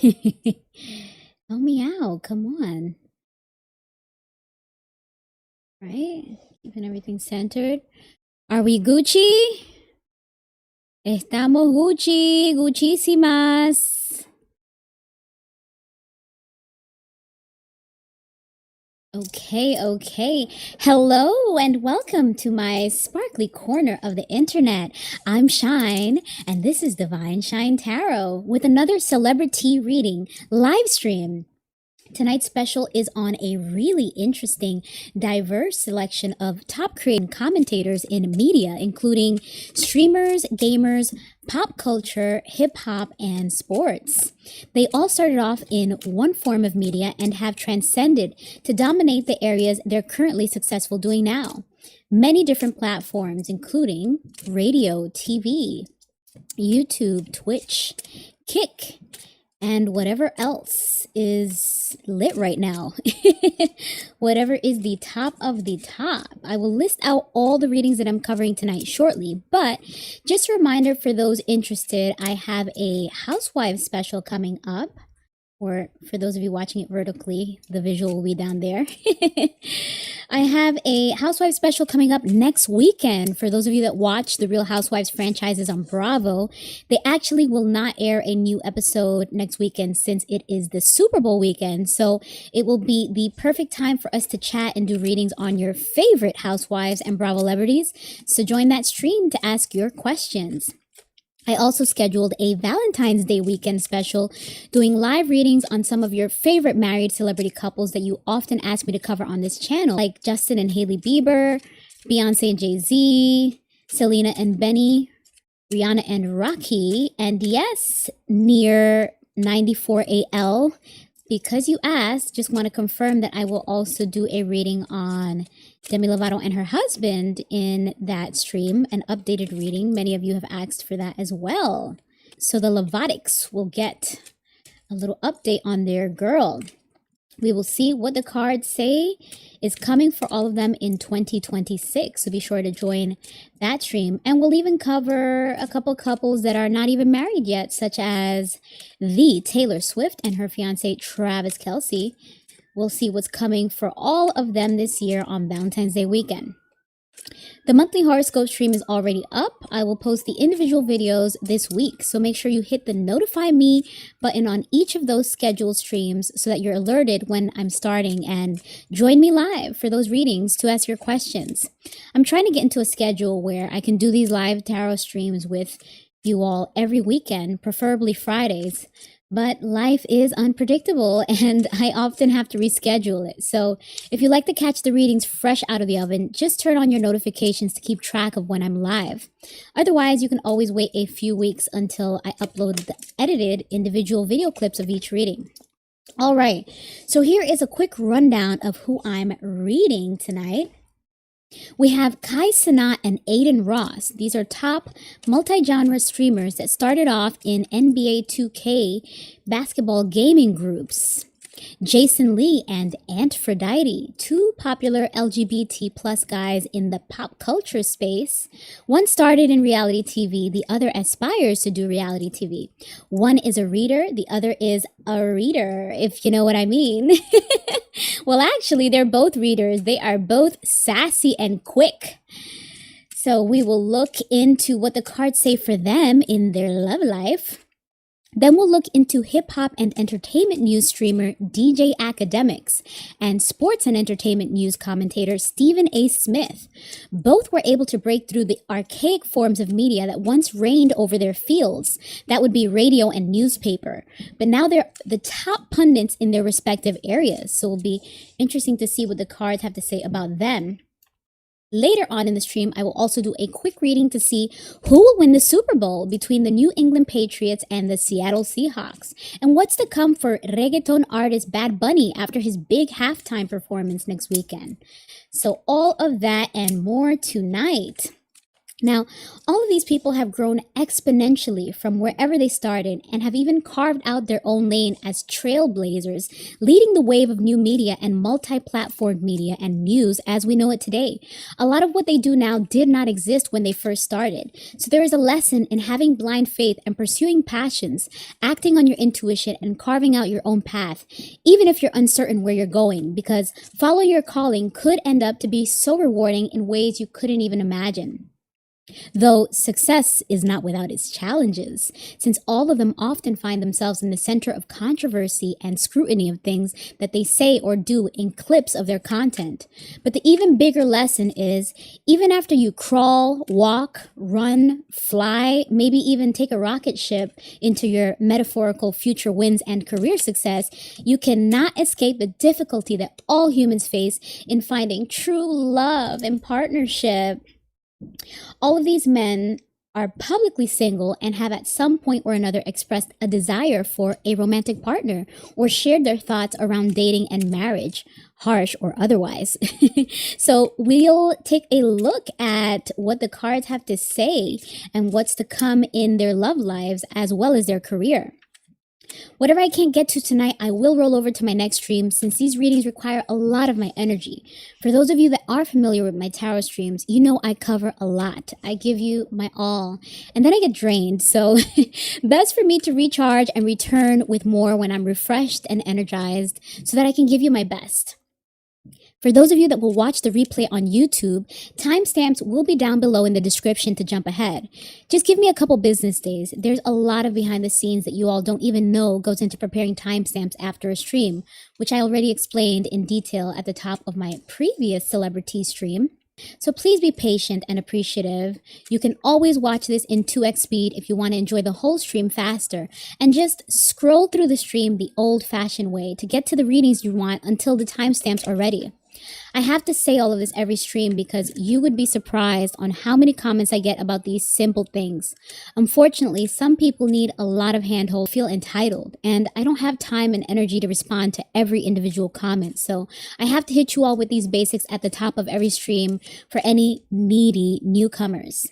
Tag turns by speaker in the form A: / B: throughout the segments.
A: Help me out. Come on. Right? Keeping everything centered. Are we Gucci? Estamos Gucci. Guchísimas. Okay. Hello and welcome to my sparkly corner of the internet. I'm Shine, and this is Divine Shine Tarot with another celebrity reading live stream. Tonight's special is on a really interesting, diverse selection of top creating commentators in media, including streamers, gamers, pop culture, hip-hop, and sports. They all started off in one form of media and have transcended to dominate the areas they're currently successful doing now. Many different platforms, including radio, TV, YouTube, Twitch, Kick, and whatever else is lit right now. Whatever is the top of the top. I will list out all the readings that I'm covering tonight shortly, but just a reminder for those interested, I have a Housewives special coming up. Or for those of you watching it vertically, the visual will be down there. I have a Housewives special coming up next weekend. For those of you that watch the Real Housewives franchises on Bravo, they actually will not air a new episode next weekend since it is the Super Bowl weekend. So it will be the perfect time for us to chat and do readings on your favorite Housewives and Bravo celebrities. So join that stream to ask your questions. I also scheduled a Valentine's Day weekend special doing live readings on some of your favorite married celebrity couples that you often ask me to cover on this channel, like Justin and Hailey Bieber, Beyonce and Jay-Z, Selena and Benny, Rihanna and Rocky, and yes, near 94AL. Because you asked, just want to confirm that I will also do a reading on Demi Lovato and her husband in that stream, an updated reading. Many of you have asked for that as well. So the Lovatics will get a little update on their girl. We will see what the cards say is coming for all of them in 2026. So be sure to join that stream. And we'll even cover a couple couples that are not even married yet, such as the Taylor Swift and her fiance Travis Kelce. We'll see what's coming for all of them this year on Valentine's Day weekend. The monthly horoscope stream is already up. I will post the individual videos this week, so make sure you hit the notify me button on each of those scheduled streams so that you're alerted when I'm starting, and join me live for those readings to ask your questions. I'm trying to get into a schedule where I can do these live tarot streams with you all every weekend, preferably Fridays. But life is unpredictable and I often have to reschedule it. So if you like to catch the readings fresh out of the oven, just turn on your notifications to keep track of when I'm live. Otherwise, you can always wait a few weeks until I upload the edited individual video clips of each reading. All right, so here is a quick rundown of who I'm reading tonight. We have Kai Cenat and Adin Ross. These are top multi-genre streamers that started off in NBA 2K basketball gaming groups. Jason Lee and Antphrodite, two popular LGBT plus guys in the pop culture space. One started in reality TV, the other aspires to do reality TV. One is a reader, the other is a reader, if you know what I mean. Well, actually, they're both readers. They are both sassy and quick. So we will look into what the cards say for them in their love life. Then we'll look into hip-hop and entertainment news streamer DJ Akademiks and sports and entertainment news commentator Stephen A. Smith. Both were able to break through the archaic forms of media that once reigned over their fields. That would be radio and newspaper. But now they're the top pundits in their respective areas. So it'll be interesting to see what the cards have to say about them. Later on in the stream, I will also do a quick reading to see who will win the Super Bowl between the New England Patriots and the Seattle Seahawks, and what's to come for reggaeton artist Bad Bunny after his big halftime performance next weekend. So all of that and more tonight. Now, all of these people have grown exponentially from wherever they started and have even carved out their own lane as trailblazers, leading the wave of new media and multi-platform media and news as we know it today. A lot of what they do now did not exist when they first started. So there is a lesson in having blind faith and pursuing passions, acting on your intuition and carving out your own path, even if you're uncertain where you're going, because following your calling could end up to be so rewarding in ways you couldn't even imagine. Though success is not without its challenges, since all of them often find themselves in the center of controversy and scrutiny of things that they say or do in clips of their content. But the even bigger lesson is, even after you crawl, walk, run, fly, maybe even take a rocket ship into your metaphorical future wins and career success, you cannot escape the difficulty that all humans face in finding true love and partnership. All of these men are publicly single and have at some point or another expressed a desire for a romantic partner or shared their thoughts around dating and marriage, harsh or otherwise. So we'll take a look at what the cards have to say and what's to come in their love lives as well as their career. Whatever I can't get to tonight, I will roll over to my next stream since these readings require a lot of my energy. For those of you that are familiar with my tarot streams, you know I cover a lot. I give you my all, and then I get drained. So best for me to recharge and return with more when I'm refreshed and energized so that I can give you my best. For those of you that will watch the replay on YouTube, timestamps will be down below in the description to jump ahead. Just give me a couple business days. There's a lot of behind the scenes that you all don't even know goes into preparing timestamps after a stream, which I already explained in detail at the top of my previous celebrity stream. So please be patient and appreciative. You can always watch this in 2x speed if you want to enjoy the whole stream faster, and just scroll through the stream the old-fashioned way to get to the readings you want until the timestamps are ready. I have to say all of this every stream because you would be surprised on how many comments I get about these simple things. Unfortunately, some people need a lot of handhold, feel entitled, and I don't have time and energy to respond to every individual comment. So I have to hit you all with these basics at the top of every stream for any needy newcomers.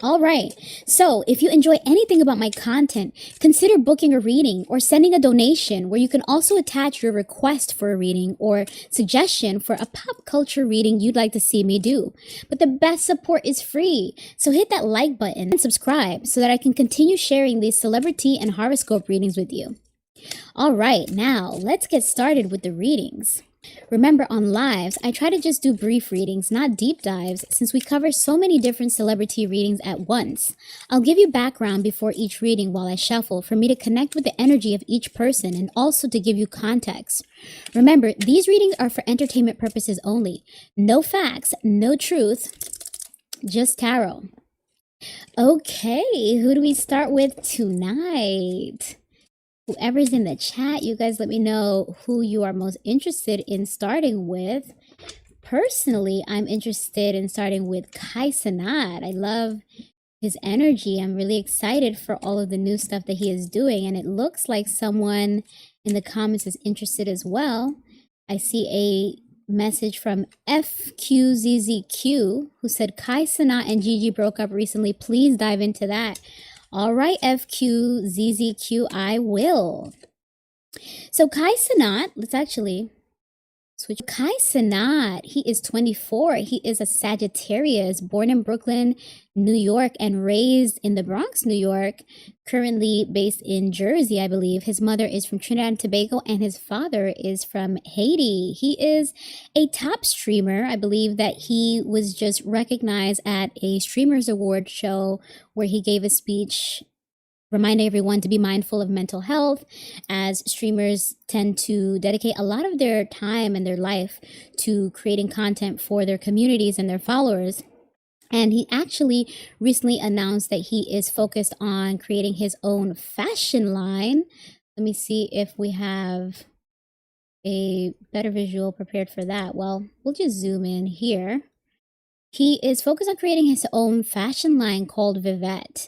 A: All right, so if you enjoy anything about my content, consider booking a reading or sending a donation where you can also attach your request for a reading or suggestion for a pop culture reading you'd like to see me do. But the best support is free, so hit that like button and subscribe so that I can continue sharing these celebrity and horoscope readings with you. All right, now let's get started with the readings. Remember, on lives, I try to just do brief readings, not deep dives, since we cover so many different celebrity readings at once. I'll give you background before each reading while I shuffle for me to connect with the energy of each person and also to give you context. Remember, these readings are for entertainment purposes only. No facts, no truth, just tarot. Okay, who do we start with tonight? Whoever's in the chat, you guys let me know who you are most interested in starting with. Personally, I'm interested in starting with Kai Cenat. I love his energy. I'm really excited for all of the new stuff that he is doing. And it looks like someone in the comments is interested as well. I see a message from FQZZQ who said, Kai Cenat and Gigi broke up recently. Please dive into that. All right, FQZZQ, I will. So Kai Cenat, let's actually switch. Kai Cenat, he is 24. He is a Sagittarius, born in Brooklyn, New York, and raised in the Bronx, New York, currently based in Jersey, I believe. His mother is from Trinidad and Tobago, and his father is from Haiti. He is a top streamer. I believe that he was just recognized at a Streamers Award show where he gave a speech reminding everyone to be mindful of mental health, as streamers tend to dedicate a lot of their time and their life to creating content for their communities and their followers. And he actually recently announced that he is focused on creating his own fashion line. Let me see if we have a better visual prepared for that. Well, we'll just zoom in here. He is focused on creating his own fashion line called Vivette.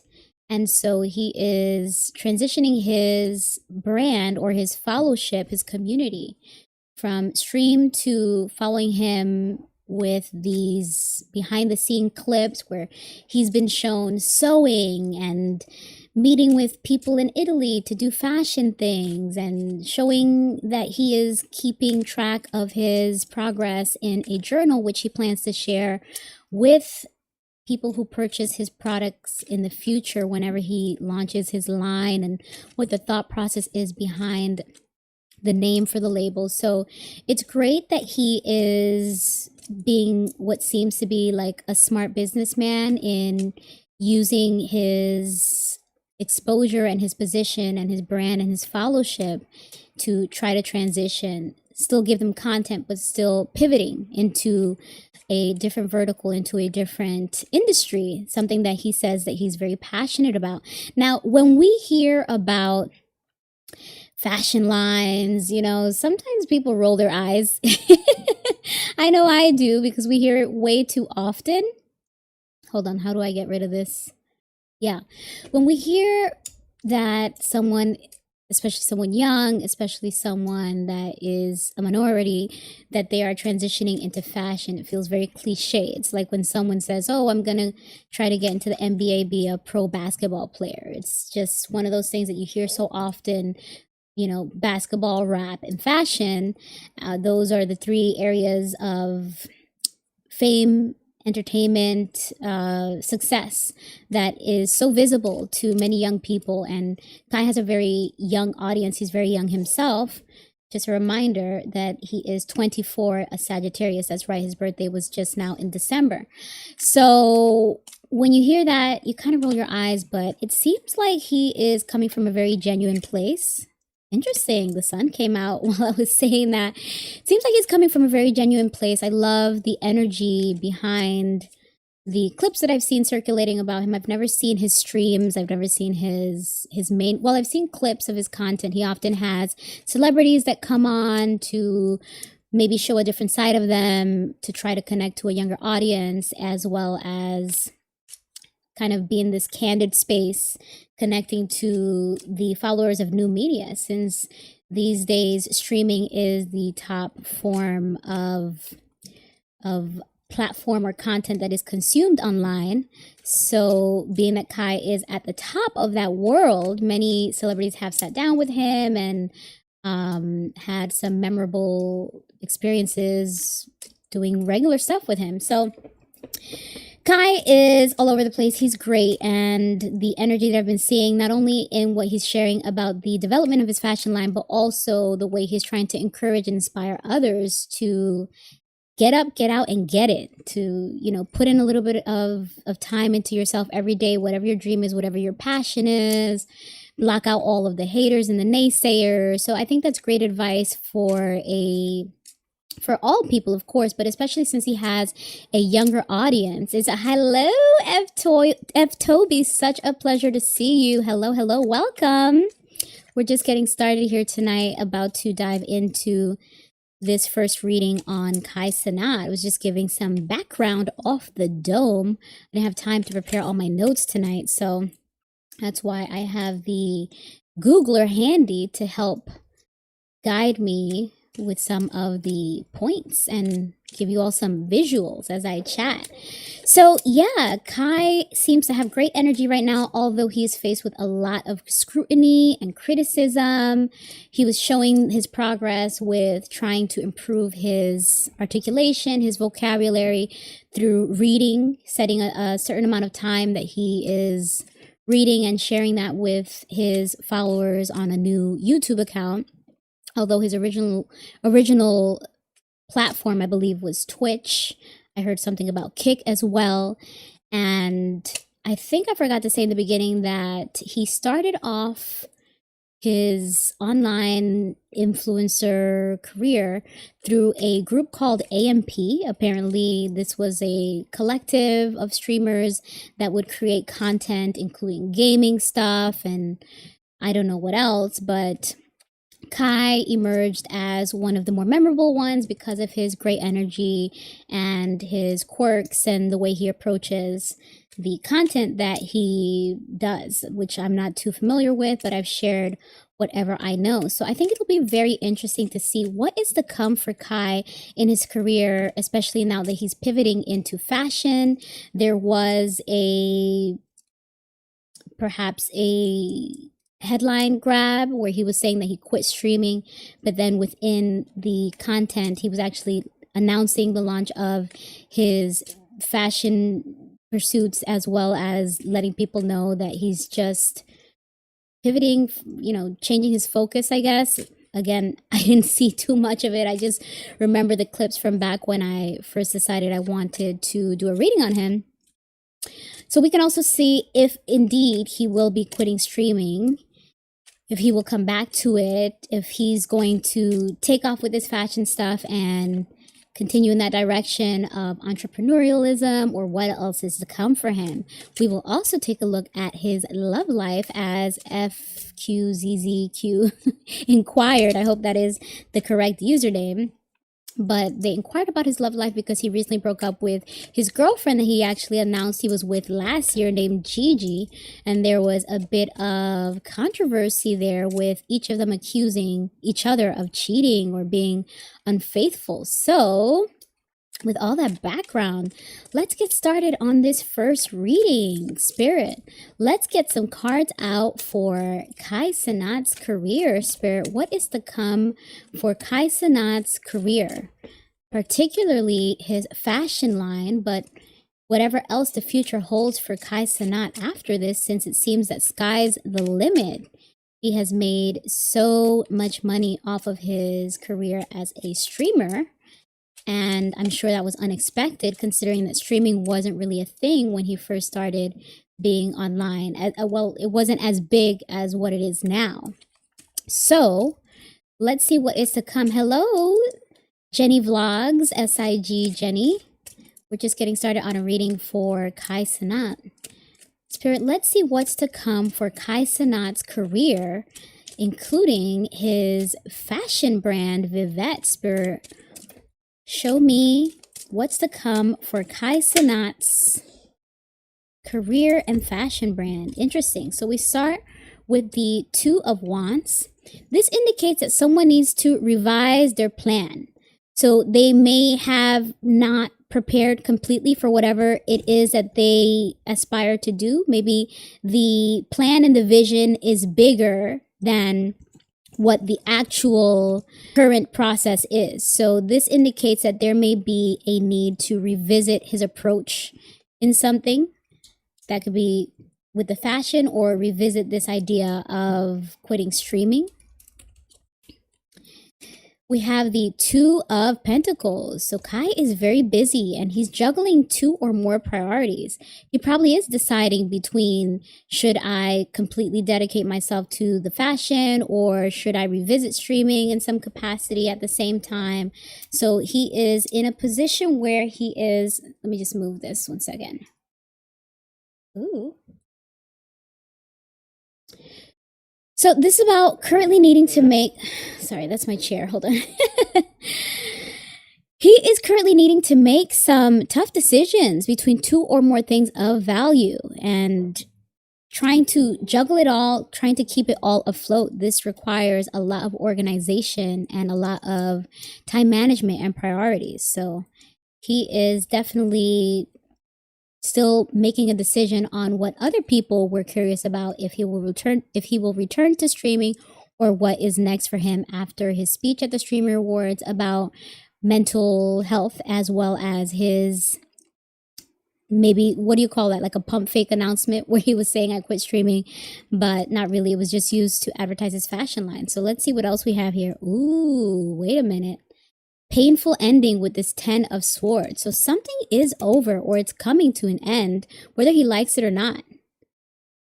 A: And so he is transitioning his brand or his followership, his community, from stream to following him with these behind the scene clips where he's been shown sewing and meeting with people in Italy to do fashion things and showing that he is keeping track of his progress in a journal, which he plans to share with people who purchase his products in the future whenever he launches his line, and what the thought process is behind the name for the label. So it's great that he is being what seems to be like a smart businessman in using his exposure and his position and his brand and his followership to try to transition, still give them content, but still pivoting into a different vertical, into a different industry, something that he says that he's very passionate about. Now, when we hear about fashion lines, you know, sometimes people roll their eyes. I know I do, because we hear it way too often. Hold on, how do I get rid of this? Yeah. When we hear that someone, especially someone young, especially someone that is a minority, that they are transitioning into fashion, it feels very cliche. It's like when someone says, oh, I'm going to try to get into the NBA, be a pro basketball player. It's just one of those things that you hear so often. You know, basketball, rap, and fashion. Those are the three areas of fame, entertainment, success that is so visible to many young people. And Kai has a very young audience. He's very young himself. Just a reminder that he is 24, a Sagittarius. That's right. His birthday was just now in December. So when you hear that, you kind of roll your eyes, but it seems like he is coming from a very genuine place. Interesting. The sun came out while I was saying that. It seems like he's coming from a very genuine place. I love the energy behind the clips that I've seen circulating about him. I've never seen his streams. I've never seen his main. Well, I've seen clips of his content. He often has celebrities that come on to maybe show a different side of them, to try to connect to a younger audience, as well as kind of be in this candid space, connecting to the followers of new media, since these days streaming is the top form of platform or content that is consumed online. So being that Kai is at the top of that world, many celebrities have sat down with him and had some memorable experiences doing regular stuff with him. So Kai is all over the place. He's great. And the energy that I've been seeing, not only in what he's sharing about the development of his fashion line, but also the way he's trying to encourage and inspire others to get up, get out, and get it. To, you know, put in a little bit of time into yourself every day, whatever your dream is, whatever your passion is. Block out all of the haters and the naysayers. So I think that's great advice for all people, of course, but especially since he has a younger audience. It's a hello, F Toby. Such a pleasure to see you. Hello, welcome. We're just getting started here tonight, about to dive into this first reading on Kai Cenat. I was just giving some background off the dome. I didn't have time to prepare all my notes tonight, so that's why I have the Googler handy to help guide me with some of the points and give you all some visuals as I chat. So yeah, Kai seems to have great energy right now, although he is faced with a lot of scrutiny and criticism. He was showing his progress with trying to improve his articulation, his vocabulary through reading, setting a certain amount of time that he is reading and sharing that with his followers on a new YouTube account. Although his original platform, I believe, was Twitch. I heard something about Kick as well. And I think I forgot to say in the beginning that he started off his online influencer career through a group called AMP. Apparently, this was a collective of streamers that would create content, including gaming stuff and I don't know what else, but Kai emerged as one of the more memorable ones because of his great energy and his quirks and the way he approaches the content that he does, which I'm not too familiar with, but I've shared whatever I know. So I think it'll be very interesting to see what is to come for Kai in his career, especially now that he's pivoting into fashion. There was perhaps a headline grab where he was saying that he quit streaming, but then within the content, he was actually announcing the launch of his fashion pursuits, as well as letting people know that he's just pivoting, changing his focus, I guess. Again, I didn't see too much of it. I just remember the clips from back when I first decided I wanted to do a reading on him. So we can also see if indeed he will be quitting streaming, if he will come back to it, if he's going to take off with his fashion stuff and continue in that direction of entrepreneurialism, or what else is to come for him. We will also take a look at his love life, as FQZZQ inquired. I hope that is the correct username. But they inquired about his love life because he recently broke up with his girlfriend that he actually announced he was with last year, named Gigi. And there was a bit of controversy there, with each of them accusing each other of cheating or being unfaithful. So with all that background, let's get started on this first reading. Spirit, let's get some cards out for Kai Cenat's career. Spirit, what is to come for Kai Cenat's career, particularly his fashion line, but whatever else the future holds for Kai Cenat after this, since it seems that sky's the limit. He has made so much money off of his career as a streamer. And I'm sure that was unexpected, considering that streaming wasn't really a thing when he first started being online. Well, it wasn't as big as what it is now. So let's see what is to come. Hello, Jenny Vlogs, SIG Jenny. We're just getting started on a reading for Kai Cenat. Spirit, let's see what's to come for Kai Cenat's career, including his fashion brand, Vivette. Spirit, show me what's to come for Kai Cenat's career and fashion brand. Interesting. So we start with the Two of Wands. This indicates that someone needs to revise their plan. So they may have not prepared completely for whatever it is that they aspire to do. Maybe the plan and the vision is bigger than what the actual current process is. So this indicates that there may be a need to revisit his approach in something. That could be with the fashion, or revisit this idea of quitting streaming. We have the Two of Pentacles. So Kai is very busy and he's juggling two or more priorities. He probably is deciding between, should I completely dedicate myself to the fashion, or should I revisit streaming in some capacity at the same time? So he is in a position where he is, let me just move this one second. Ooh. So this is about currently needing to make, sorry, that's my chair, hold on. He is currently needing to make some tough decisions between two or more things of value, and trying to juggle it all, trying to keep it all afloat. This requires a lot of organization and a lot of time management and priorities. So he is definitely still making a decision on what other people were curious about, if he will return to streaming, or what is next for him after his speech at the Streamer Awards about mental health, as well as his, maybe, what do you call that, like a pump fake announcement where he was saying I quit streaming, but not really. It was just used to advertise his fashion line. So let's see what else we have here. Ooh, wait a minute. Painful ending with this Ten of Swords. So something is over, or it's coming to an end, whether he likes it or not.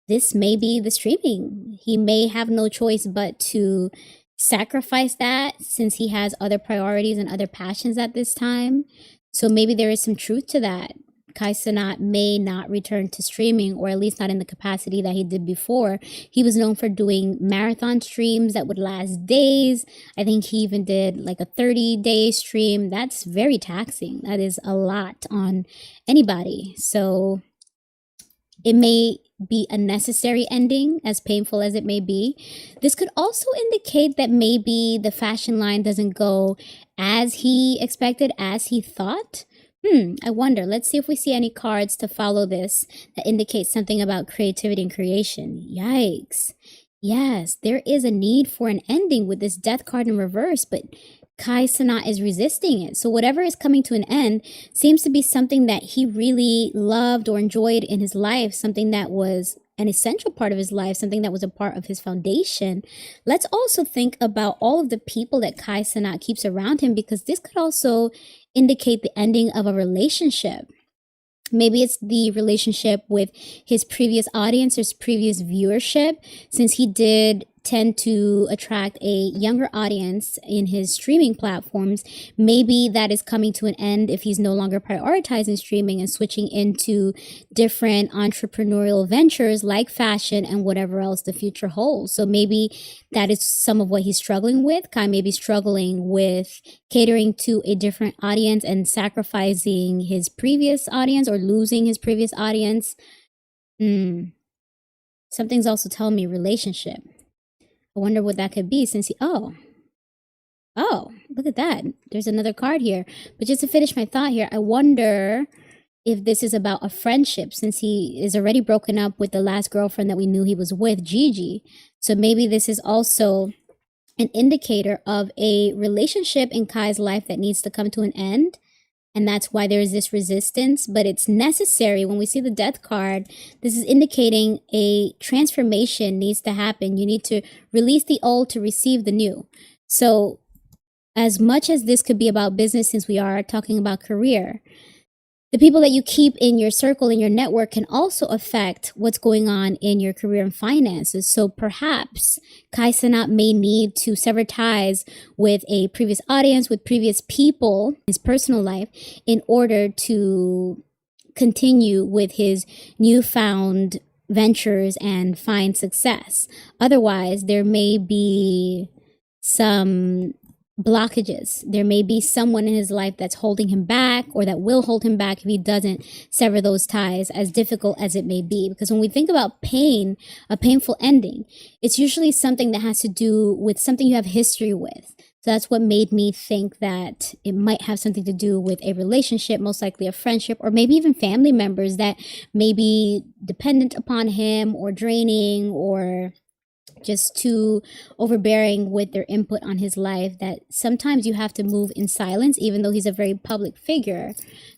A: This may be the streaming. He may have no choice but to sacrifice that, since he has other priorities and other passions at this time. So maybe there is some truth to that. Kai Cenat may not return to streaming, or at least not in the capacity that he did before. He was known for doing marathon streams that would last days. I think he even did like a 30-day stream. That's very taxing. That is a lot on anybody. So it may be a necessary ending, as painful as it may be. This could also indicate that maybe the fashion line doesn't go as he expected, as he thought. I wonder. Let's see if we see any cards to follow this that indicate something about creativity and creation. Yikes. Yes, there is a need for an ending with this death card in reverse, but Kai Cenat is resisting it. So whatever is coming to an end seems to be something that he really loved or enjoyed in his life, something that was an essential part of his life, something that was a part of his foundation. Let's also think about all of the people that Kai Cenat keeps around him, because this could also indicate the ending of a relationship. Maybe it's the relationship with his previous audience, his previous viewership, since he did tend to attract a younger audience in his streaming platforms. Maybe that is coming to an end if he's no longer prioritizing streaming and switching into different entrepreneurial ventures like fashion and whatever else the future holds. So maybe that is some of what he's struggling with. Kai may be struggling with catering to a different audience and sacrificing his previous audience or losing his previous audience. Something's also telling me relationship. I wonder what that could be, since oh, look at that. There's another card here. But just to finish my thought here, I wonder if this is about a friendship, since he is already broken up with the last girlfriend that we knew he was with, Gigi. So maybe this is also an indicator of a relationship in Kai's life that needs to come to an end. And that's why there is this resistance, but it's necessary. When we see the death card, this is indicating a transformation needs to happen. You need to release the old to receive the new. So as much as this could be about business, since we are talking about career, the people that you keep in your circle, in your network, can also affect what's going on in your career and finances. So perhaps Kai Cenat may need to sever ties with a previous audience, with previous people in his personal life, in order to continue with his newfound ventures and find success. Otherwise, there may be some blockages. There may be someone in his life that's holding him back, or that will hold him back if he doesn't sever those ties, as difficult as it may be. Because when we think about pain, a painful ending, it's usually something that has to do with something you have history with. So that's what made me think that it might have something to do with a relationship, most likely a friendship, or maybe even family members that may be dependent upon him, or draining, or just too overbearing with their input on his life, that sometimes you have to move in silence, even though he's a very public figure.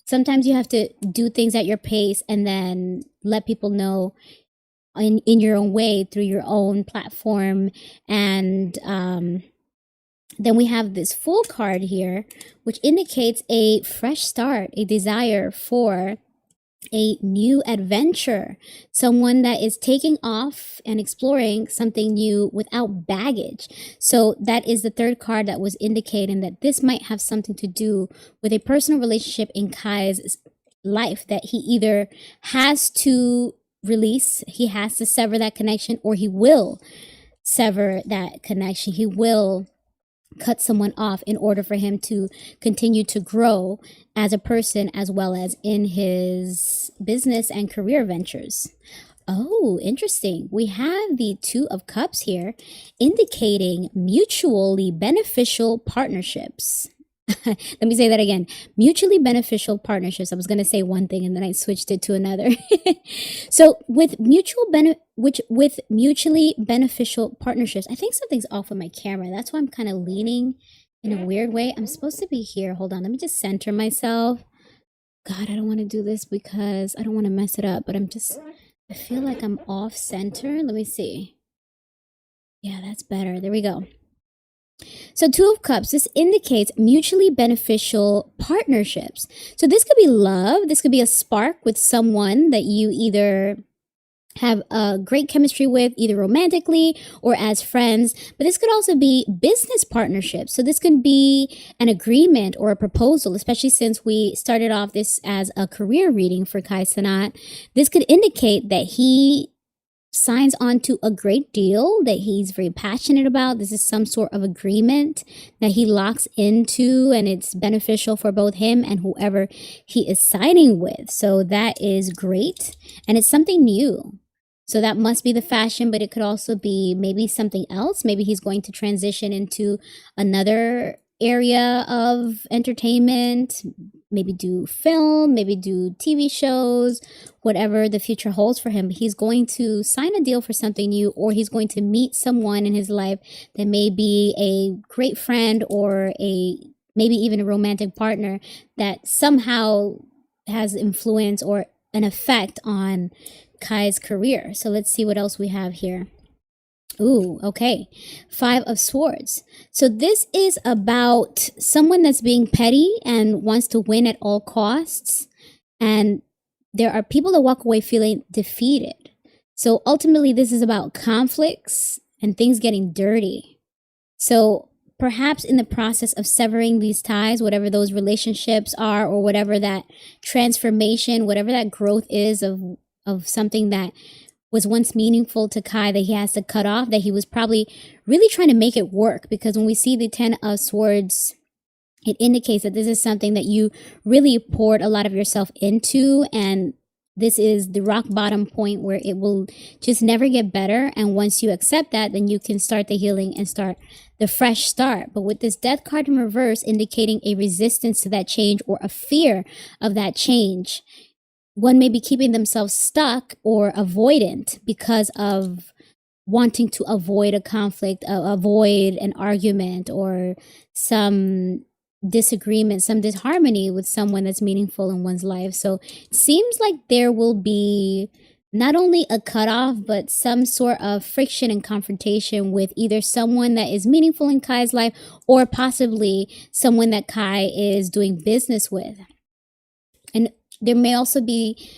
A: Sometimes you have to do things at your pace and then let people know in your own way, through your own platform. And then we have this Fool card here, which indicates a fresh start, a desire for a new adventure, someone that is taking off and exploring something new without baggage. So that is the third card that was indicating that this might have something to do with a personal relationship in Kai's life that he either has to release, he has to sever that connection, or he will sever that connection. He will cut someone off in order for him to continue to grow as a person, as well as in his business and career ventures. Oh, interesting. We have the Two of Cups here, indicating mutually beneficial partnerships. Let me say that again. Mutually beneficial partnerships. I was going to say one thing and then I switched it to another. So with mutually beneficial partnerships, I think something's off with my camera. That's why I'm kind of leaning in a weird way. I'm supposed to be here. Hold on. Let me just center myself. God, I don't want to do this because I don't want to mess it up, but I feel like I'm off center. Let me see. Yeah, that's better. There we go. So Two of Cups, this indicates mutually beneficial partnerships. So this could be love. This could be a spark with someone that you either have a great chemistry with, either romantically or as friends. But this could also be business partnerships. So this could be an agreement or a proposal, especially since we started off this as a career reading for Kai Cenat. This could indicate that he signs on to a great deal that he's very passionate about. This is some sort of agreement that he locks into, and it's beneficial for both him and whoever he is signing with. So that is great. And it's something new. So that must be the fashion, but it could also be maybe something else. Maybe he's going to transition into another area of entertainment, maybe do film, maybe do TV shows, whatever the future holds for him. He's going to sign a deal for something new, or he's going to meet someone in his life that may be a great friend or maybe even a romantic partner that somehow has influence or an effect on Kai's career. So let's see what else we have here. Ooh, okay. 5 of Swords. So this is about someone that's being petty and wants to win at all costs. And there are people that walk away feeling defeated. So ultimately, this is about conflicts and things getting dirty. So perhaps in the process of severing these ties, whatever those relationships are, or whatever that transformation, whatever that growth is of something that was once meaningful to Kai that he has to cut off, that he was probably really trying to make it work. Because when we see the 10 of Swords, it indicates that this is something that you really poured a lot of yourself into, and this is the rock bottom point where it will just never get better. And once you accept that, then you can start the healing and start the fresh start. But with this Death card in reverse indicating a resistance to that change or a fear of that change, one may be keeping themselves stuck or avoidant because of wanting to avoid a conflict, avoid an argument or some disagreement, some disharmony with someone that's meaningful in one's life. So it seems like there will be not only a cutoff, but some sort of friction and confrontation with either someone that is meaningful in Kai's life or possibly someone that Kai is doing business with. And there may also be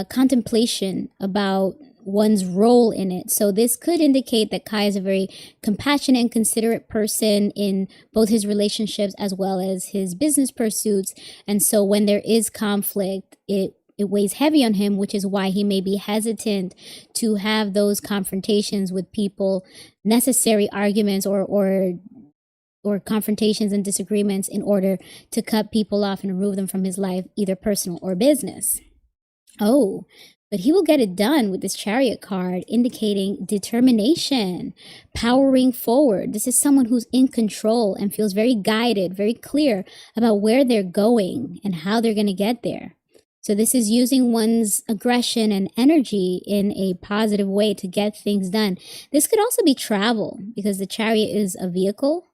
A: contemplation about one's role in it. So this could indicate that Kai is a very compassionate and considerate person in both his relationships as well as his business pursuits. And so when there is conflict, it weighs heavy on him, which is why he may be hesitant to have those confrontations with people, necessary arguments or confrontations and disagreements in order to cut people off and remove them from his life, either personal or business. Oh, but he will get it done with this Chariot card, indicating determination, powering forward. This is someone who's in control and feels very guided, very clear about where they're going and how they're going to get there. So this is using one's aggression and energy in a positive way to get things done. This could also be travel, because the Chariot is a vehicle.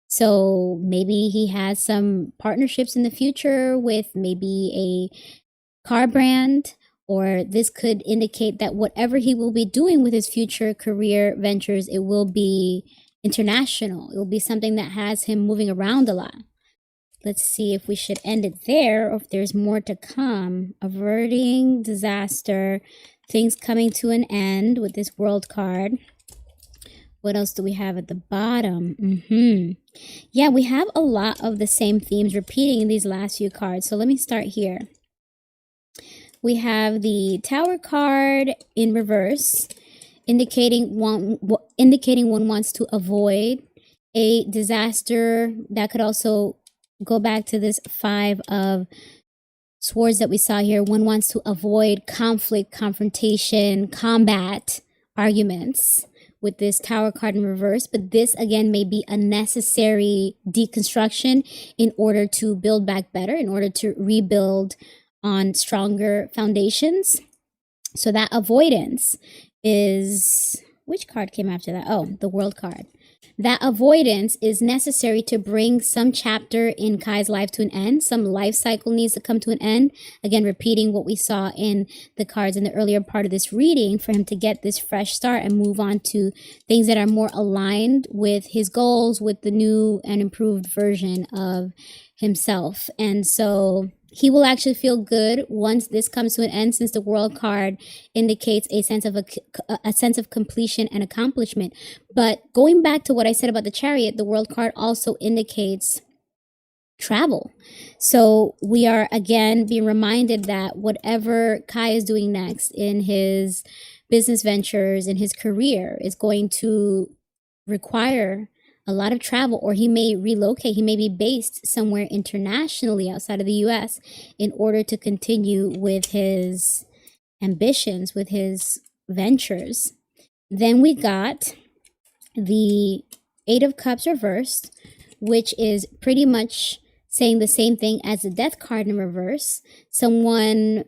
A: So maybe he has some partnerships in the future with maybe a car brand, or this could indicate that whatever he will be doing with his future career ventures, it will be international. It will be something that has him moving around a lot. Let's see if we should end it there or if there's more to come. Averting disaster, things coming to an end with this World card. What else do we have at the bottom? Yeah, we have a lot of the same themes repeating in these last few cards. So let me start here. We have the Tower card in reverse, indicating one wants to avoid a disaster. That could also go back to this 5 of Swords that we saw here. One wants to avoid conflict, confrontation, combat, arguments with this Tower card in reverse. But this again may be a necessary deconstruction in order to build back better, in order to rebuild on stronger foundations. So that avoidance is, which card came after that? Oh, the World card. That avoidance is necessary to bring some chapter in Kai's life to an end. Some life cycle needs to come to an end. Again, repeating what we saw in the cards in the earlier part of this reading, for him to get this fresh start and move on to things that are more aligned with his goals, with the new and improved version of himself. And so he will actually feel good once this comes to an end, since the World card indicates a sense of completion and accomplishment. But going back to what I said about the Chariot, the World card also indicates travel. So we are again being reminded that whatever Kai is doing next in his business ventures, in his career, is going to require a lot of travel, or he may relocate. He may be based somewhere internationally outside of the US in order to continue with his ambitions, with his ventures. Then we got the Eight of Cups reversed, which is pretty much saying the same thing as the Death card in reverse. Someone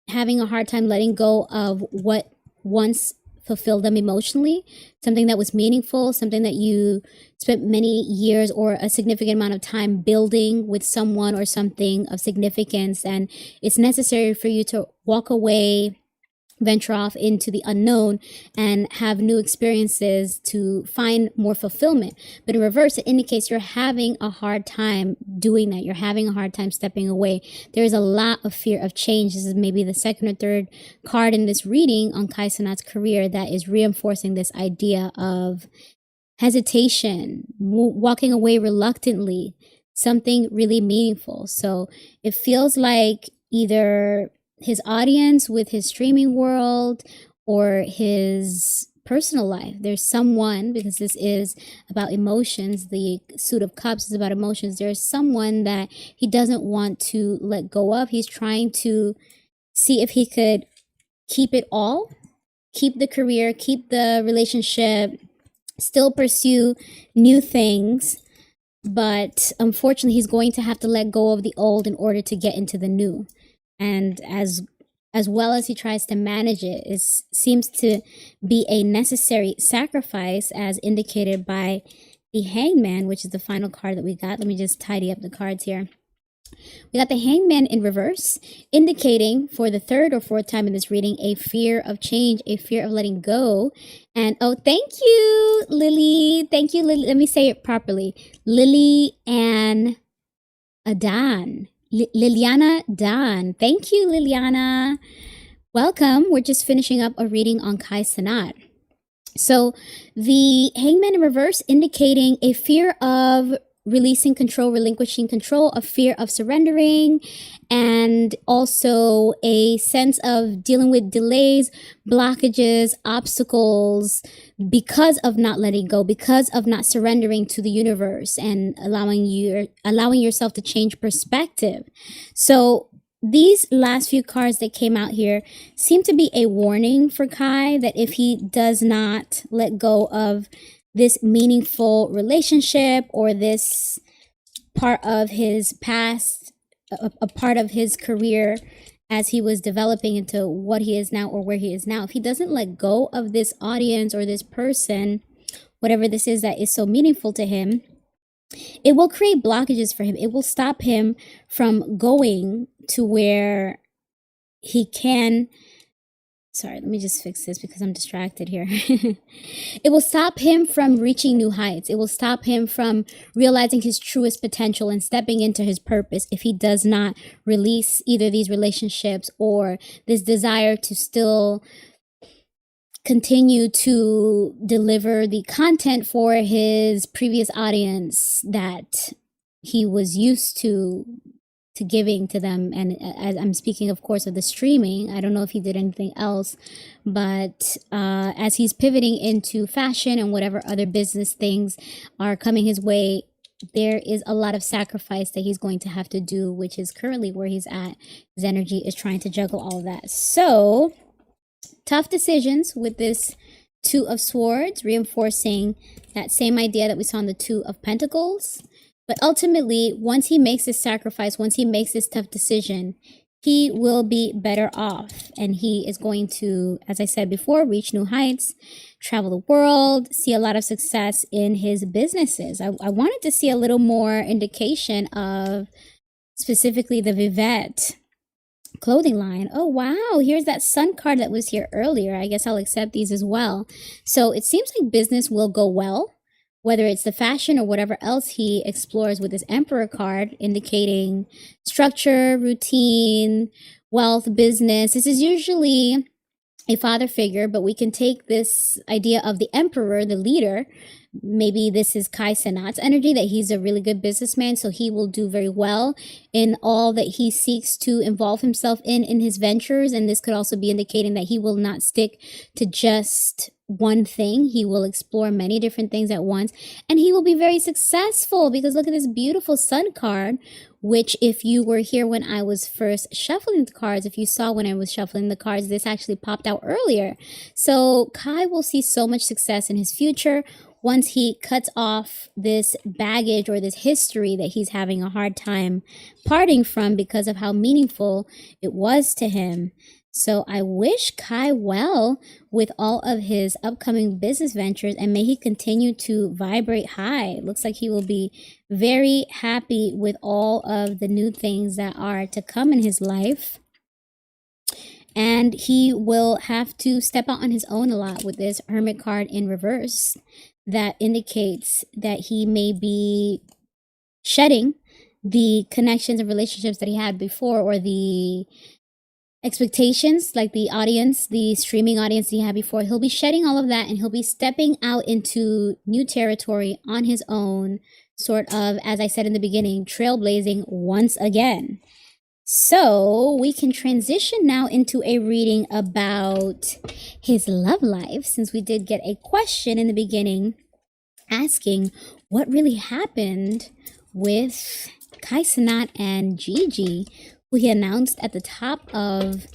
A: having a hard time letting go of what once fulfilled them emotionally, something that was meaningful, something that you spent many years or a significant amount of time building with someone or something of significance. And it's necessary for you to walk away, venture off into the unknown and have new experiences to find more fulfillment. But in reverse, it indicates you're having a hard time doing that. You're having a hard time stepping away. There's a lot of fear of change. This is maybe the second or third card in this reading on Kai Cenat's career that is reinforcing this idea of hesitation, walking away reluctantly, something really meaningful. So it feels like either his audience with his streaming world or his personal life. There's someone, because this is about emotions, the Suit of Cups is about emotions. There's someone that he doesn't want to let go of. He's trying to see if he could keep it all, keep the career, keep the relationship, still pursue new things. But unfortunately, he's going to have to let go of the old in order to get into the new. And as well as he tries to manage it, it seems to be a necessary sacrifice, as indicated by the Hangman, which is the final card that we got. Let me just tidy up the cards here. We got the Hangman in reverse, indicating for the third or fourth time in this reading a fear of change, a fear of letting go. And oh, thank you, Lily. Thank you, Lily. Let me say it properly. Lily and Adin. Liliana Dan. Thank you, Liliana. Welcome. We're just finishing up a reading on Kai Cenat. So the Hangman in reverse indicating a fear of releasing control, relinquishing control, a fear of surrendering, and also a sense of dealing with delays, blockages, obstacles because of not letting go, because of not surrendering to the universe and allowing yourself to change perspective. So these last few cards that came out here seem to be a warning for Kai that if he does not let go of this meaningful relationship or this part of his past, a part of his career as he was developing into what he is now or where he is now, if he doesn't let go of this audience or this person, whatever this is that is so meaningful to him, it will create blockages for him. It will stop him from going to where he can. Sorry, let me just fix this because I'm distracted here. It will stop him from reaching new heights. It will stop him from realizing his truest potential and stepping into his purpose if he does not release either these relationships or this desire to still continue to deliver the content for his previous audience that he was used to giving to them. And as I'm speaking, of course, of the streaming, I don't know if he did anything else, but as he's pivoting into fashion and whatever other business things are coming his way, there is a lot of sacrifice that he's going to have to do, which is currently where he's at. His energy is trying to juggle all of that. So tough decisions with this Two of Swords, reinforcing that same idea that we saw in the Two of Pentacles. But ultimately, once he makes this sacrifice, once he makes this tough decision, he will be better off. And he is going to, as I said before, reach new heights, travel the world, see a lot of success in his businesses. I wanted to see a little more indication of specifically the Vivette clothing line. Oh, wow. Here's that sun card that was here earlier. I guess I'll accept these as well. So it seems like business will go well, whether it's the fashion or whatever else he explores with this Emperor card, indicating structure, routine, wealth, business. This is usually a father figure, but we can take this idea of the Emperor, the leader. Maybe this is Kai Cenat's energy, that he's a really good businessman, so he will do very well in all that he seeks to involve himself in his ventures. And this could also be indicating that he will not stick to just one thing. He will explore many different things at once, and he will be very successful because look at this beautiful sun card, which if you were here when I was first shuffling the cards, if you saw when I was shuffling the cards, this actually popped out earlier. So Kai will see so much success in his future once he cuts off this baggage or this history that he's having a hard time parting from because of how meaningful it was to him. So I wish Kai well with all of his upcoming business ventures, and may he continue to vibrate high. Looks like he will be very happy with all of the new things that are to come in his life. And he will have to step out on his own a lot with this Hermit card in reverse. That indicates that he may be shedding the connections and relationships that he had before, or the expectations, like the audience, the streaming audience he had before. He'll be shedding all of that, and he'll be stepping out into new territory on his own, sort of, as I said in the beginning, trailblazing once again. So we can transition now into a reading about his love life, since we did get a question in the beginning asking what really happened with Kai Cenat and Gigi, who he announced at the top of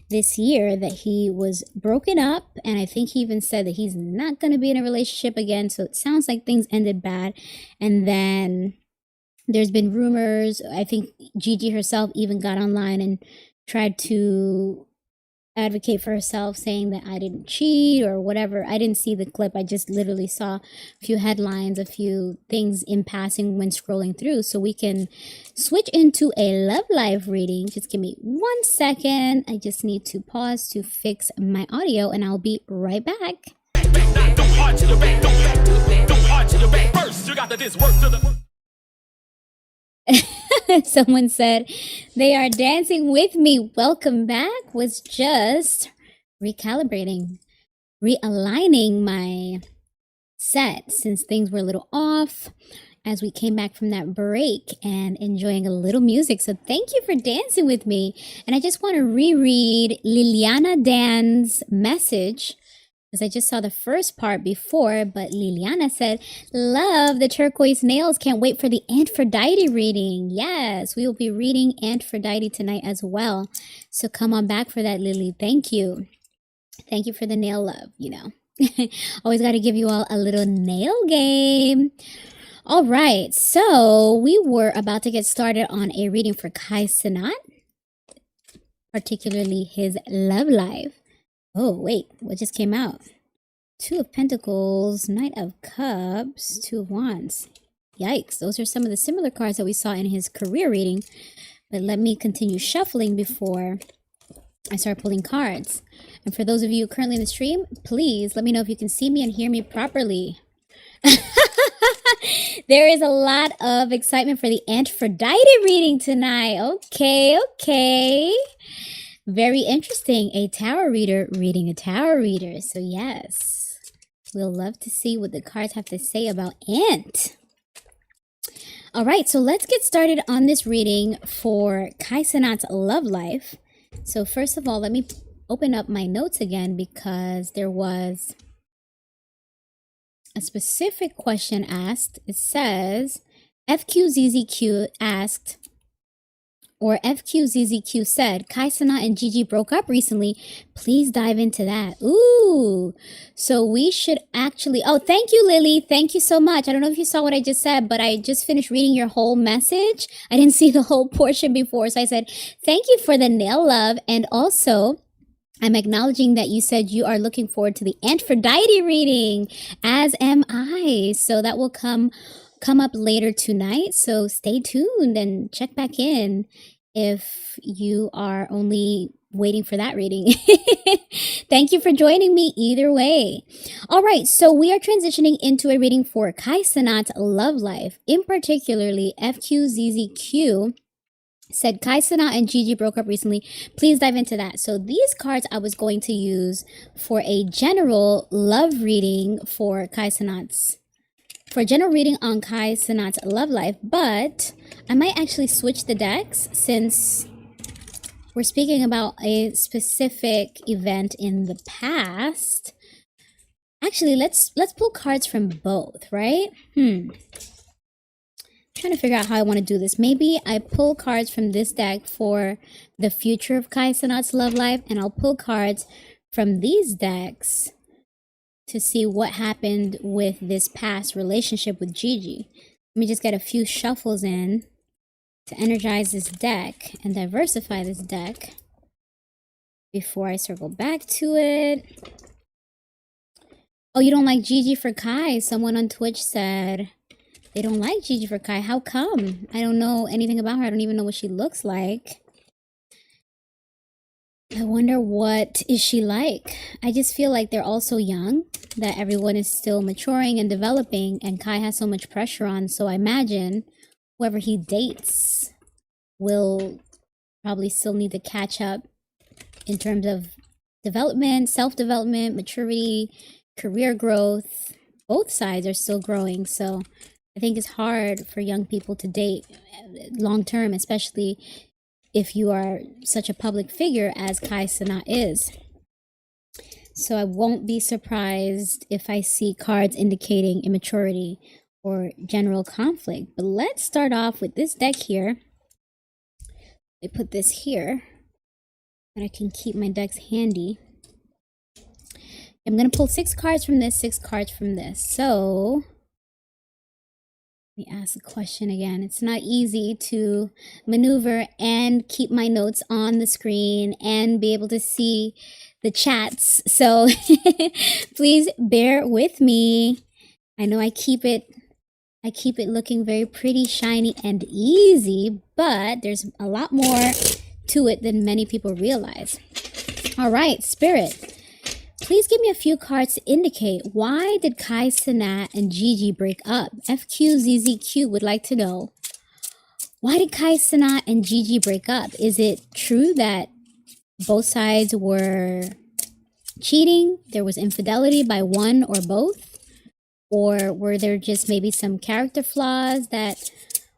A: this year that he was broken up, and I think he even said that he's not going to be in a relationship again. So it sounds like things ended bad. And then there's been rumors. I think Gigi herself even got online and tried to advocate for herself, saying that I didn't cheat or whatever. I didn't see the clip. I just literally saw a few headlines, a few things in passing when scrolling through. So we can switch into a love life reading. Just give me 1 second. I just need to pause to fix my audio, and I'll be right back. Someone said they are dancing with me. Welcome back. Was just recalibrating, realigning my set since things were a little off as we came back from that break, and enjoying a little music. So thank you for dancing with me. And I just want to reread Liliana Dan's message, because I just saw the first part before, but Liliana said, love the turquoise nails. Can't wait for the Antphrodite reading. Yes, we will be reading Antphrodite tonight as well. So come on back for that, Lily. Thank you. Thank you for the nail love, you know. Always got to give you all a little nail game. All right, so we were about to get started on a reading for Kai Cenat, particularly his love life. Oh, wait, what just came out? Two of Pentacles, Knight of Cups, Two of Wands. Yikes, those are some of the similar cards that we saw in his career reading. But let me continue shuffling before I start pulling cards. And for those of you currently in the stream, please let me know if you can see me and hear me properly. There is a lot of excitement for the Antphrodite reading tonight. Okay. Very interesting. A tarot reader reading a tarot reader. So yes, we'll love to see what the cards have to say about Ant. All right, so let's get started on this reading for Kai Cenat's love life. So first of all, let me open up my notes again, because there was a specific question asked. It says, FQZZQ asked, or FQZZQ said, Kai Cenat and Gigi broke up recently. Please dive into that. Ooh, so we should actually, oh, thank you, Lily. Thank you so much. I don't know if you saw what I just said, but I just finished reading your whole message. I didn't see the whole portion before. So I said, thank you for the nail love. And also, I'm acknowledging that you said you are looking forward to the Antphrodite reading, as am I. So that will come up later tonight. So stay tuned and check back in if you are only waiting for that reading. Thank you for joining me either way. All right, so we are transitioning into a reading for Kai Cenat's love life, in particularly FQZZQ said Kai Cenat and Gigi broke up recently. Please dive into that. So these cards I was going to use for a general love reading for Kai Cenat's, for a general reading on Kai Cenat's love life, but I might actually switch the decks since we're speaking about a specific event in the past. Actually, let's pull cards from both, right? Trying to figure out how I want to do this. Maybe I pull cards from this deck for the future of Kai Cenat's love life, and I'll pull cards from these decks to see what happened with this past relationship with Gigi. Let me just get a few shuffles in to energize this deck and diversify this deck before I circle back to it. Oh, you don't like Gigi for Kai? Someone on Twitch said they don't like Gigi for Kai. How come? I don't know anything about her. I don't even know what she looks like. I wonder what is she like? I just feel like they're all so young that everyone is still maturing and developing, and Kai has so much pressure on. So I imagine whoever he dates will probably still need to catch up in terms of development, self-development, maturity, career growth. Both sides are still growing. So I think it's hard for young people to date long-term, especially if you are such a public figure as Kai Cenat is. So I won't be surprised if I see cards indicating immaturity or general conflict. But let's start off with this deck here. I put this here, but I can keep my decks handy. I'm going to pull 6 cards from this, 6 cards from this. So let me ask the question again. It's not easy to maneuver and keep my notes on the screen and be able to see the chats. So please bear with me. I know I keep it looking very pretty, shiny, and easy, but there's a lot more to it than many people realize. All right, Spirit. Please give me a few cards to indicate why did Kai Cenat and Gigi break up? FQZZQ would like to know, why did Kai Cenat and Gigi break up? Is it true that both sides were cheating? There was infidelity by one or both? Or were there just maybe some character flaws that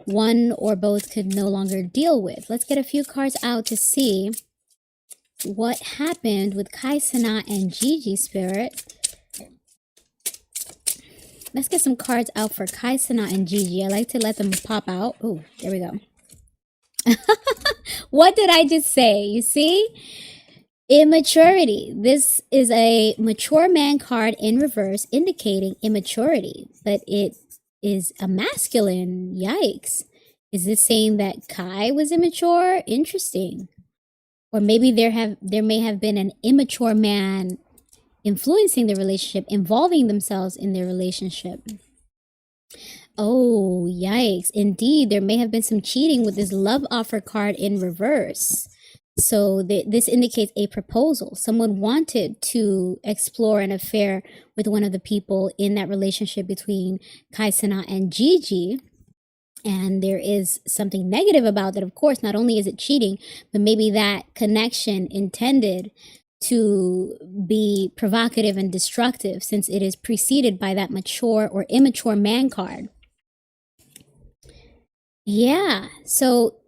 A: one or both could no longer deal with? Let's get a few cards out to see what happened with Kai Cenat and Gigi, Spirit. Let's get some cards out for Kai Cenat and Gigi. I like to let them pop out. Oh, there we go. What did I just say? You see? Immaturity. This is a mature man card in reverse indicating immaturity, but it is a masculine. Yikes. Is this saying that Kai was immature? Interesting. Or maybe there may have been an immature man influencing the relationship, involving themselves in their relationship. Oh, yikes. Indeed, there may have been some cheating with this love offer card in reverse. So this indicates a proposal. Someone wanted to explore an affair with one of the people in that relationship between Kai Cenat and Gigi. And there is something negative about that. Of course, not only is it cheating, but maybe that connection intended to be provocative and destructive, since it is preceded by that mature or immature man card. Yeah, so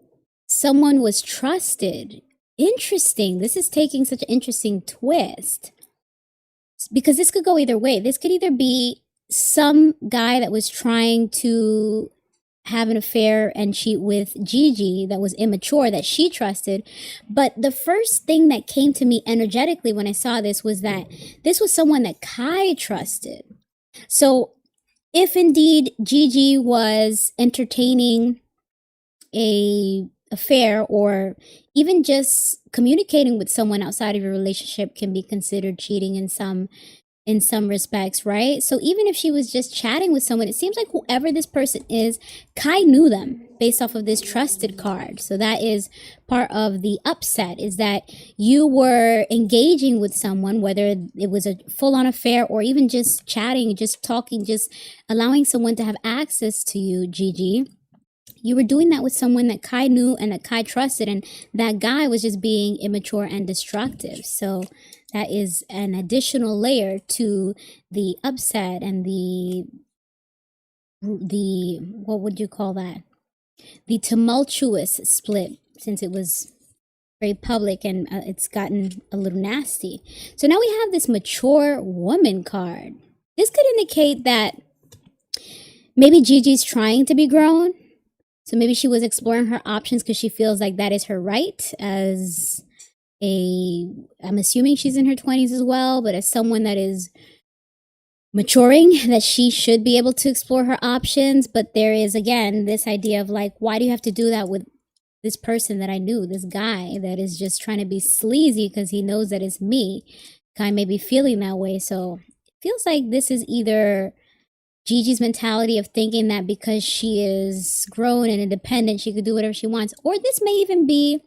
A: someone was trusted. Interesting. This is taking such an interesting twist, because this could go either way. This could either be some guy that was trying to have an affair and cheat with Gigi that was immature, that she trusted. But the first thing that came to me energetically when I saw this was that this was someone that Kai trusted. So if indeed Gigi was entertaining a affair, or even just communicating with someone outside of your relationship can be considered cheating in some respects, right? So even if she was just chatting with someone, it seems like whoever this person is, Kai knew them based off of this trusted card. So that is part of the upset, is that you were engaging with someone, whether it was a full-on affair or even just chatting, just talking, just allowing someone to have access to you, Gigi. You were doing that with someone that Kai knew and that Kai trusted, and that guy was just being immature and destructive. So that is an additional layer to the upset and the what would you call that? The tumultuous split, since it was very public and it's gotten a little nasty. So now we have this mature woman card. This could indicate that maybe Gigi's trying to be grown. So maybe she was exploring her options because she feels like that is her right as I'm assuming she's in her 20s as well, but as someone that is maturing, that she should be able to explore her options. But there is, again, this idea of like, why do you have to do that with this person that I knew, this guy that is just trying to be sleazy because he knows that it's me? Kai may be feeling that way. So it feels like this is either Gigi's mentality of thinking that because she is grown and independent, she could do whatever she wants. Or this may even be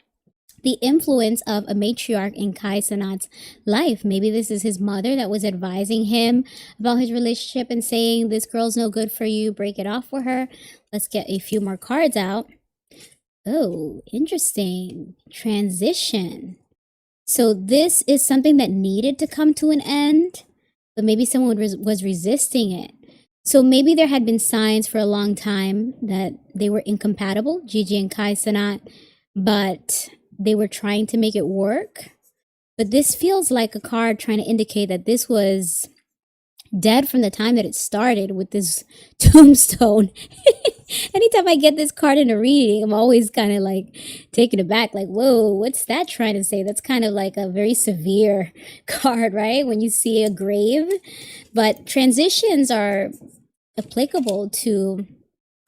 A: the influence of a matriarch in Kai Cenat's life. Maybe this is his mother that was advising him about his relationship and saying, this girl's no good for you, break it off for her. Let's get a few more cards out. Oh, interesting. Transition. So this is something that needed to come to an end, but maybe someone was resisting it. So maybe there had been signs for a long time that they were incompatible, Gigi and Kai Cenat, but they were trying to make it work. But this feels like a card trying to indicate that this was dead from the time that it started with this tombstone. Anytime I get this card in a reading, I'm always kind of like taken aback, like, whoa, what's that trying to say? That's kind of like a very severe card, right? When you see a grave. But transitions are applicable to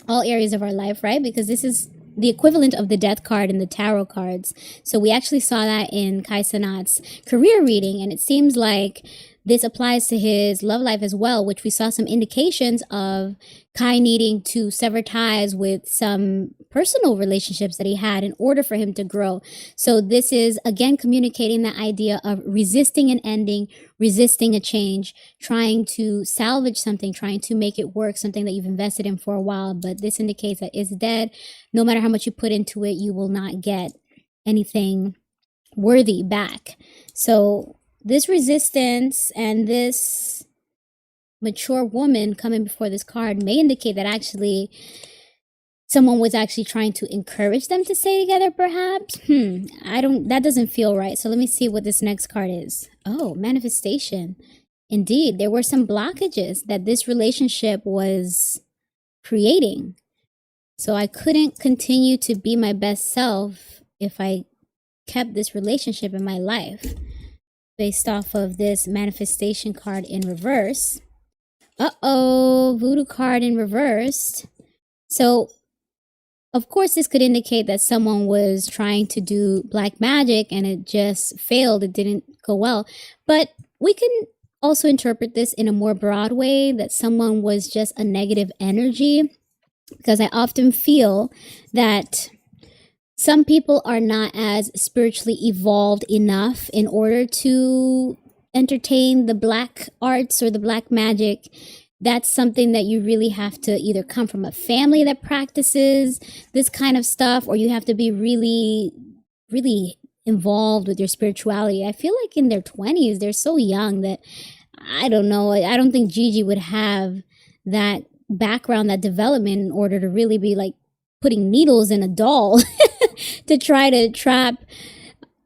A: all areas of our life, right? Because this is the equivalent of the death card in the tarot cards. So we actually saw that in Kai Cenat's career reading, and it seems like this applies to his love life as well, which we saw some indications of Kai needing to sever ties with some personal relationships that he had in order for him to grow. So this is, again, communicating the idea of resisting an ending, resisting a change, trying to salvage something, trying to make it work, something that you've invested in for a while. But this indicates that it's dead. No matter how much you put into it, you will not get anything worthy back. So this resistance and this mature woman coming before this card may indicate that actually someone was actually trying to encourage them to stay together, perhaps. That doesn't feel right. So let me see what this next card is. Oh, manifestation. Indeed, there were some blockages that this relationship was creating. So I couldn't continue to be my best self if I kept this relationship in my life. Based off of this manifestation card in reverse. Voodoo card in reversed. So, of course, this could indicate that someone was trying to do black magic and it just failed. It didn't go well. But we can also interpret this in a more broad way, that someone was just a negative energy. Because I often feel that some people are not as spiritually evolved enough in order to entertain the black arts or the black magic. That's something that you really have to either come from a family that practices this kind of stuff, or you have to be really, really involved with your spirituality. I feel like in their 20s, they're so young that, I don't know, I don't think Gigi would have that background, that development in order to really be like putting needles in a doll to try to trap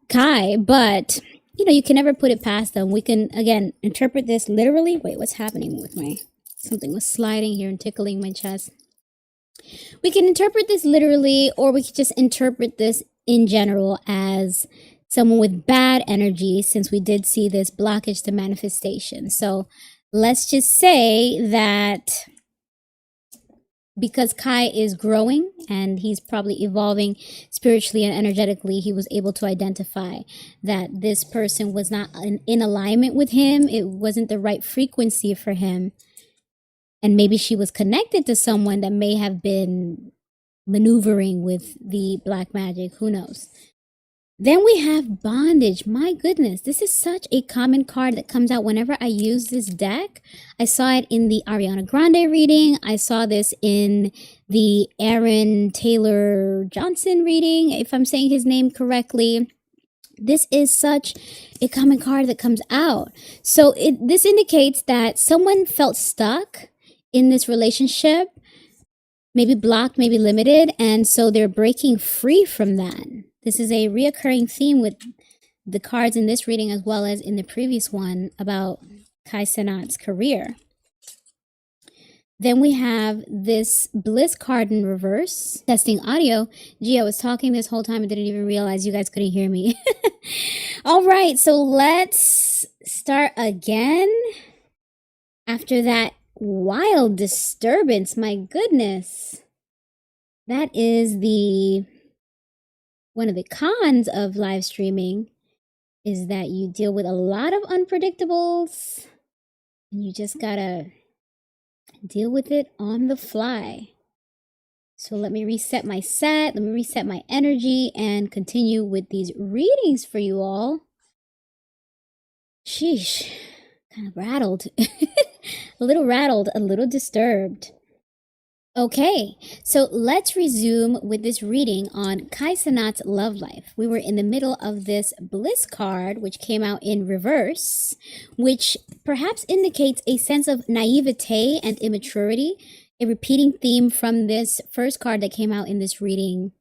A: Kai. But, you can never put it past them. We can, again, interpret this literally. Wait, what's happening with something was sliding here and tickling my chest. We can interpret this literally, or we could just interpret this in general as someone with bad energy, since we did see this blockage to manifestation. So let's just say that because Kai is growing and he's probably evolving spiritually and energetically, he was able to identify that this person was not in alignment with him. It wasn't the right frequency for him. And maybe she was connected to someone that may have been maneuvering with the black magic. Who knows? Then we have bondage. My goodness, this is such a common card that comes out whenever I use this deck. I saw it in the Ariana Grande reading. I saw this in the Aaron Taylor Johnson reading, if I'm saying his name correctly. This is such a common card that comes out. So this indicates that someone felt stuck in this relationship, maybe blocked, maybe limited, and so they're breaking free from that. This is a reoccurring theme with the cards in this reading as well as in the previous one about Kai Cenat's career. Then we have this bliss card in reverse, testing audio. Gee, I was talking this whole time and didn't even realize you guys couldn't hear me. All right, so let's start again. After that wild disturbance, my goodness. That is one of the cons of live streaming, is that you deal with a lot of unpredictables and you just gotta deal with it on the fly. So let me reset my set, let me reset my energy and continue with these readings for you all. Sheesh, kind of rattled. A little rattled, a little disturbed. Okay, so let's resume with this reading on Kai Cenat's love life. We were in the middle of this bliss card, which came out in reverse, which perhaps indicates a sense of naivete and immaturity, a repeating theme from this first card that came out in this reading,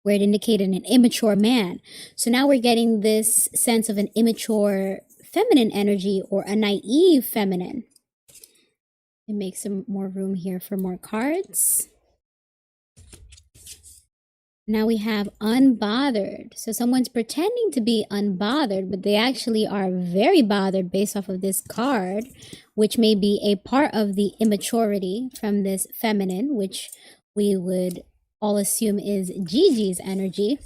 A: where it indicated an immature man. So now we're getting this sense of an immature feminine energy, or a naive feminine. It makes some more room here for more cards. Now we have unbothered. So someone's pretending to be unbothered, but they actually are very bothered based off of this card, which may be a part of the immaturity from this feminine, which we would all assume is Gigi's energy.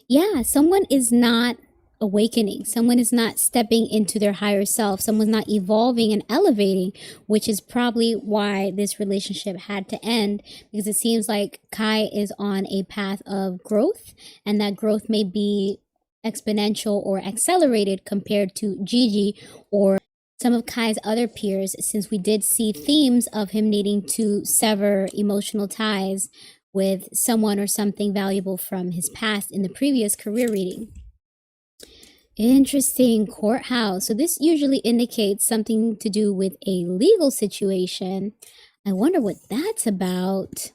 A: Yeah, someone is not awakening. Someone is not stepping into their higher self. Someone's not evolving and elevating, which is probably why this relationship had to end, because it seems like Kai is on a path of growth, and that growth may be exponential or accelerated compared to Gigi or some of Kai's other peers, since we did see themes of him needing to sever emotional ties with someone or something valuable from his past in the previous career reading. Interesting. Courthouse. So this usually indicates something to do with a legal situation. I wonder what that's about,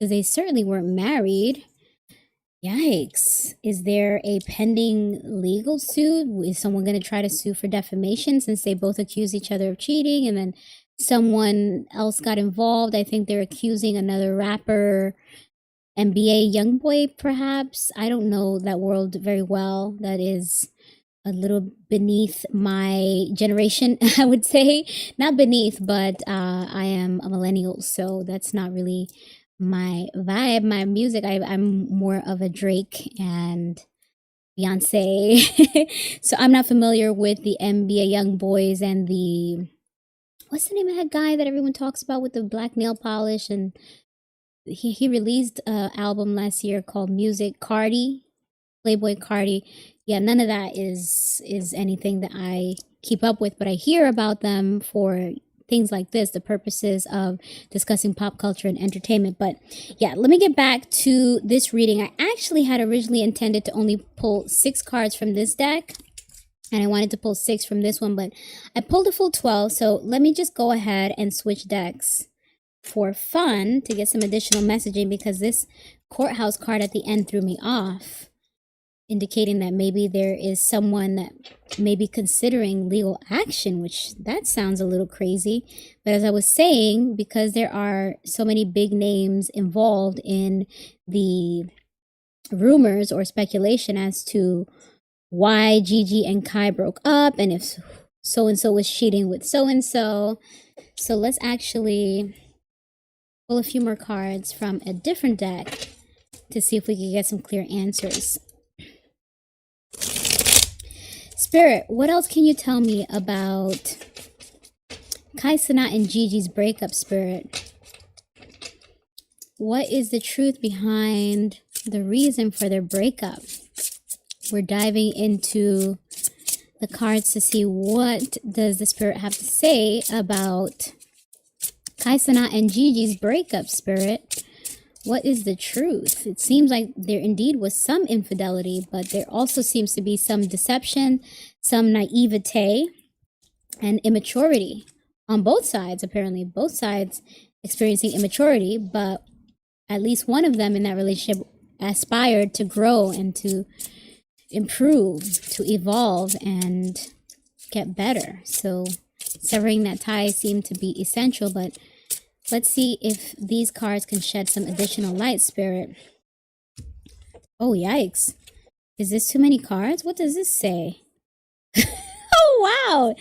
A: because they certainly weren't married. Yikes. Is there a pending legal suit? Is someone going to try to sue for defamation, since they both accuse each other of cheating and then someone else got involved? I think they're accusing another rapper, NBA Youngboy, perhaps. I don't know that world very well. That is a little beneath my generation, I would say. Not beneath, but I am a millennial, so that's not really my vibe, my music. I'm more of a Drake and Beyonce. So I'm not familiar with the NBA Youngboys and the, what's the name of that guy that everyone talks about with the black nail polish? And he released an album last year called Music, Cardi, Playboy Cardi. Yeah, none of that is anything that I keep up with, but I hear about them for things like this, the purposes of discussing pop culture and entertainment. But yeah, let me get back to this reading. I actually had originally intended to only pull 6 cards from this deck, and I wanted to pull 6 from this one, but I pulled a full 12. So let me just go ahead and switch decks for fun to get some additional messaging, because this courthouse card at the end threw me off, indicating that maybe there is someone that may be considering legal action, which that sounds a little crazy. But as I was saying, because there are so many big names involved in the rumors or speculation as to why Gigi and Kai broke up, and if so-and-so was cheating with so-and-so. So let's actually pull a few more cards from a different deck to see if we can get some clear answers. Spirit, what else can you tell me about Kai Cenat and Gigi's breakup, Spirit? What is the truth behind the reason for their breakup? We're diving into the cards to see what does the Spirit have to say about Kai Cenat and Gigi's breakup, Spirit. What is the truth? It seems like there indeed was some infidelity, but there also seems to be some deception, some naivete, and immaturity on both sides, apparently. Both sides experiencing immaturity, but at least one of them in that relationship aspired to grow and to improve, to evolve and get better. So severing that tie seemed to be essential, but let's see if these cards can shed some additional light, Spirit. Oh, yikes. Is this too many cards? What does this say? Oh, wow.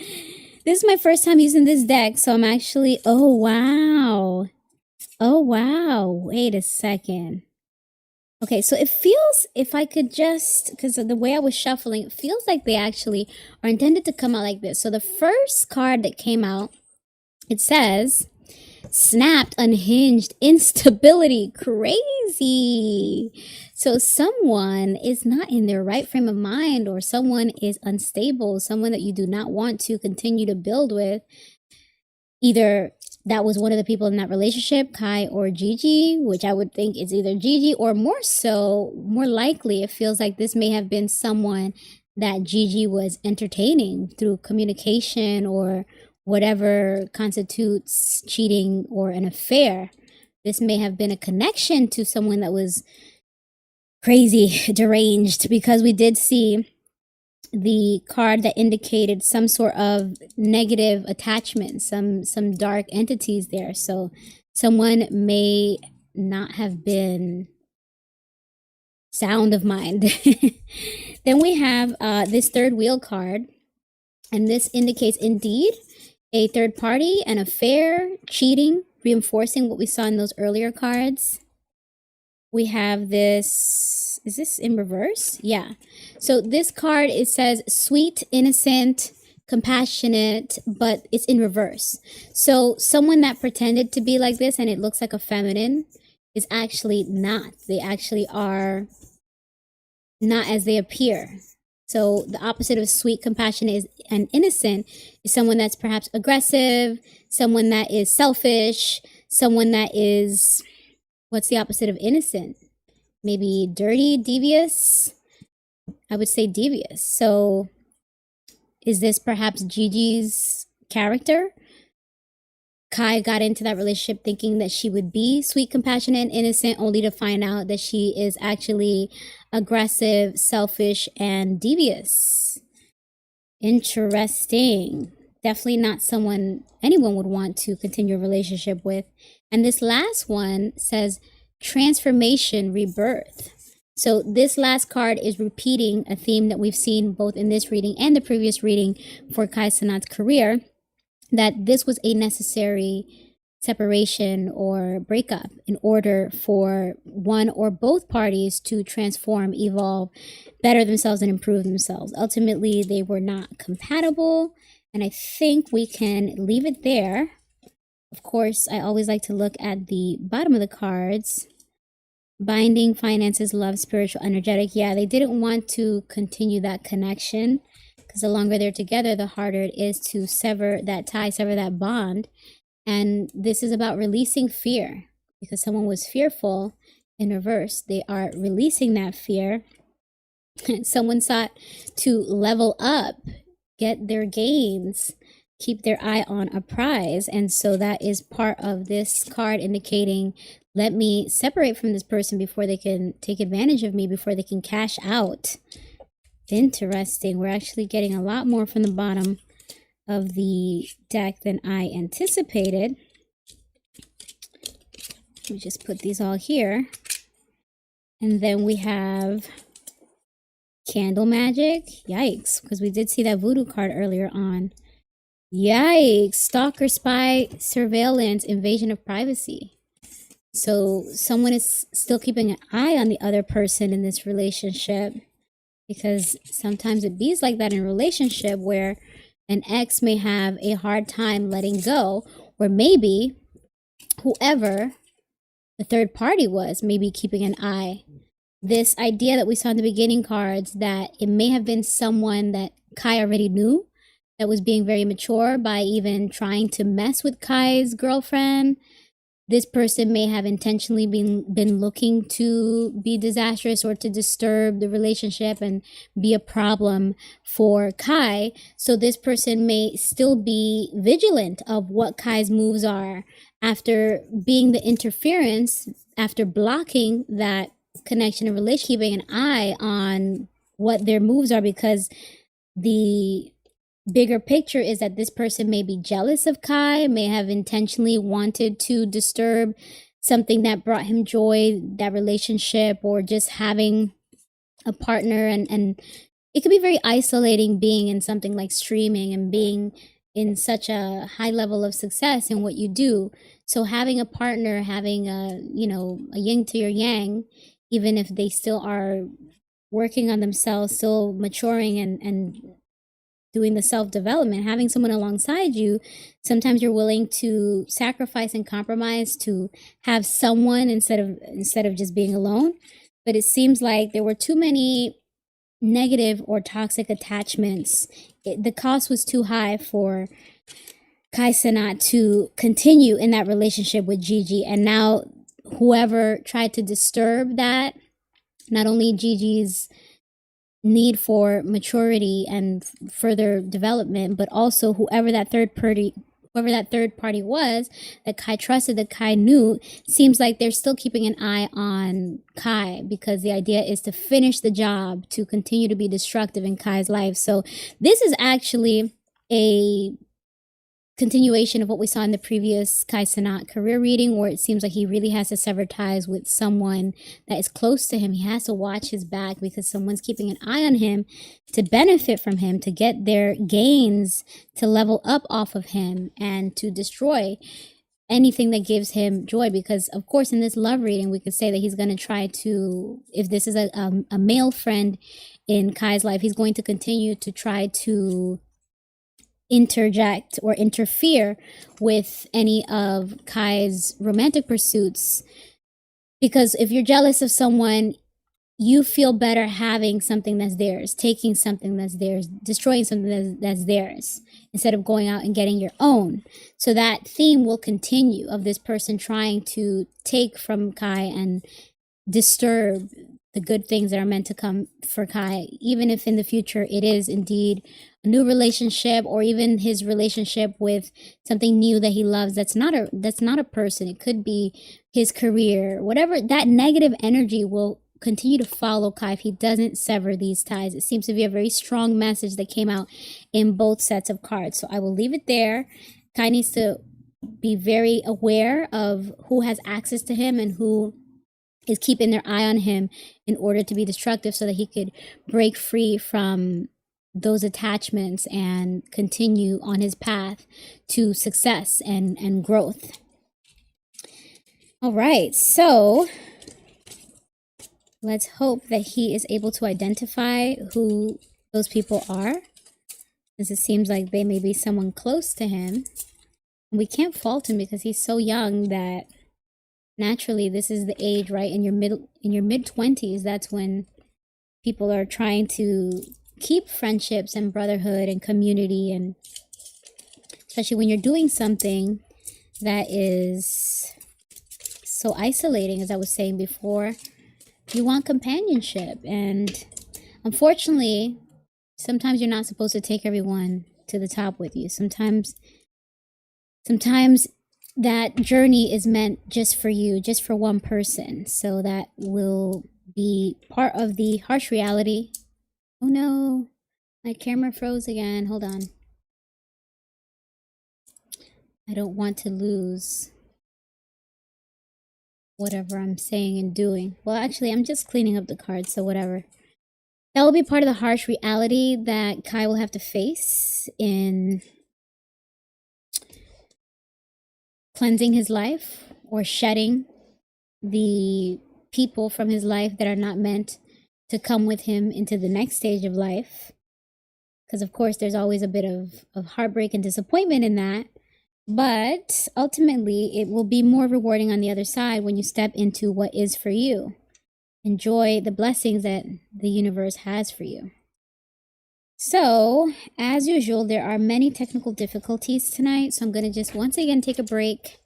A: This is my first time using this deck, so I'm actually... Oh, wow. Oh, wow. Wait a second. Okay, so it feels, if I could just... Because of the way I was shuffling, it feels like they actually are intended to come out like this. So the first card that came out, it says... Snapped, unhinged, instability, crazy. So someone is not in their right frame of mind, or someone is unstable, someone that you do not want to continue to build with. Either that was one of the people in that relationship, Kai or Gigi, which I would think is either Gigi, or more so, more likely, it feels like this may have been someone that Gigi was entertaining through communication or whatever constitutes cheating or an affair. This may have been a connection to someone that was crazy, deranged, because we did see the card that indicated some sort of negative attachment, some dark entities there. So someone may not have been sound of mind. Then we have this third wheel card, and this indicates indeed a third party, an affair, cheating, reinforcing what we saw in those earlier cards. We have this, is this in reverse? Yeah. So this card, it says sweet, innocent, compassionate, but it's in reverse. So someone that pretended to be like this and it looks like a feminine is actually not. They actually are not as they appear. So the opposite of sweet, compassionate, and innocent is someone that's perhaps aggressive, someone that is selfish, someone that is, what's the opposite of innocent? Maybe dirty, devious? I would say devious. So is this perhaps Gigi's character? Kai got into that relationship thinking that she would be sweet, compassionate, and innocent, only to find out that she is actually aggressive, selfish, and devious. Interesting. Definitely not someone anyone would want to continue a relationship with. And this last one says transformation, rebirth. So this last card is repeating a theme that we've seen both in this reading and the previous reading for Kai Cenat's career, that this was a necessary separation or breakup in order for one or both parties to transform, evolve, better themselves, and improve themselves. Ultimately, they were not compatible, and I think we can leave it there. Of course, I always like to look at the bottom of the cards. Binding, finances, love, spiritual, energetic. Yeah, they didn't want to continue that connection, because the longer they're together, the harder it is to sever that tie, sever that bond. And this is about releasing fear, because someone was fearful in reverse. They are releasing that fear. Someone sought to level up, get their gains, keep their eye on a prize. And so that is part of this card indicating, let me separate from this person before they can take advantage of me, before they can cash out. Interesting. We're actually getting a lot more from the bottom of the deck than I anticipated. Let me just put these all here. And then we have candle magic. Yikes, because we did see that voodoo card earlier on. Yikes. Stalker, spy, surveillance, invasion of privacy. So someone is still keeping an eye on the other person in this relationship, because sometimes it be like that in a relationship where an ex may have a hard time letting go, or maybe whoever the third party was may be keeping an eye. This idea that we saw in the beginning cards, that it may have been someone that Kai already knew, that was being very mature by even trying to mess with Kai's girlfriend. This person may have intentionally been looking to be disastrous or to disturb the relationship and be a problem for Kai. So this person may still be vigilant of what Kai's moves are after being the interference, after blocking that connection and relationship, keeping an eye on what their moves are, because the bigger picture is that this person may be jealous of Kai, may have intentionally wanted to disturb something that brought him joy, that relationship, or just having a partner. And it could be very isolating being in something like streaming and being in such a high level of success in what you do. So having a partner, having a yin to your yang, even if they still are working on themselves, still maturing and doing the self-development, having someone alongside you, sometimes you're willing to sacrifice and compromise to have someone instead of just being alone. But it seems like there were too many negative or toxic attachments. The cost was too high for Kai Cenat to continue in that relationship with Gigi. And now whoever tried to disturb that, not only Gigi's need for maturity and further development, but also whoever that third party was that Kai trusted, that Kai knew, seems like they're still keeping an eye on Kai, because the idea is to finish the job, to continue to be destructive in Kai's life. So this is actually a continuation of what we saw in the previous Kai Cenat career reading, where it seems like he really has to sever ties with someone that is close to him. He has to watch his back because someone's keeping an eye on him to benefit from him, to get their gains, to level up off of him, and to destroy anything that gives him joy. Because of course in this love reading we could say that he's going to try to, if this is a male friend in Kai's life, he's going to continue to try to interject or interfere with any of Kai's romantic pursuits. Because if you're jealous of someone, you feel better having something that's theirs, taking something that's theirs, destroying something that's theirs, instead of going out and getting your own. So that theme will continue of this person trying to take from Kai and disturb the good things that are meant to come for Kai, even if in the future it is indeed a new relationship, or even his relationship with something new that he loves. That's not a person. It could be his career. Whatever, that negative energy will continue to follow Kai if he doesn't sever these ties. It seems to be a very strong message that came out in both sets of cards. So I will leave it there. Kai needs to be very aware of who has access to him and who is keeping their eye on him in order to be destructive, so that he could break free from those attachments and continue on his path to success and growth. All right, so let's hope that he is able to identify who those people are, since it seems like they may be someone close to him. We can't fault him because he's so young that naturally this is the age, right? In your mid-20s, that's when people are trying to keep friendships and brotherhood and community, and especially when you're doing something that is so isolating, as I was saying before, you want companionship. And unfortunately, sometimes you're not supposed to take everyone to the top with you. Sometimes that journey is meant just for you, just for one person. So that will be part of the harsh reality. Oh no, my camera froze again. Hold on. I don't want to lose whatever I'm saying and doing. Well, actually, I'm just cleaning up the cards, so whatever. That will be part of the harsh reality that Kai will have to face in cleansing his life, or shedding the people from his life that are not meant to come with him into the next stage of life. Because of course there's always a bit of heartbreak and disappointment in that. But ultimately it will be more rewarding on the other side when you step into what is for you. Enjoy the blessings that the universe has for you. So, as usual, there are many technical difficulties tonight, so I'm going to just once again take a break,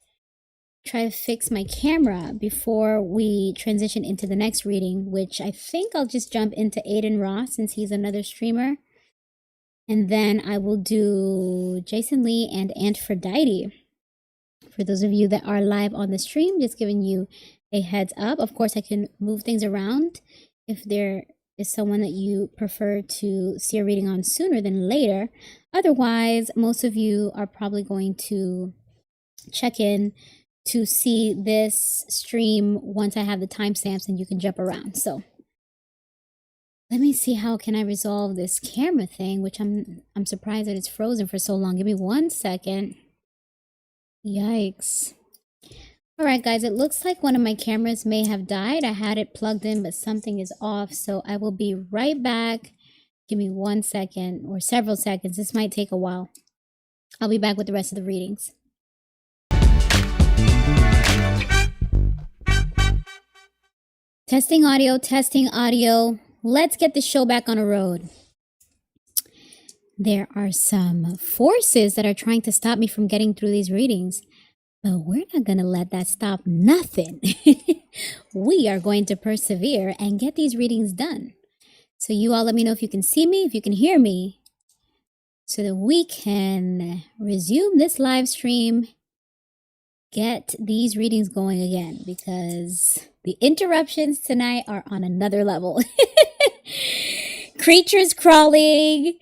A: try to fix my camera before we transition into the next reading, which I think I'll just jump into Adin Ross since he's another streamer. And then I will do Jason Lee and Antphrodite. For those of you that are live on the stream, just giving you a heads up. Of course, I can move things around if they're is someone that you prefer to see a reading on sooner than later. Otherwise, most of you are probably going to check in to see this stream once I have the timestamps and you can jump around. So let me see, how can I resolve this camera thing, which I'm surprised that it's frozen for so long. Give me 1 second. Yikes. All right, guys, it looks like one of my cameras may have died. I had it plugged in, but something is off. So I will be right back. Give me 1 second or several seconds. This might take a while. I'll be back with the rest of the readings. Testing audio, testing audio. Let's get the show back on the road. There are some forces that are trying to stop me from getting through these readings, but we're not going to let that stop nothing. We are going to persevere and get these readings done. So you all let me know if you can see me, if you can hear me, so that we can resume this live stream, get these readings going again, because the interruptions tonight are on another level. Creatures crawling,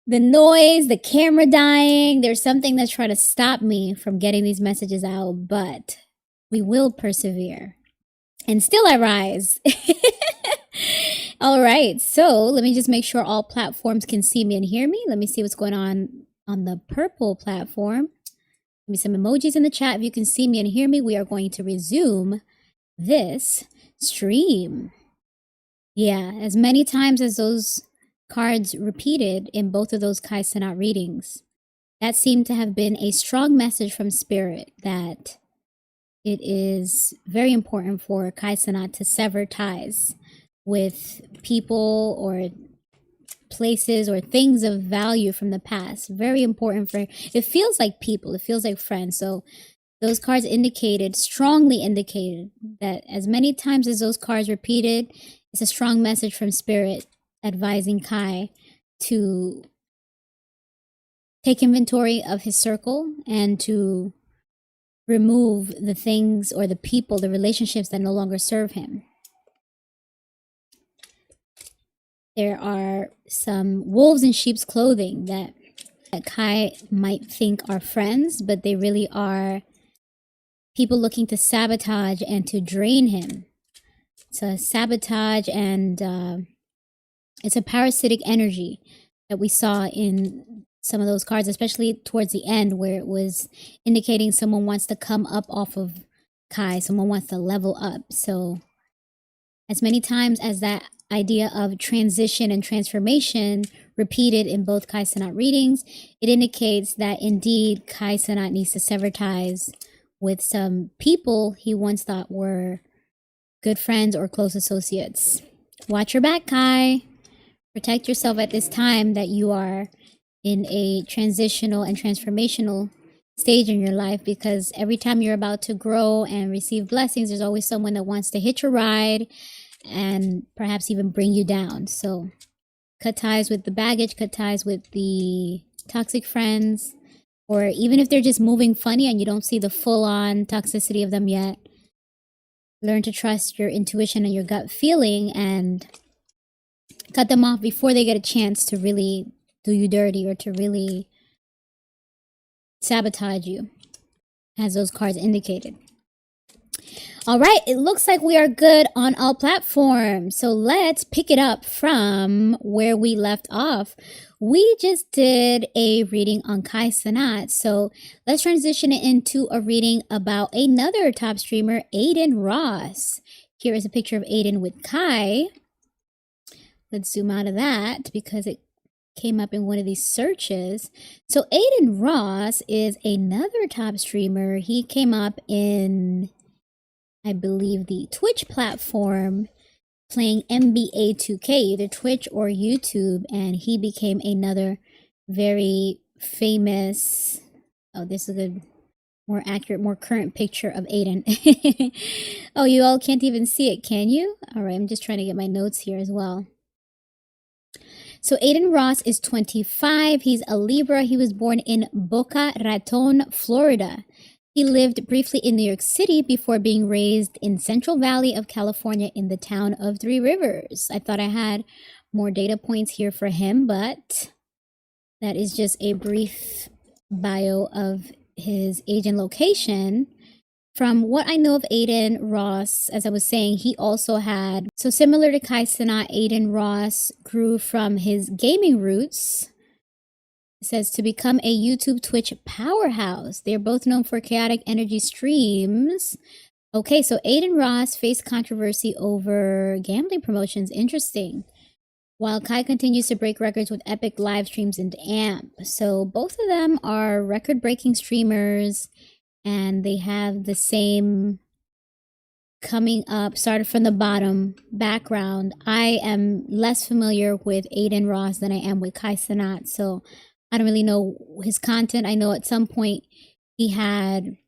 A: the noise, the camera dying. There's something that's trying to stop me from getting these messages out, but we will persevere. And still I rise. All right, so let me just make sure all platforms can see me and hear me. Let me see what's going on the purple platform. Give me some emojis in the chat if you can see me and hear me. We are going to resume this stream. Yeah, as many times as those cards repeated in both of those Kai Cenat readings, that seemed to have been a strong message from Spirit that it is very important for Kai Cenat to sever ties with people or places or things of value from the past. Very important for, it feels like people, it feels like friends. So those cards strongly indicated that as many times as those cards repeated, it's a strong message from Spirit advising Kai to take inventory of his circle and to remove the things or the people, the relationships that no longer serve him. There are some wolves in sheep's clothing that Kai might think are friends, but they really are people looking to sabotage and to drain him. It's a sabotage and it's a parasitic energy that we saw in some of those cards, especially towards the end where it was indicating someone wants to come up off of Kai, someone wants to level up. So as many times as that idea of transition and transformation repeated in both Kai Cenat readings, it indicates that indeed Kai Cenat needs to sever ties with some people he once thought were good friends or close associates. Watch your back, Kai. Protect yourself at this time that you are in a transitional and transformational stage in your life, because every time you're about to grow and receive blessings, there's always someone that wants to hitch a ride and perhaps even bring you down. So cut ties with the baggage, cut ties with the toxic friends, or even if they're just moving funny and you don't see the full-on toxicity of them yet, learn to trust your intuition and your gut feeling and cut them off before they get a chance to really do you dirty or to really sabotage you, as those cards indicated. All right, it looks like we are good on all platforms. So let's pick it up from where we left off. We just did a reading on Kai Cenat. So let's transition it into a reading about another top streamer, Adin Ross. Here is a picture of Adin with Kai. Let's zoom out of that because it came up in one of these searches. So Adin Ross is another top streamer. He came up in, I believe, the Twitch platform playing NBA 2K, either Twitch or YouTube, and he became another very famous, oh, this is a good, more accurate, more current picture of Adin. Oh, you all can't even see it, can you? All right, I'm just trying to get my notes here as well. So Adin Ross is 25. He's a Libra. He was born in Boca Raton, Florida. He lived briefly in New York City before being raised in Central Valley of California in the town of Three Rivers. I thought I had more data points here for him, but that is just a brief bio of his age and location. From what I know of Adin Ross, as I was saying, he also had, so similar to Kai Cenat, Adin Ross grew from his gaming roots. It says to become a YouTube Twitch powerhouse. They're both known for chaotic energy streams. Okay, so Adin Ross faced controversy over gambling promotions. Interesting. While Kai continues to break records with epic live streams and AMP. So both of them are record-breaking streamers, and they have the same coming up, started from the bottom background. I am less familiar with Adin Ross than I am with Kai Cenat, so I don't really know his content. I know at some point he had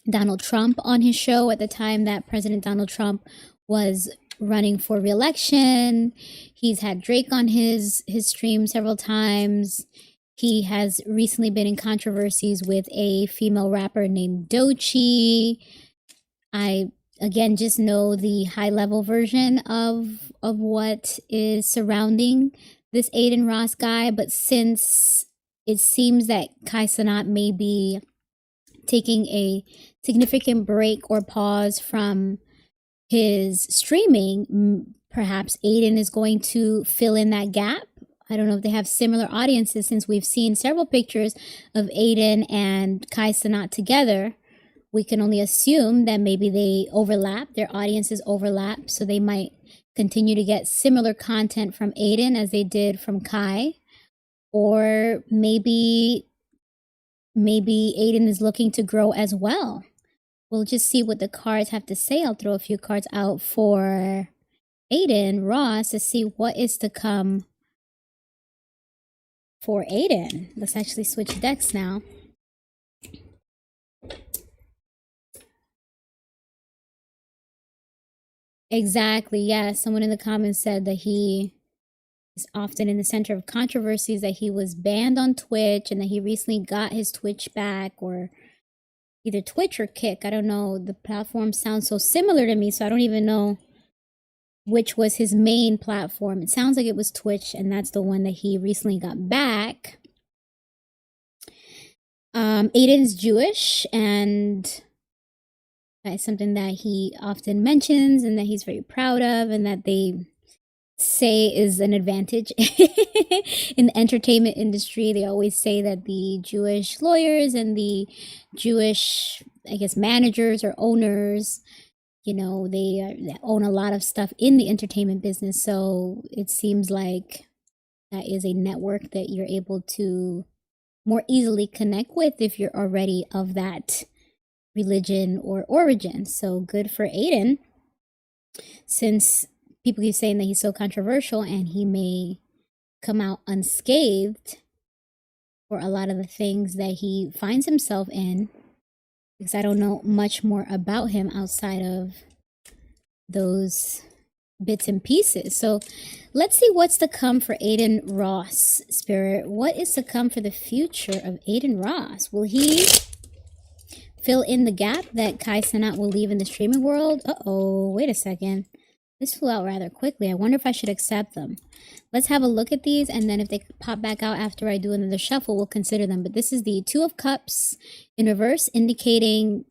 A: Donald Trump on his show at the time that President Donald Trump was running for re-election. He's had Drake on his stream several times. He has recently been in controversies with a female rapper named Doechii. I, again, just know the high-level version of what is surrounding this Adin Ross guy, but since it seems that Kai Cenat may be taking a significant break or pause from his streaming, perhaps Adin is going to fill in that gap. I don't know if they have similar audiences, since we've seen several pictures of Adin and Kai Cenat together. We can only assume that maybe they overlap, their audiences overlap, so they might continue to get similar content from Adin as they did from Kai. Or maybe Adin is looking to grow as well. We'll just see what the cards have to say. I'll throw a few cards out for Adin Ross to see what is to come for Adin. Let's actually switch decks now. Exactly, yeah. Someone in the comments said that he is often in the center of controversies, that he was banned on Twitch and that he recently got his Twitch back, or either Twitch or Kick. I don't know. The platform sounds so similar to me, so I don't even know which was his main platform. It sounds like it was Twitch, and that's the one that he recently got back. Adin's Jewish, and that is something that he often mentions and that he's very proud of, and that they say is an advantage in the entertainment industry. They always say that the Jewish lawyers and the Jewish, I guess, managers or owners, you know, they own a lot of stuff in the entertainment business. So it seems like that is a network that you're able to more easily connect with if you're already of that religion or origin. So good for Adin, since people keep saying that he's so controversial and he may come out unscathed for a lot of the things that he finds himself in, because I don't know much more about him outside of those bits and pieces. So let's see what's to come for Adin Ross, Spirit. What is to come for the future of Adin Ross? Will he fill in the gap that Kai Cenat will leave in the streaming world? Uh-oh, wait a second. This flew out rather quickly. I wonder if I should accept them. Let's have a look at these, and then if they pop back out after I do another shuffle, we'll consider them. But this is the Two of Cups in reverse, indicating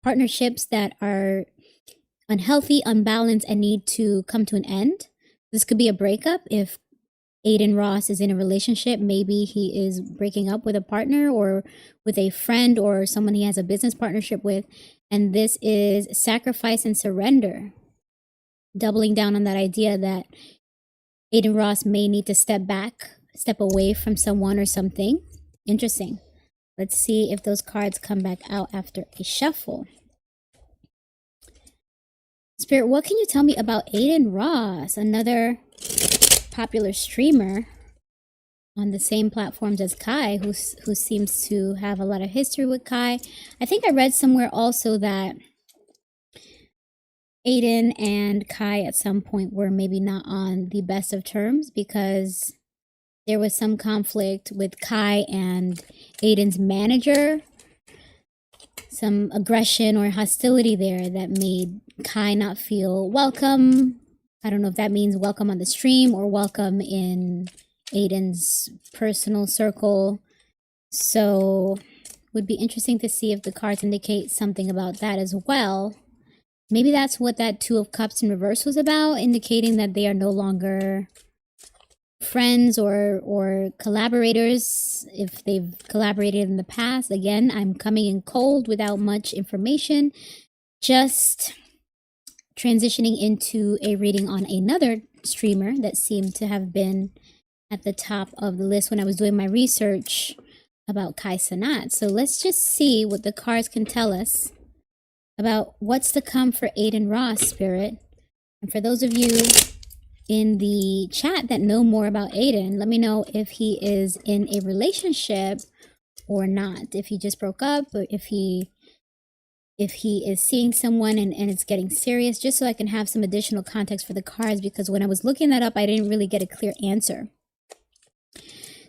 A: partnerships that are unhealthy, unbalanced, and need to come to an end. This could be a breakup. If Adin Ross is in a relationship, maybe he is breaking up with a partner or with a friend or someone he has a business partnership with. And this is sacrifice and surrender, doubling down on that idea that Adin Ross may need to step back, step away from someone or something. Interesting. Let's see if those cards come back out after a shuffle. Spirit, what can you tell me about Adin Ross, another popular streamer on the same platforms as Kai, who seems to have a lot of history with Kai? I think I read somewhere also that Adin and Kai at some point were maybe not on the best of terms, because there was some conflict with Kai and Adin's manager. some aggression or hostility there that made Kai not feel welcome. I don't know if that means welcome on the stream or welcome in Adin's personal circle. So would be interesting to see if the cards indicate something about that as well. Maybe that's what that Two of Cups in reverse was about, indicating that they are no longer friends or collaborators if they've collaborated in the past. Again, I'm coming in cold without much information, just transitioning into a reading on another streamer that seemed to have been at the top of the list when I was doing my research about Kai Cenat. So let's just see what the cards can tell us about what's to come for Adin Ross, Spirit. And for those of you in the chat that know more about Adin, let me know if he is in a relationship or not. If he just broke up, or if he is seeing someone and it's getting serious, just so I can have some additional context for the cards, because when I was looking that up, I didn't really get a clear answer.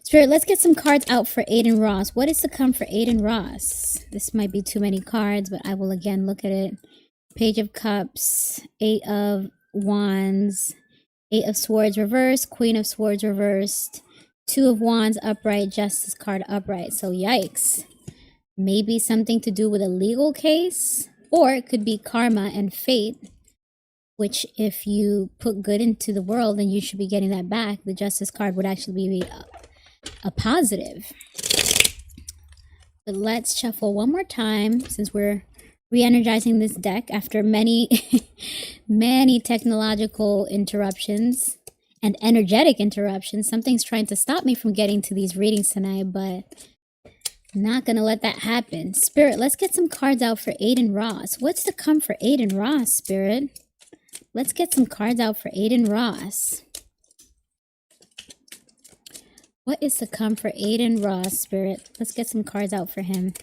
A: Spirit, let's get some cards out for Adin Ross. What is to come for Adin Ross? This might be too many cards, but I will again look at it. Page of Cups, 8 of Wands, 8 of Swords reversed, Queen of Swords reversed, 2 of Wands upright, Justice card upright. So yikes. Maybe something to do with a legal case, or it could be karma and fate, which if you put good into the world, then you should be getting that back. The Justice card would actually be a positive. But let's shuffle one more time since we're re-energizing this deck after many many technological interruptions and energetic interruptions. Something's trying to stop me from getting to these readings tonight, but not gonna let that happen. Spirit, let's get some cards out for Adin Ross. What's to come for Adin Ross, Spirit? Let's get some cards out for Adin Ross. What is to come for Adin Ross, Spirit? Let's get some cards out for him.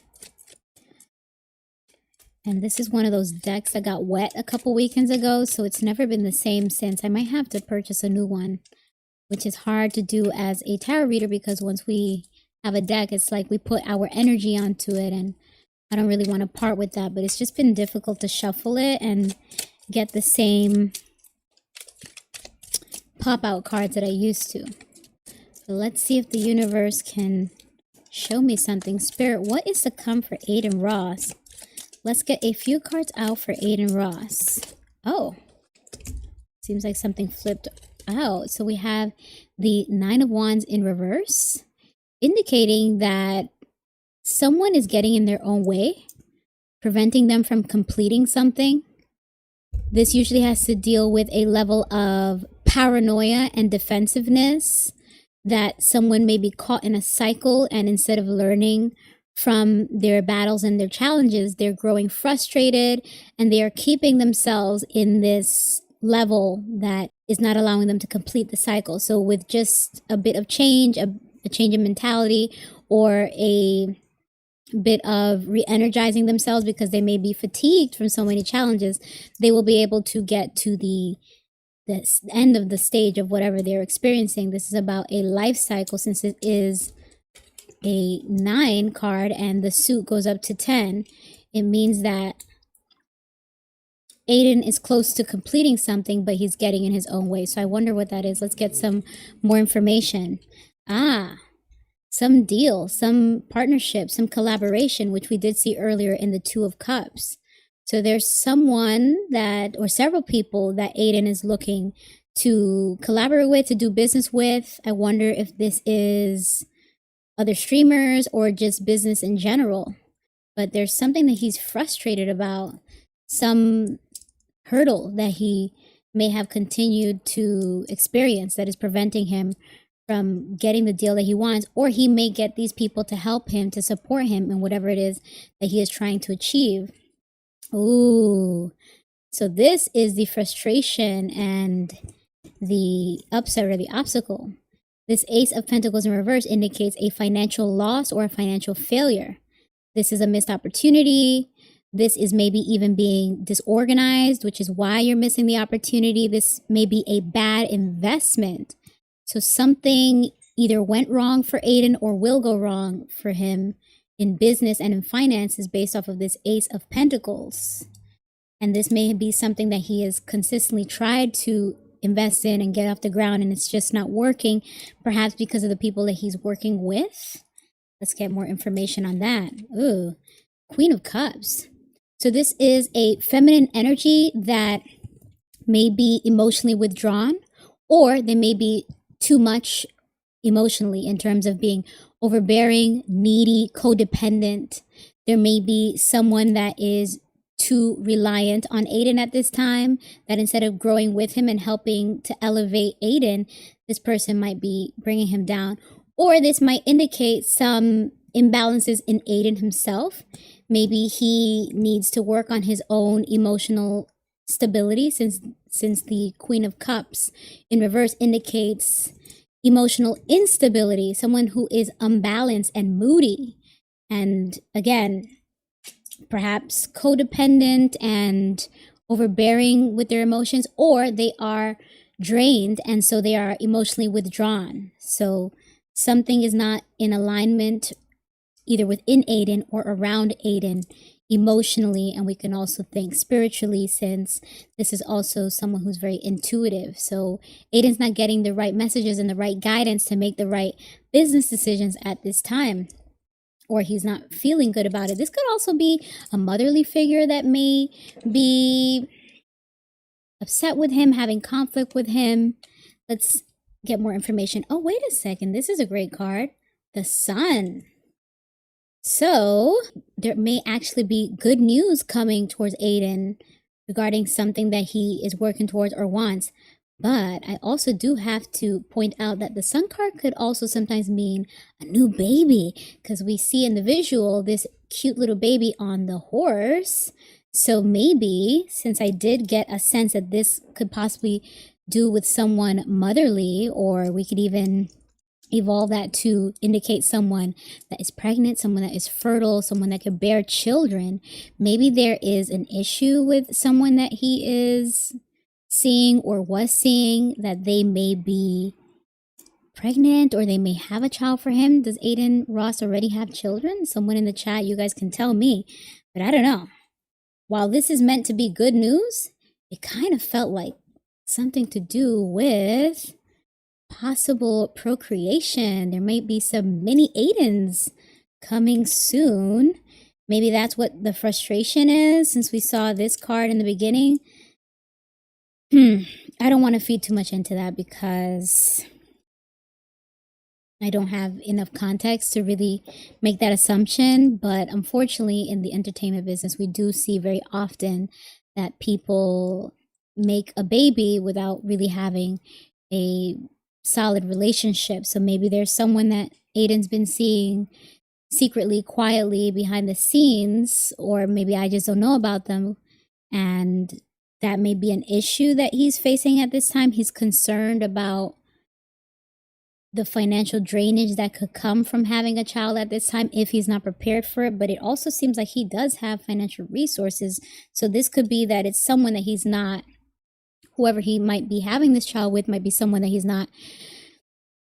A: And this is one of those decks that got wet a couple weekends ago, so it's never been the same since. I might have to purchase a new one, which is hard to do as a tarot reader, because once we have a deck, it's like we put our energy onto it, and I don't really want to part with that. But it's just been difficult to shuffle it and get the same pop-out cards that I used to. So let's see if the universe can show me something. Spirit, what is to come for Adin Ross? Let's get a few cards out for Adin Ross. Oh, seems like something flipped out. So we have the 9 of Wands in reverse, indicating that someone is getting in their own way, preventing them from completing something. This usually has to deal with a level of paranoia and defensiveness, that someone may be caught in a cycle, and instead of learning from their battles and their challenges, they're growing frustrated and they are keeping themselves in this level that is not allowing them to complete the cycle. So with just a bit of change, a change in mentality, or a bit of re-energizing themselves because they may be fatigued from so many challenges, they will be able to get to the end of the stage of whatever they're experiencing. This is about a life cycle, since it is a 9 card and the suit goes up to 10. It means that Adin is close to completing something, but he's getting in his own way. So I wonder what that is. Let's get some more information. Some deal, some partnership, some collaboration, which we did see earlier in the 2 of Cups. So there's someone that, or several people that Adin is looking to collaborate with, to do business with. I wonder if this is other streamers or just business in general. But there's something that he's frustrated about, some hurdle that he may have continued to experience that is preventing him from getting the deal that he wants, or he may get these people to help him, to support him in whatever it is that he is trying to achieve. Ooh, so this is the frustration and the upset, or the obstacle. This Ace of Pentacles in reverse indicates a financial loss or a financial failure. This is a missed opportunity. This is maybe even being disorganized, which is why you're missing the opportunity. This may be a bad investment. So something either went wrong for Adin or will go wrong for him in business and in finances based off of this Ace of Pentacles. And this may be something that he has consistently tried to invest in and get off the ground, and it's just not working, perhaps because of the people that he's working with. Let's get more information on that. Ooh, Queen of Cups. So this is a feminine energy that may be emotionally withdrawn, or they may be too much emotionally in terms of being overbearing, needy, codependent. There may be someone that is too reliant on Adin at this time, that instead of growing with him and helping to elevate Adin, this person might be bringing him down. Or this might indicate some imbalances in Adin himself. Maybe he needs to work on his own emotional stability, since the Queen of Cups in reverse indicates emotional instability, someone who is unbalanced and moody. And again, perhaps codependent and overbearing with their emotions, or they are drained and so they are emotionally withdrawn. So something is not in alignment either within Adin or around Adin emotionally, and we can also think spiritually, since this is also someone who's very intuitive. So Adin's not getting the right messages and the right guidance to make the right business decisions at this time, or he's not feeling good about it. This could also be a motherly figure that may be upset with him, having conflict with him. Let's get more information. Oh, wait a second. This is a great card. The Sun. So there may actually be good news coming towards Adin regarding something that he is working towards or wants. But I also do have to point out that the Sun card could also sometimes mean a new baby, because we see in the visual this cute little baby on the horse. So maybe, since I did get a sense that this could possibly do with someone motherly, or we could even evolve that to indicate someone that is pregnant, someone that is fertile, someone that could bear children. Maybe there is an issue with someone that he is seeing or was seeing, that they may be pregnant or they may have a child for him. Does Adin Ross already have children? Someone in the chat, you guys can tell me, but I don't know. While this is meant to be good news, it kind of felt like something to do with possible procreation. There might be some mini Adins coming soon. Maybe that's what the frustration is, since we saw this card in the beginning. I don't want to feed too much into that because I don't have enough context to really make that assumption. But unfortunately, in the entertainment business, we do see very often that people make a baby without really having a solid relationship. So maybe there's someone that Adin's been seeing secretly, quietly behind the scenes, or maybe I just don't know about them, and that may be an issue that he's facing at this time. He's concerned about the financial drainage that could come from having a child at this time if he's not prepared for it. But it also seems like he does have financial resources. So this could be that it's someone that he's not, whoever he might be having this child with might be someone that he's not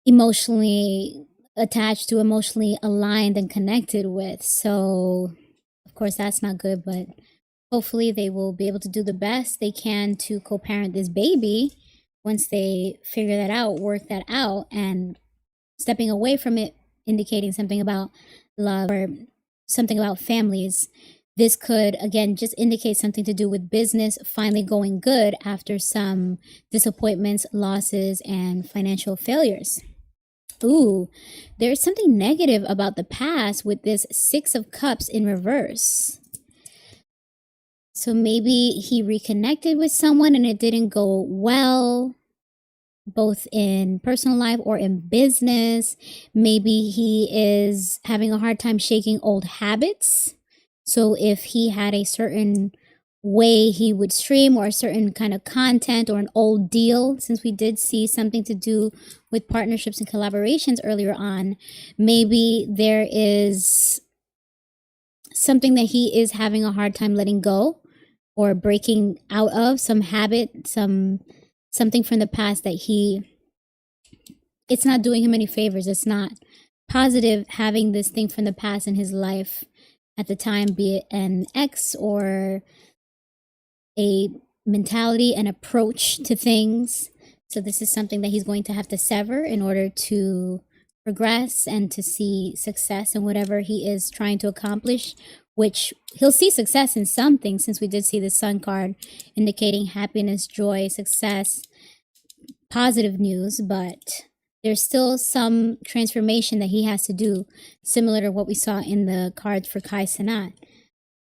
A: emotionally attached to, emotionally aligned and connected with. So of course that's not good, but hopefully they will be able to do the best they can to co-parent this baby once they figure that out, work that out, and stepping away from it, indicating something about love or something about families. This could, again, just indicate something to do with business finally going good after some disappointments, losses, and financial failures. Ooh, there's something negative about the past with this Six of Cups in reverse. So maybe he reconnected with someone and it didn't go well, both in personal life or in business. Maybe he is having a hard time shaking old habits. So if he had a certain way he would stream, or a certain kind of content, or an old deal, since we did see something to do with partnerships and collaborations earlier on, maybe there is something that he is having a hard time letting go or breaking out of, some habit, something from the past that it's not doing him any favors. It's not positive having this thing from the past in his life at the time, be it an ex or a mentality and approach to things. So this is something that he's going to have to sever in order to progress and to see success in whatever he is trying to accomplish, which he'll see success in something, since we did see the Sun card indicating happiness, joy, success, positive news, but there's still some transformation that he has to do, similar to what we saw in the cards for Kai Cenat.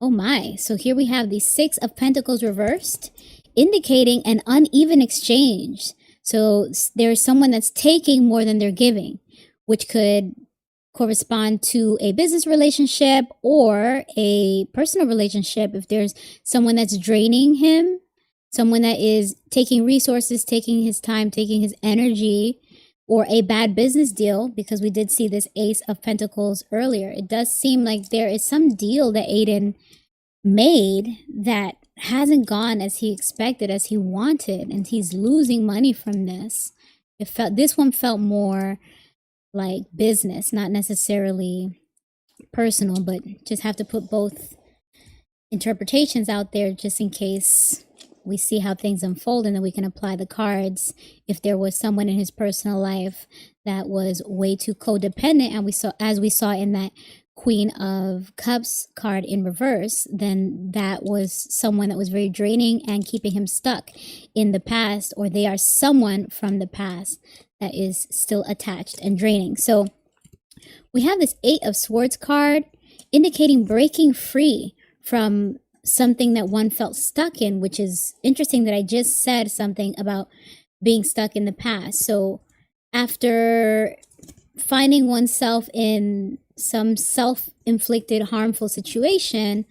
A: Oh my, so here we have the Six of Pentacles reversed, indicating an uneven exchange. So there's someone that's taking more than they're giving, which could correspond to a business relationship or a personal relationship. If there's someone that's draining him, someone that is taking resources, taking his time, taking his energy, or a bad business deal, because we did see this Ace of Pentacles earlier. It does seem like there is some deal that Adin made that hasn't gone as he expected, as he wanted, and he's losing money from this. This one felt more like business, not necessarily personal, but just have to put both interpretations out there just in case we see how things unfold, and then we can apply the cards. If there was someone in his personal life that was way too codependent, and as we saw in that Queen of Cups card in reverse, then that was someone that was very draining and keeping him stuck in the past, or they are someone from the past that is still attached and draining. So we have this Eight of Swords card indicating breaking free from something that one felt stuck in, which is interesting that I just said something about being stuck in the past. So after finding oneself in some self-inflicted harmful situation,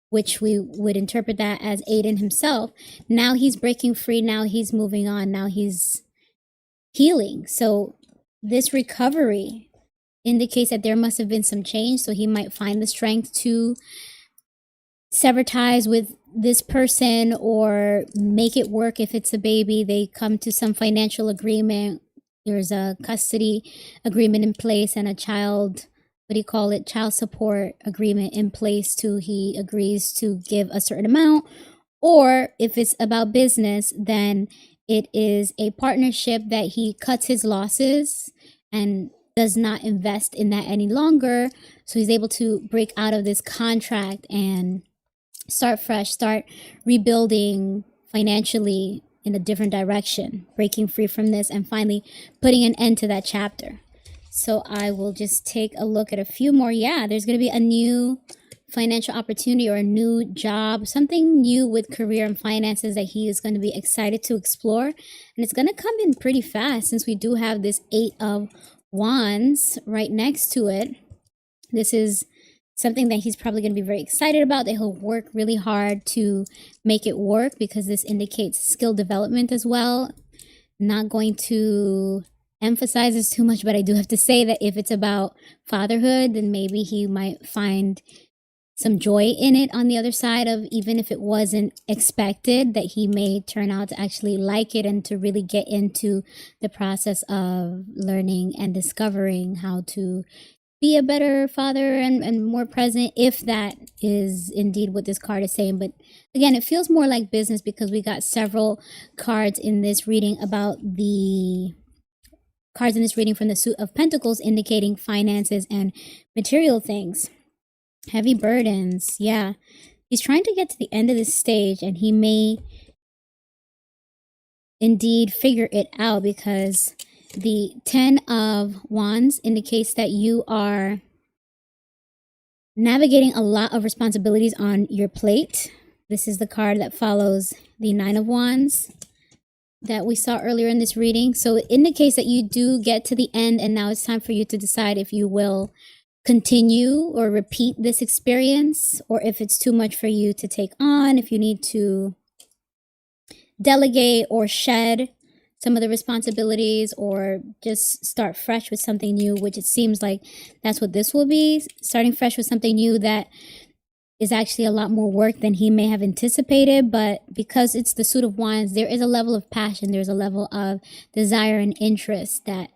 A: which we would interpret that as Adin himself, now he's breaking free, now he's moving on, now he's healing. So this recovery indicates that there must have been some change, so he might find the strength to sever ties with this person or make it work. If it's a baby, they come to some financial agreement. There's a custody agreement in place and a child support agreement in place too. He agrees to give a certain amount. Or if it's about business, then it is a partnership that he cuts his losses and does not invest in that any longer. So he's able to break out of this contract and start fresh, start rebuilding financially in a different direction, breaking free from this and finally putting an end to that chapter. So I will just take a look at a few more. Yeah, there's going to be a new financial opportunity or a new job, something new with career and finances that he is going to be excited to explore. And it's going to come in pretty fast, since we do have this Eight of Wands right next to it. This is something that he's probably going to be very excited about, that he'll work really hard to make it work, because this indicates skill development as well. Not going to emphasize this too much, but I do have to say that if it's about fatherhood, then maybe he might find some joy in it on the other side of, even if it wasn't expected, that he may turn out to actually like it and to really get into the process of learning and discovering how to be a better father and more present, if that is indeed what this card is saying. But again, it feels more like business, because we got several cards in this reading about the cards in this reading from the Suit of Pentacles indicating finances and material things. Heavy burdens. Yeah. He's trying to get to the end of this stage, and he may indeed figure it out, because the 10 of Wands indicates that you are navigating a lot of responsibilities on your plate. This is the card that follows the 9 of Wands that we saw earlier in this reading. So it indicates that you do get to the end, and now it's time for you to decide if you will continue or repeat this experience, or if it's too much for you to take on, if you need to delegate or shed some of the responsibilities, or just start fresh with something new, which it seems like that's what this will be, starting fresh with something new that is actually a lot more work than he may have anticipated. But because it's the Suit of Wands, there is a level of passion, there's a level of desire and interest that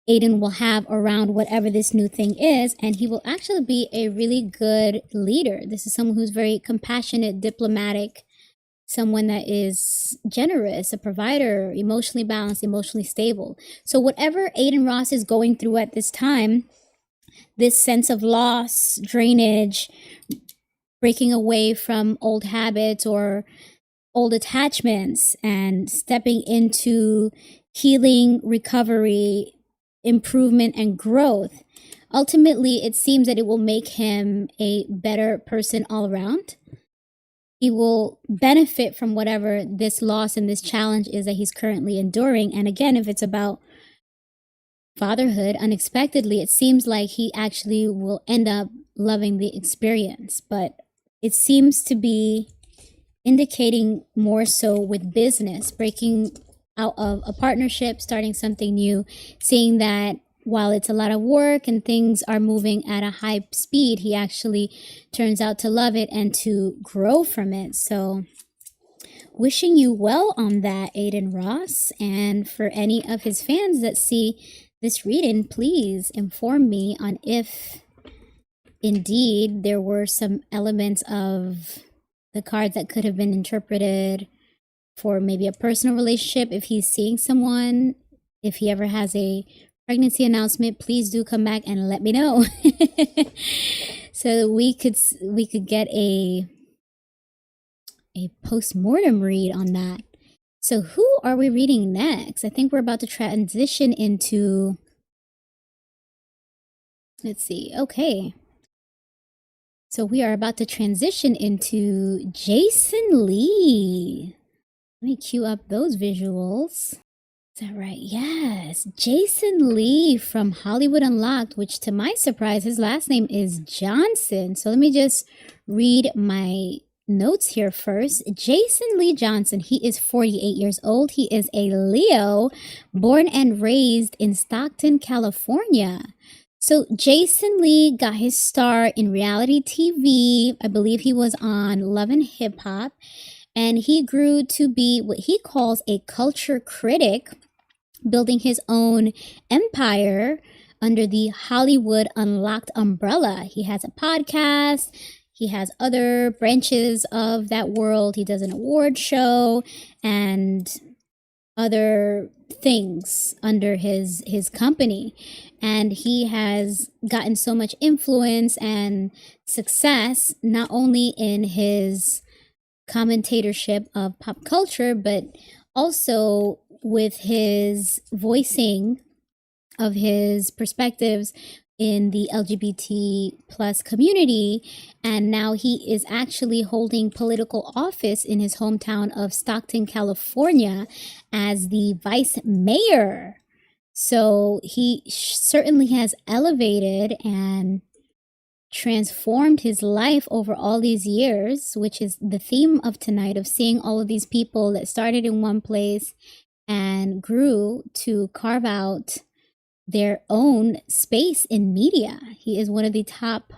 A: Adin will have around whatever this new thing is, and he will actually be a really good leader. This is someone who's very compassionate, diplomatic, someone that is generous, a provider, emotionally balanced, emotionally stable. So whatever Adin Ross is going through at this time, this sense of loss, drainage, breaking away from old habits or old attachments and stepping into healing, recovery, improvement, and growth, ultimately it seems that it will make him a better person all around. He will benefit from whatever this loss and this challenge is that he's currently enduring. And again, if it's about fatherhood, unexpectedly, it seems like he actually will end up loving the experience. But it seems to be indicating more so with business, breaking out of a partnership, starting something new, seeing that while it's a lot of work and things are moving at a high speed, he actually turns out to love it and to grow from it. So wishing you well on that, Adin Ross. And for any of his fans that see this reading, please inform me on if indeed there were some elements of the cards that could have been interpreted for maybe a personal relationship. If he's seeing someone, if he ever has a pregnancy announcement, please do come back and let me know. So we could get a post-mortem read on that. So who are we reading next? I think we're about to transition into, let's see, okay. So we are about to transition into Jason Lee. Let me cue up those visuals. Is that right? Yes. Jason Lee from Hollywood Unlocked, which to my surprise, his last name is Johnson. So let me just read my notes here first. Jason Lee Johnson, he is 48 years old. He is a Leo, born and raised in Stockton, California. So Jason Lee got his start in reality TV. I believe he was on Love and Hip Hop. And he grew to be what he calls a culture critic, building his own empire under the Hollywood Unlocked umbrella. He has a podcast. He has other branches of that world. He does an award show and other things under his company. And he has gotten so much influence and success, not only in his commentatorship of pop culture, but also with his voicing of his perspectives in the LGBT plus community. And now he is actually holding political office in his hometown of Stockton, California as the vice mayor. So he certainly has elevated and transformed his life over all these years, which is the theme of tonight, of seeing all of these people that started in one place and grew to carve out their own space in media. He is one of the top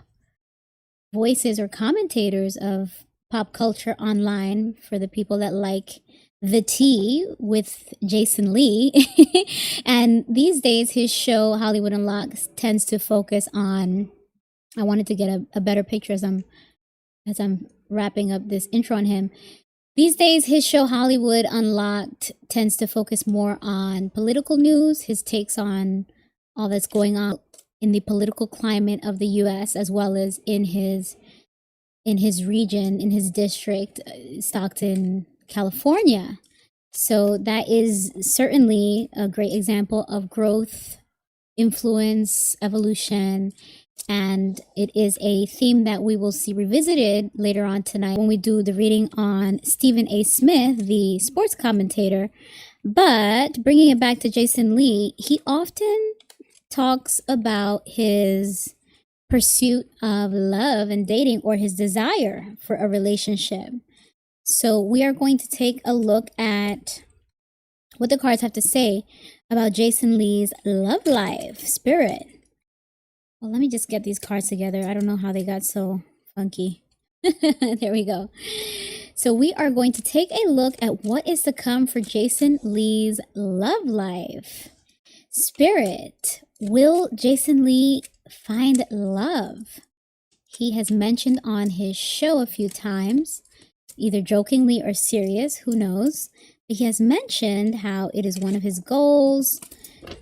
A: voices or commentators of pop culture online for the people that like the tea with Jason Lee. And these days his show Hollywood Unlocked tends to focus on, I wanted to get a better picture as I'm wrapping up this intro on him. These days, his show Hollywood Unlocked tends to focus more on political news, his takes on all that's going on in the political climate of the U.S., as well as in his region, in his district, Stockton, California. So that is certainly a great example of growth, influence, evolution. And it is a theme that we will see revisited later on tonight when we do the reading on Stephen A. Smith, the sports commentator. But bringing it back to Jason Lee, he often talks about his pursuit of love and dating, or his desire for a relationship. So we are going to take a look at what the cards have to say about Jason Lee's love life, spirit. Well, let me just get these cards together. I don't know how they got so funky. There we go. So we are going to take a look at what is to come for Jason Lee's love life. Spirit, will Jason Lee find love? He has mentioned on his show a few times, either jokingly or serious, who knows, but he has mentioned how it is one of his goals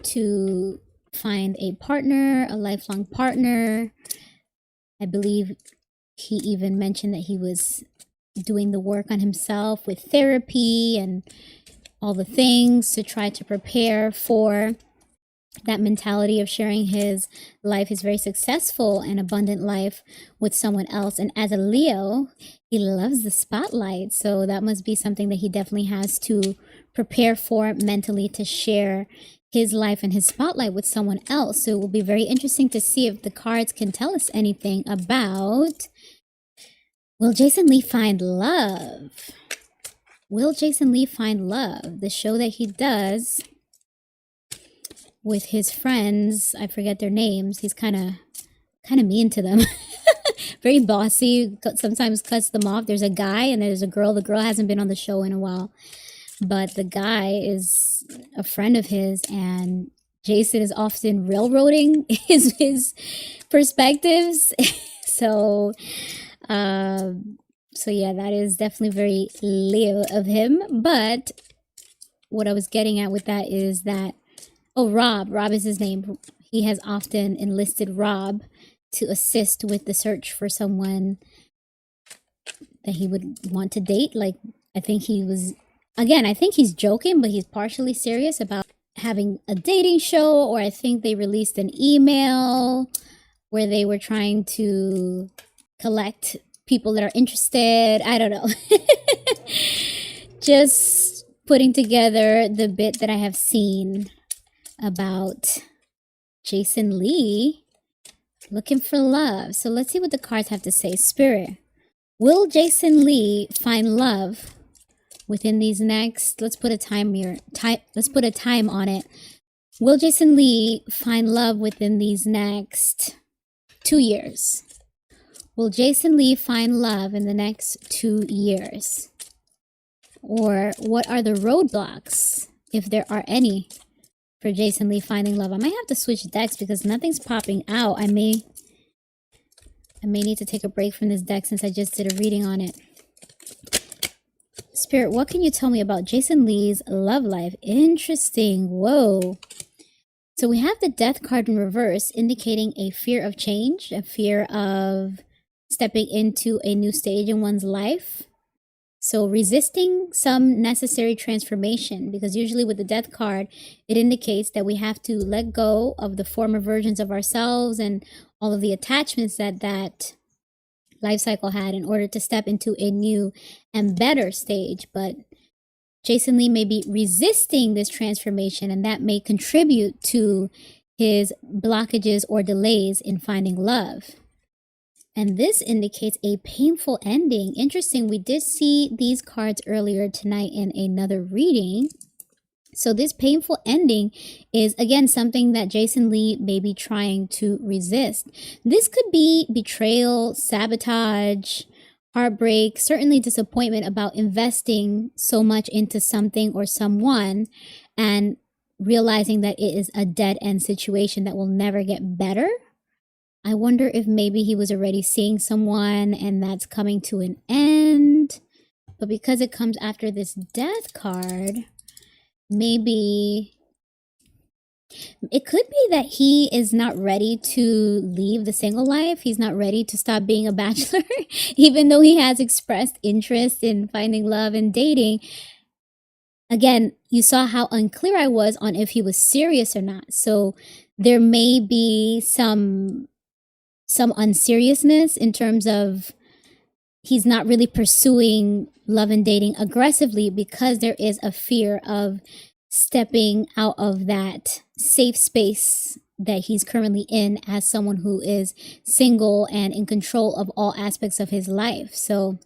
A: to find a partner, a lifelong partner. I believe he even mentioned that he was doing the work on himself with therapy and all the things to try to prepare for that mentality of sharing his life, his very successful and abundant life, with someone else. And as a Leo, he loves the spotlight. So that must be something that he definitely has to prepare for mentally, to share his life and his spotlight with someone else. So it will be very interesting to see if the cards can tell us anything about, will Jason Lee find love? Will Jason Lee find love? The show that he does with his friends, I forget their names. He's kind of mean to them. Very bossy, sometimes cuts them off. There's a guy and there's a girl. The girl hasn't been on the show in a while, but the guy is a friend of his, and Jason is often railroading his perspectives. So yeah, that is definitely very Leo of him. But what I was getting at with that is that, Rob is his name. He has often enlisted Rob to assist with the search for someone that he would want to date. Like, I think he's joking, but he's partially serious about having a dating show, or I think they released an email where they were trying to collect people that are interested. I don't know. Just putting together the bit that I have seen about Jason Lee looking for love. So let's see what the cards have to say. Spirit, will Jason Lee find love within these next, let's put a time on it. Will Jason Lee find love within these next 2 years? Will Jason Lee find love in the next 2 years? Or what are the roadblocks, if there are any, for Jason Lee finding love? I might have to switch decks because nothing's popping out. I may need to take a break from this deck since I just did a reading on it. Spirit, what can you tell me about Jason Lee's love life? Interesting. Whoa. So we have the Death card in reverse, indicating a fear of change, a fear of stepping into a new stage in one's life. So resisting some necessary transformation, because usually with the Death card, it indicates that we have to let go of the former versions of ourselves and all of the attachments that life cycle had in order to step into a new and better stage. But Jason Lee may be resisting this transformation, and that may contribute to his blockages or delays in finding love. And this indicates a painful ending. Interesting. We did see these cards earlier tonight in another reading. So this painful ending is, again, something that Jason Lee may be trying to resist. This could be betrayal, sabotage, heartbreak, certainly disappointment about investing so much into something or someone and realizing that it is a dead-end situation that will never get better. I wonder if maybe he was already seeing someone and that's coming to an end. But because it comes after this Death card, maybe it could be that he is not ready to leave the single life. He's not ready to stop being a bachelor, even though he has expressed interest in finding love and dating. Again, you saw how unclear I was on if he was serious or not. So there may be some unseriousness in terms of he's not really pursuing love and dating aggressively because there is a fear of stepping out of that safe space that he's currently in as someone who is single and in control of all aspects of his life. So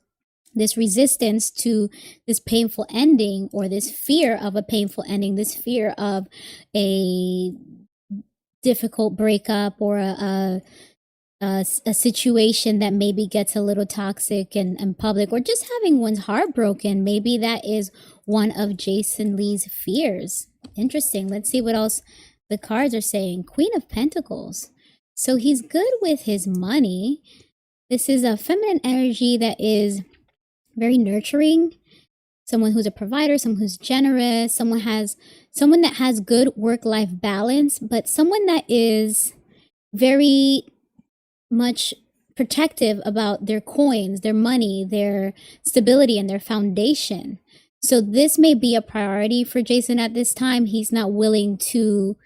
A: this resistance to this painful ending, or this fear of a painful ending, this fear of a difficult breakup or a situation that maybe gets a little toxic and public, or just having one's heart broken. Maybe that is one of Jason Lee's fears. Interesting. Let's see what else the cards are saying Queen of Pentacles. So he's good with his money. This is a feminine energy that is very nurturing. Someone who's a provider, someone who's generous, someone that has good work-life balance, but someone that is very much protective about their coins, their money, their stability, and their foundation. So this may be a priority for Jason at this time. He's not willing to,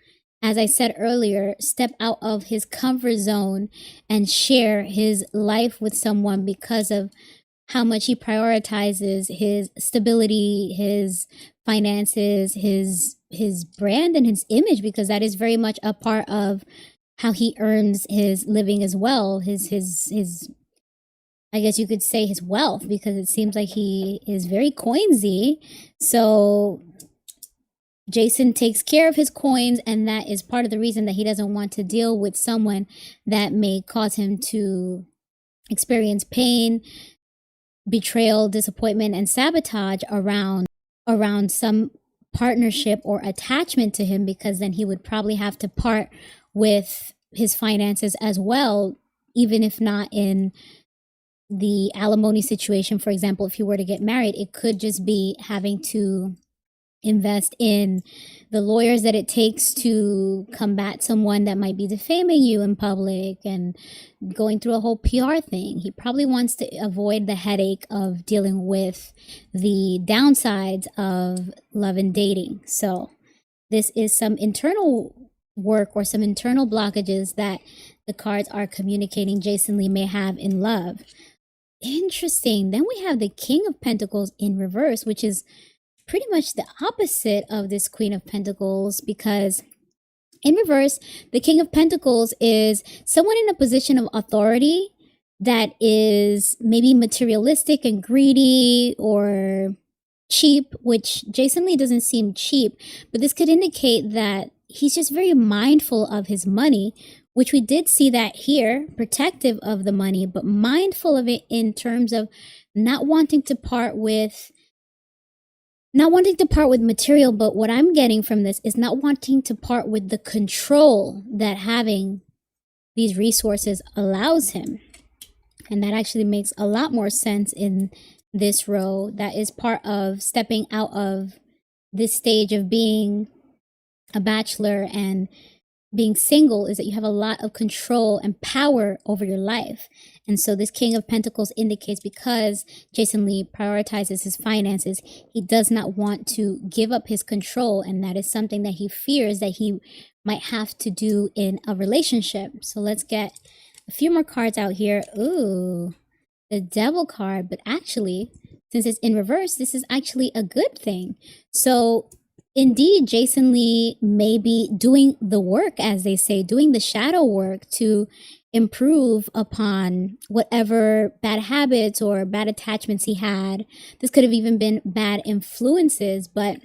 A: as I said earlier, step out of his comfort zone and share his life with someone because of how much he prioritizes his stability, his finances, his brand, and his image, because that is very much a part of how he earns his living as well. His I guess you could say his wealth, because it seems like he is very coinsy. So Jason takes care of his coins, and that is part of the reason that he doesn't want to deal with someone that may cause him to experience pain, betrayal, disappointment, and sabotage around some partnership or attachment to him, because then he would probably have to part with his finances as well, even if not in the alimony situation. For example, if you were to get married, it could just be having to invest in the lawyers that it takes to combat someone that might be defaming you in public and going through a whole PR thing. He probably wants to avoid the headache of dealing with the downsides of love and dating. So this is some internal work or some internal blockages that the cards are communicating Jason Lee may have in love. Interesting. Then we have the King of Pentacles in reverse, which is pretty much the opposite of this Queen of Pentacles, because in reverse, the King of Pentacles is someone in a position of authority that is maybe materialistic and greedy or cheap, which Jason Lee doesn't seem cheap, but this could indicate that he's just very mindful of his money, which we did see that here, protective of the money, but mindful of it in terms of not wanting to part with material. But what I'm getting from this is not wanting to part with the control that having these resources allows him. And that actually makes a lot more sense in this row. That is part of stepping out of this stage of being a bachelor and being single, is that you have a lot of control and power over your life. And so this King of Pentacles indicates, because Jason Lee prioritizes his finances, he does not want to give up his control. And that is something that he fears that he might have to do in a relationship. So let's get a few more cards out here. Ooh, the Devil card. But actually, since it's in reverse, this is actually a good thing. So indeed, Jason Lee may be doing the work, as they say, doing the shadow work to improve upon whatever bad habits or bad attachments he had. This could have even been bad influences, but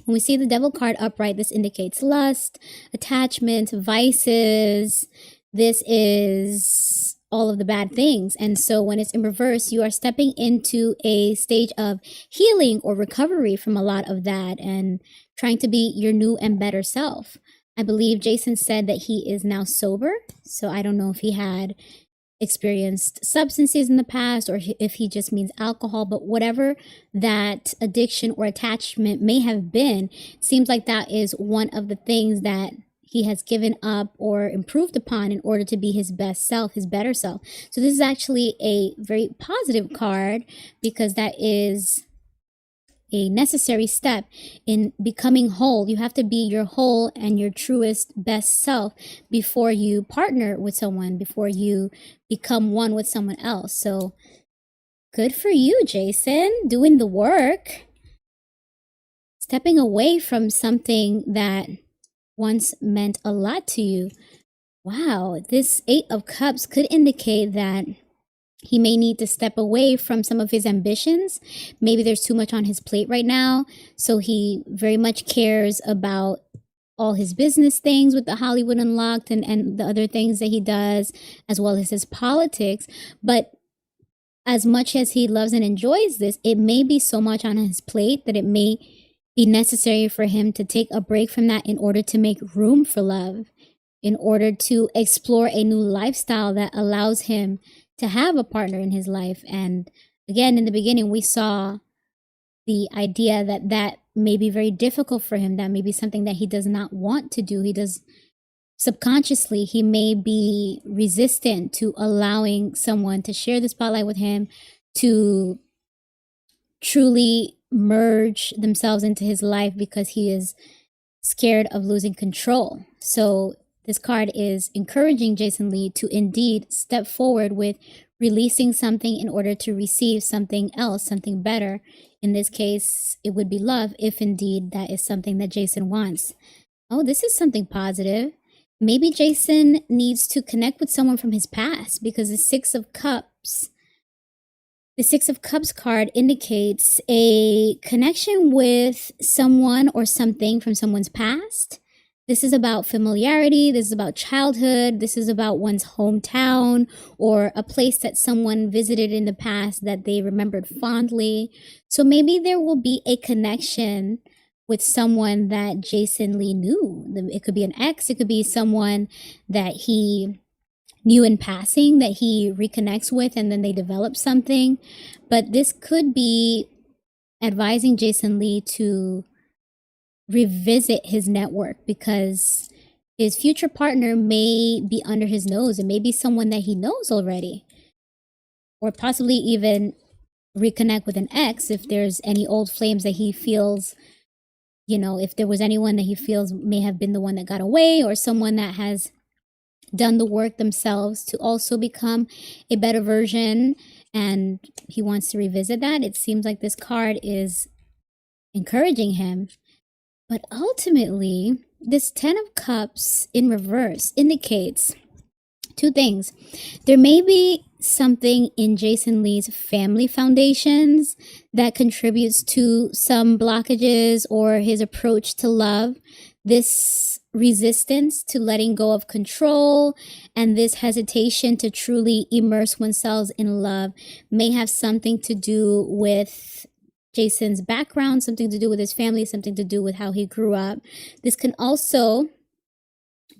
A: when we see the Devil card upright, this indicates lust, attachment, vices. This is all of the bad things. And so when it's in reverse, you are stepping into a stage of healing or recovery from a lot of that and trying to be your new and better self. I believe Jason said that he is now sober. So I don't know if he had experienced substances in the past or if he just means alcohol, but whatever that addiction or attachment may have been, it seems like that is one of the things that he has given up or improved upon in order to be his best self, his better self. So this is actually a very positive card, because that is a necessary step in becoming whole. You have to be your whole and your truest best self before you partner with someone, before you become one with someone else. So good for you, Jason, doing the work, stepping away from something that once meant a lot to you. Wow, this Eight of Cups could indicate that he may need to step away from some of his ambitions. Maybe there's too much on his plate right now, so he very much cares about all his business things with the Hollywood Unlocked and the other things that he does, as well as his politics. But as much as he loves and enjoys this, it may be so much on his plate that it may be necessary for him to take a break from that in order to make room for love, in order to explore a new lifestyle that allows him to have a partner in his life. And again, in the beginning, we saw the idea that that may be very difficult for him. That may be something that he does not want to do. He does subconsciously, he may be resistant to allowing someone to share the spotlight with him, to truly merge themselves into his life, because he is scared of losing control. So this card is encouraging Jason Lee to indeed step forward with releasing something in order to receive something else, something better. In this case, it would be love, if indeed that is something that Jason wants. Oh, this is something positive. Maybe Jason needs to connect with someone from his past, because the Six of Cups card indicates a connection with someone or something from someone's past. This is about familiarity. This is about childhood. This is about one's hometown or a place that someone visited in the past that they remembered fondly. So maybe there will be a connection with someone that Jason Lee knew. It could be an ex. It could be someone that he knew in passing that he reconnects with, and then they develop something. But this could be advising Jason Lee to revisit his network, because his future partner may be under his nose. It may be someone that he knows already, or possibly even reconnect with an ex if there's any old flames that he feels, if there was anyone that he feels may have been the one that got away, or someone that has done the work themselves to also become a better version, and he wants to revisit that. It seems like this card is encouraging him. But ultimately, this 10 of Cups in reverse indicates two things. There may be something in Jason Lee's family foundations that contributes to some blockages or his approach to love. This resistance to letting go of control and this hesitation to truly immerse oneself in love may have something to do with Jason's background, something to do with his family, something to do with how he grew up. This can also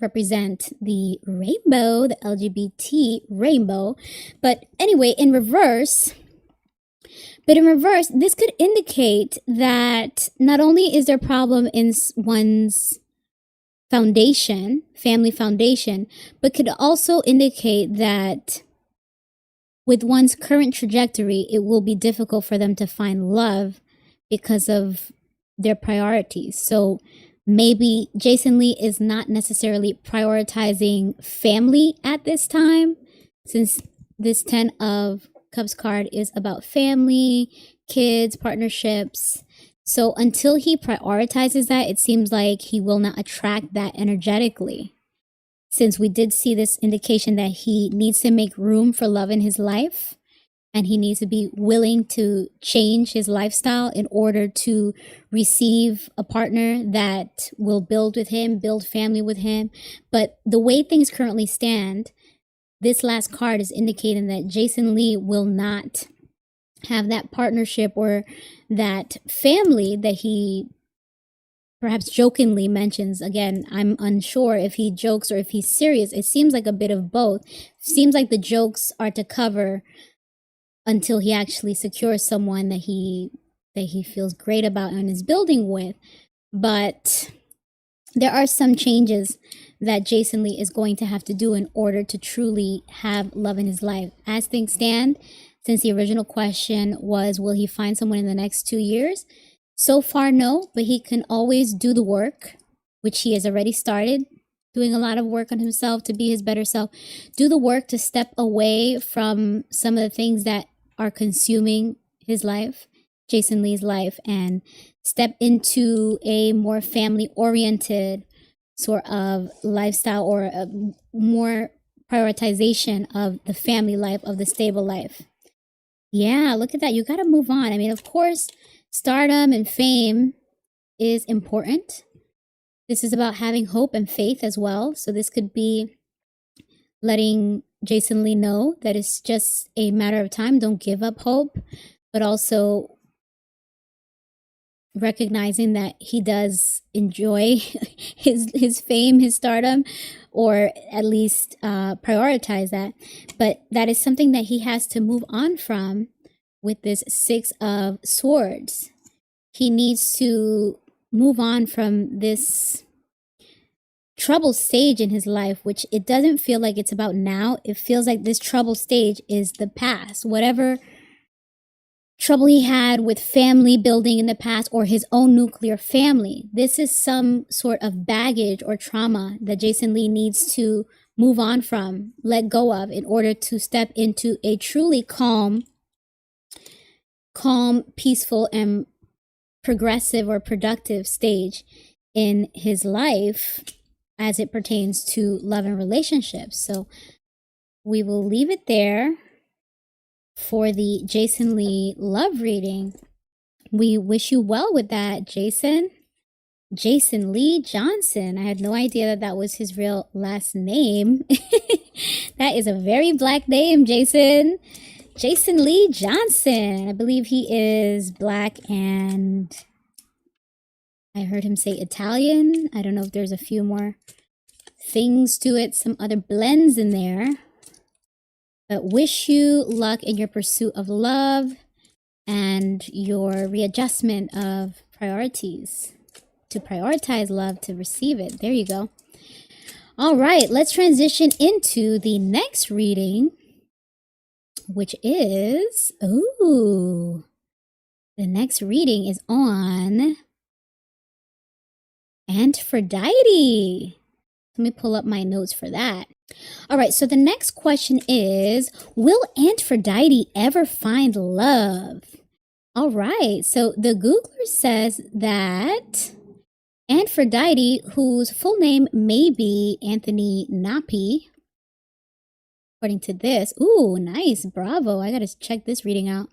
A: represent the rainbow, the LGBT rainbow. But anyway, in reverse, this could indicate that not only is there a problem in one's foundation, family foundation, but could also indicate that with one's current trajectory, it will be difficult for them to find love because of their priorities. So maybe Jason Lee is not necessarily prioritizing family at this time, since this 10 of Cups card is about family, kids, partnerships. So until he prioritizes that, it seems like he will not attract that energetically. Since we did see this indication that he needs to make room for love in his life, and he needs to be willing to change his lifestyle in order to receive a partner that will build with him, build family with him. But the way things currently stand, this last card is indicating that Jason Lee will not have that partnership or that family that he perhaps jokingly mentions. Again, I'm unsure if he jokes or if he's serious. It seems like a bit of both. Seems like the jokes are to cover until he actually secures someone that he feels great about and is building with. But there are some changes that Jason Lee is going to have to do in order to truly have love in his life. As things stand, since the original question was, will he find someone in the next 2 years? So far, no, but he can always do the work, which he has already started, doing a lot of work on himself to be his better self. Do the work to step away from some of the things that are consuming his life, Jason Lee's life, and step into a more family-oriented sort of lifestyle, or a more prioritization of the family life, of the stable life. Yeah, look at that. You got to move on. I mean, of course, stardom and fame is important. This is about having hope and faith as well. So this could be letting Jason Lee know that it's just a matter of time. Don't give up hope, but also recognizing that he does enjoy his fame, his stardom, or at least prioritize that. But that is something that he has to move on from with this Six of Swords. He needs to move on from this troubled stage in his life, which it doesn't feel like it's about now. It feels like this troubled stage is the past. Whatever trouble he had with family building in the past or his own nuclear family, this is some sort of baggage or trauma that Jason Lee needs to move on from, let go of, in order to step into a truly calm, peaceful, and progressive or productive stage in his life as it pertains to love and relationships. So we will leave it there for the Jason Lee love reading. We wish you well with that, Jason. Jason Lee Johnson. I had no idea that that was his real last name. That is a very black name, Jason. Jason Lee Johnson. I believe he is black, and I heard him say Italian. I don't know if there's a few more things to it, some other blends in there. But wish you luck in your pursuit of love and your readjustment of priorities. To prioritize love, to receive it. There you go. All right, let's transition into the next reading, which is, the next reading is on Antphrodite. Let me pull up my notes for that. All right, so the next question is, will Antphrodite ever find love? All right, so the Googler says that Antphrodite, whose full name may be Anthony Nappi, according to this. Ooh, nice, bravo. I got to check this reading out.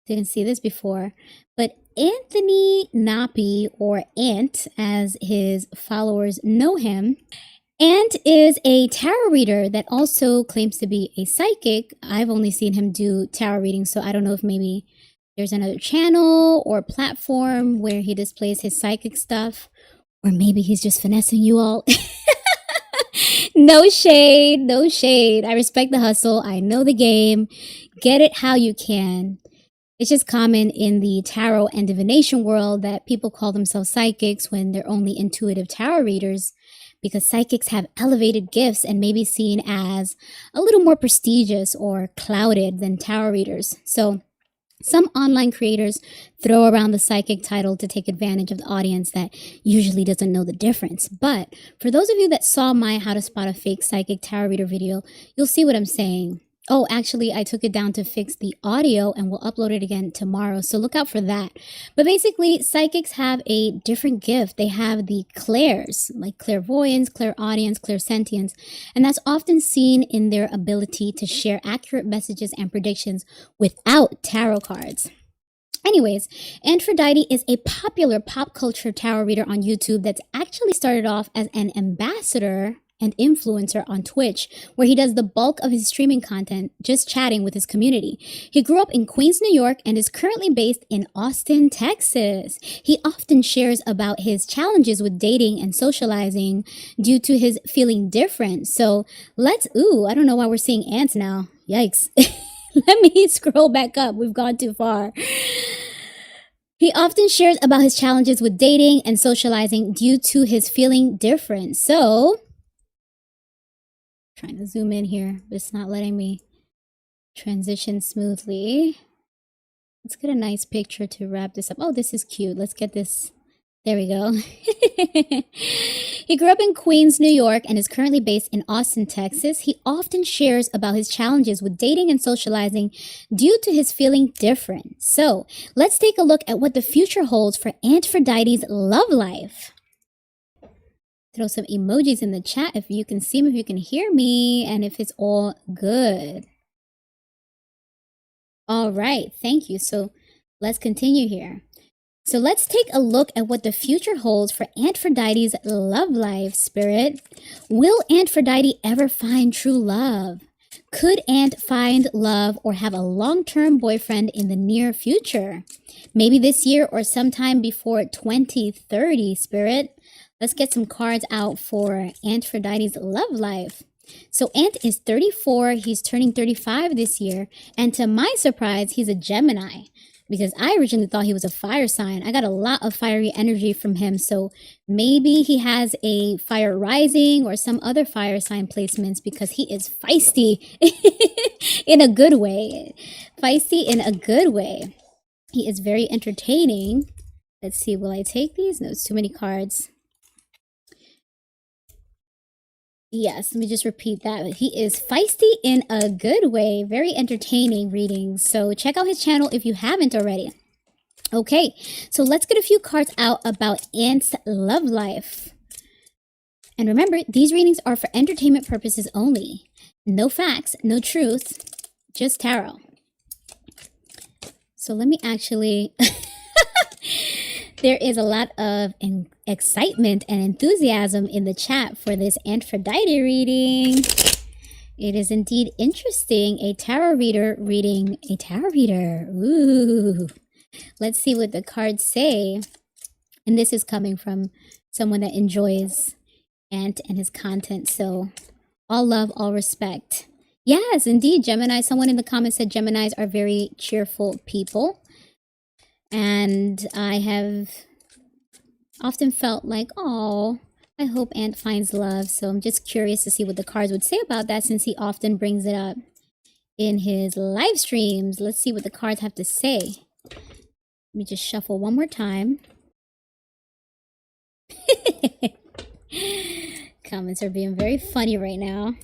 A: Didn't see this before. But Anthony Nappi, or Ant, as his followers know him, Ant is a tarot reader that also claims to be a psychic. I've only seen him do tarot readings, so I don't know if maybe there's another channel or platform where he displays his psychic stuff, or maybe he's just finessing you all. No shade, no shade. I respect the hustle. I know the game. Get it how you can. It's just common in the tarot and divination world that people call themselves psychics when they're only intuitive tarot readers, because psychics have elevated gifts and may be seen as a little more prestigious or clouded than tarot readers. So some online creators throw around the psychic title to take advantage of the audience that usually doesn't know the difference. But for those of you that saw my How to Spot a Fake Psychic Tarot Reader video, you'll see what I'm saying. Oh, actually, I took it down to fix the audio and we'll upload it again tomorrow. So look out for that. But basically, psychics have a different gift. They have the clairs, like clairvoyance, clairaudience, clairsentience. And that's often seen in their ability to share accurate messages and predictions without tarot cards. Anyways, Antphrodite is a popular pop culture tarot reader on YouTube that's actually started off as an ambassador and influencer on Twitch, where he does the bulk of his streaming content just chatting with his community. He grew up in Queens, New York, and is currently based in Austin, Texas. He often shares about his challenges with dating and socializing due to his feeling different. So I don't know why we're seeing ants now. Yikes. Let me scroll back up. We've gone too far. He often shares about his challenges with dating and socializing due to his feeling different. So, trying to zoom in here, but it's not letting me transition smoothly. Let's get a nice picture to wrap this up. Oh, this is cute. Let's get this. There we go. He grew up in Queens, New York, and is currently based in Austin, Texas. He often shares about his challenges with dating and socializing due to his feeling different. So let's take a look at what the future holds for Antphrodite's love life. Throw some emojis in the chat if you can see me, if you can hear me, and if it's all good. All right, thank you. So let's continue here. So let's take a look at what the future holds for Antphrodite's love life, Spirit. Will Antphrodite ever find true love? Could Ant find love or have a long-term boyfriend in the near future? Maybe this year or sometime before 2030, Spirit. Let's get some cards out for Antphrodite's love life. So Ant is 34. He's turning 35 this year. And to my surprise, he's a Gemini, because I originally thought he was a fire sign. I got a lot of fiery energy from him. So maybe he has a fire rising or some other fire sign placements, because he is feisty in a good way. Feisty in a good way. He is very entertaining. Let's see, will I take these? No, it's too many cards. Yes, let me just repeat that. He is feisty in a good way. Very entertaining readings. So check out his channel if you haven't already. Okay, so let's get a few cards out about Ant's love life. And remember, these readings are for entertainment purposes only. No facts, no truth, just tarot. So let me actually... There is a lot of excitement and enthusiasm in the chat for this Antphrodite reading. It is indeed interesting. A tarot reader reading a tarot reader. Ooh. Let's see what the cards say. And this is coming from someone that enjoys Ant and his content. So all love, all respect. Yes, indeed, Gemini. Someone in the comments said Geminis are very cheerful people. And I have often felt like, oh, I hope Ant finds love. So I'm just curious to see what the cards would say about that, since he often brings it up in his live streams. Let's see what the cards have to say. Let me just shuffle one more time. Comments are being very funny right now.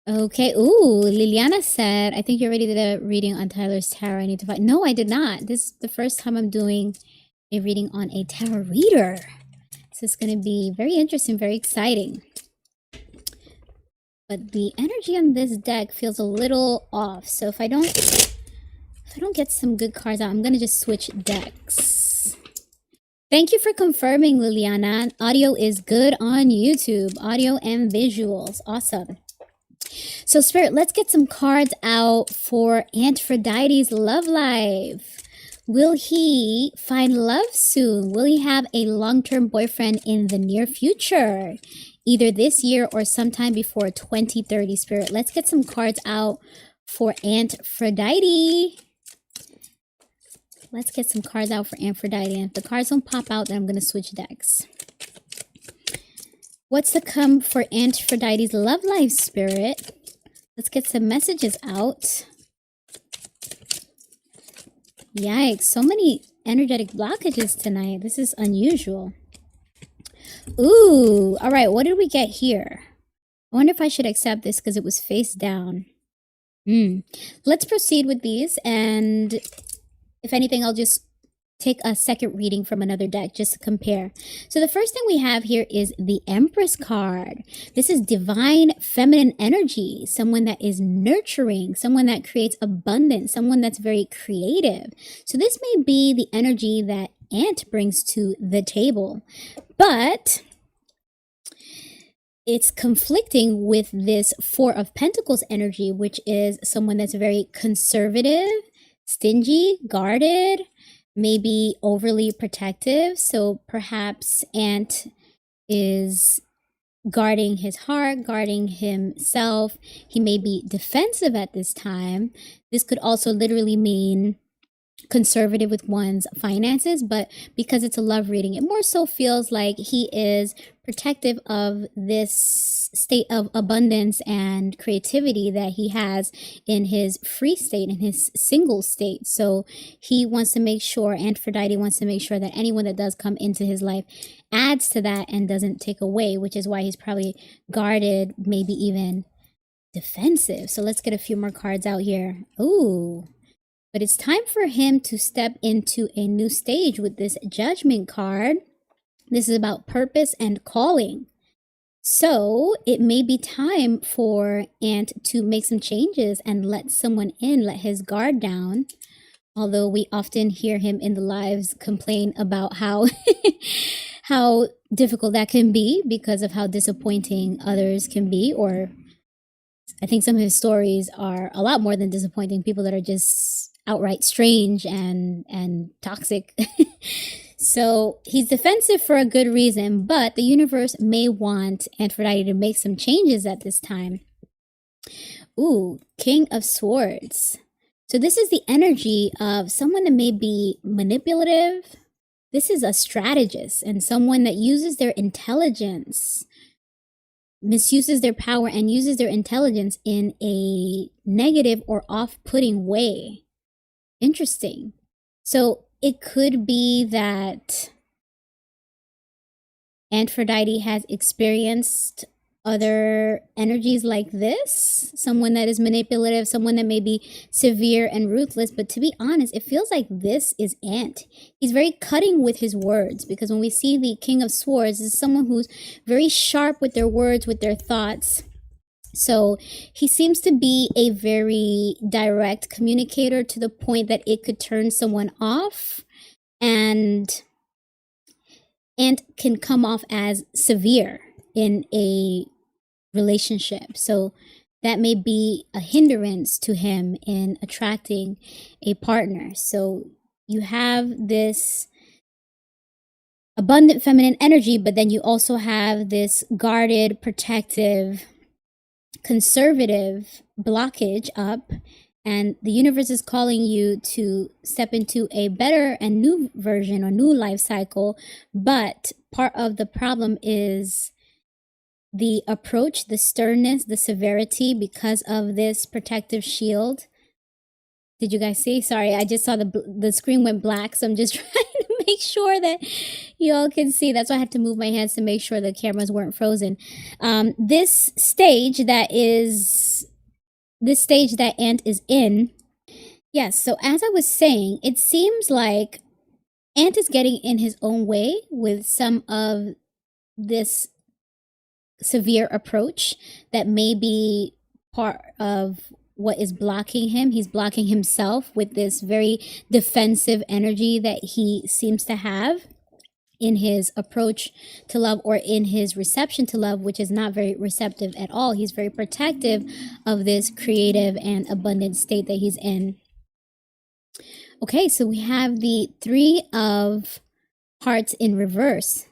A: Okay. Ooh, Liliana said, I think you already did a reading on Tyler's tarot. I need to find... No, I did not. This is the first time I'm doing a reading on a tarot reader. So it's going to be very interesting, very exciting. But the energy on this deck feels a little off. So if I don't get some good cards out, I'm going to just switch decks. Thank you for confirming, Liliana. Audio is good on YouTube. Audio and visuals. Awesome. So, Spirit, let's get some cards out for Antphrodite's love life. Will he find love soon? Will he have a long-term boyfriend in the near future? Either this year or sometime before 2030, Spirit. Let's get some cards out for Antphrodite. Let's get some cards out for Antphrodite. And if the cards don't pop out, then I'm going to switch decks. What's to come for Antphrodite's love life, Spirit? Let's get some messages out. Yikes, so many energetic blockages tonight. This is unusual. Ooh, all right, what did we get here? I wonder if I should accept this because it was face down. Let's proceed with these, and if anything, I'll just take a second reading from another deck just to compare. So the first thing we have here is the Empress card. This is divine feminine energy, someone that is nurturing, someone that creates abundance, someone that's very creative. So this may be the energy that Ant brings to the table, but it's conflicting with this Four of Pentacles energy, which is someone that's very conservative, stingy, guarded, maybe overly protective. So perhaps Ant is guarding his heart, guarding himself. He may be defensive at this time. This could also literally mean conservative with one's finances, but because it's a love reading, it more so feels like he is protective of this state of abundance and creativity that he has in his free state, in his single state. So he wants to make sure, Antphrodite wants to make sure that anyone that does come into his life adds to that and doesn't take away, which is why he's probably guarded, maybe even defensive. So let's get a few more cards out here. Ooh. But it's time for him to step into a new stage with this Judgment card. This is about purpose and calling. So it may be time for Ant to make some changes and let someone in, let his guard down. although we often hear him in the lives complain about how how difficult that can be because of how disappointing others can be. Or I think some of his stories are a lot more than disappointing. People that are just outright strange and toxic. So he's defensive for a good reason, but the universe may want Antphrodite to make some changes at this time. Ooh, King of Swords. So this is the energy of someone that may be manipulative. This is a strategist and someone that uses their intelligence, misuses their power, and uses their intelligence in a negative or off-putting way. Interesting. So it could be that Antphrodite has experienced other energies like this, someone that is manipulative, someone that may be severe and ruthless. But to be honest, it feels like this is Ant. He's very cutting with his words, because when we see the King of Swords, this is someone who's very sharp with their words, with their thoughts. So he seems to be a very direct communicator, to the point that it could turn someone off, and can come off as severe in a relationship. So that may be a hindrance to him in attracting a partner. So you have this abundant feminine energy, but then you also have this guarded, protective, conservative blockage up, and the universe is calling you to step into a better and new version or new life cycle. But part of the problem is the approach, the sternness, the severity, because of this protective shield. Did you guys see? Sorry, I just saw the screen went black, so I'm just trying to make sure that you all can see. That's why I had to move my hands to make sure the cameras weren't frozen. This stage that Ant is in. Yes, so as I was saying, it seems like Ant is getting in his own way with some of this severe approach that may be part of what is blocking him. He's blocking himself with this very defensive energy that he seems to have in his approach to love, or in his reception to love, which is not very receptive at all. He's very protective of this creative and abundant state that he's in. Okay, so we have the Three of Hearts in reverse.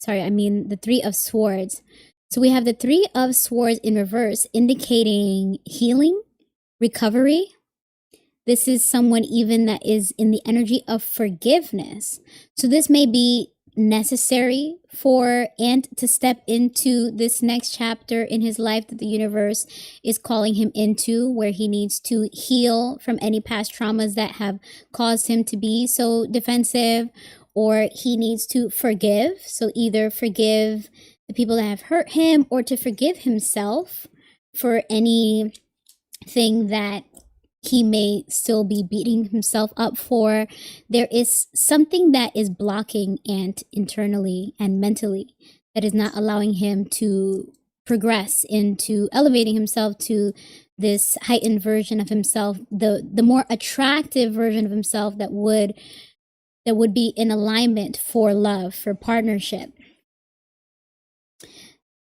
A: Sorry, I mean the Three of Swords. So we have the Three of Swords in reverse, indicating healing, recovery. This is someone even that is in the energy of forgiveness. So this may be necessary for Ant to step into this next chapter in his life that the universe is calling him into, where he needs to heal from any past traumas that have caused him to be so defensive, or he needs to forgive. So either forgive the people that have hurt him, or to forgive himself for anything that he may still be beating himself up for. There is something that is blocking Ant internally and mentally, that is not allowing him to progress into elevating himself to this heightened version of himself, the more attractive version of himself that would be in alignment for love, for partnership.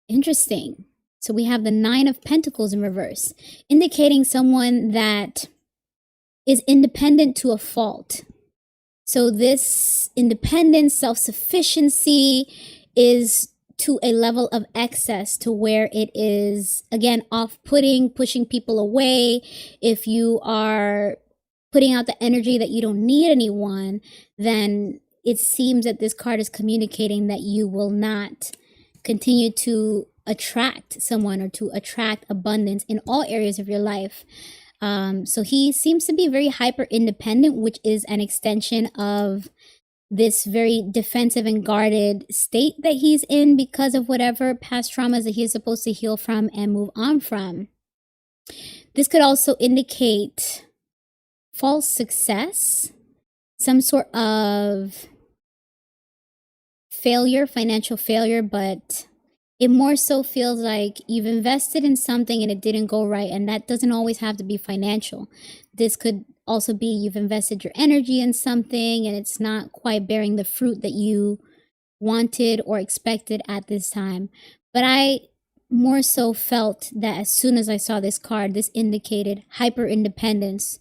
A: Interesting. So we have the Nine of Pentacles in reverse, indicating someone that is independent to a fault. So this independence, self-sufficiency is to a level of excess, to where it is, again, off-putting, pushing people away. If you are putting out the energy that you don't need anyone, then it seems that this card is communicating that you will not continue to attract someone, or to attract abundance in all areas of your life. So he seems to be very hyper independent, which is an extension of this very defensive and guarded state that he's in, because of whatever past traumas that he's supposed to heal from and move on from. This could also indicate false success, some sort of failure, financial failure, but it more so feels like you've invested in something and it didn't go right. And that doesn't always have to be financial. This could also be you've invested your energy in something and it's not quite bearing the fruit that you wanted or expected at this time. But I more so felt that as soon as I saw this card, this indicated hyper independence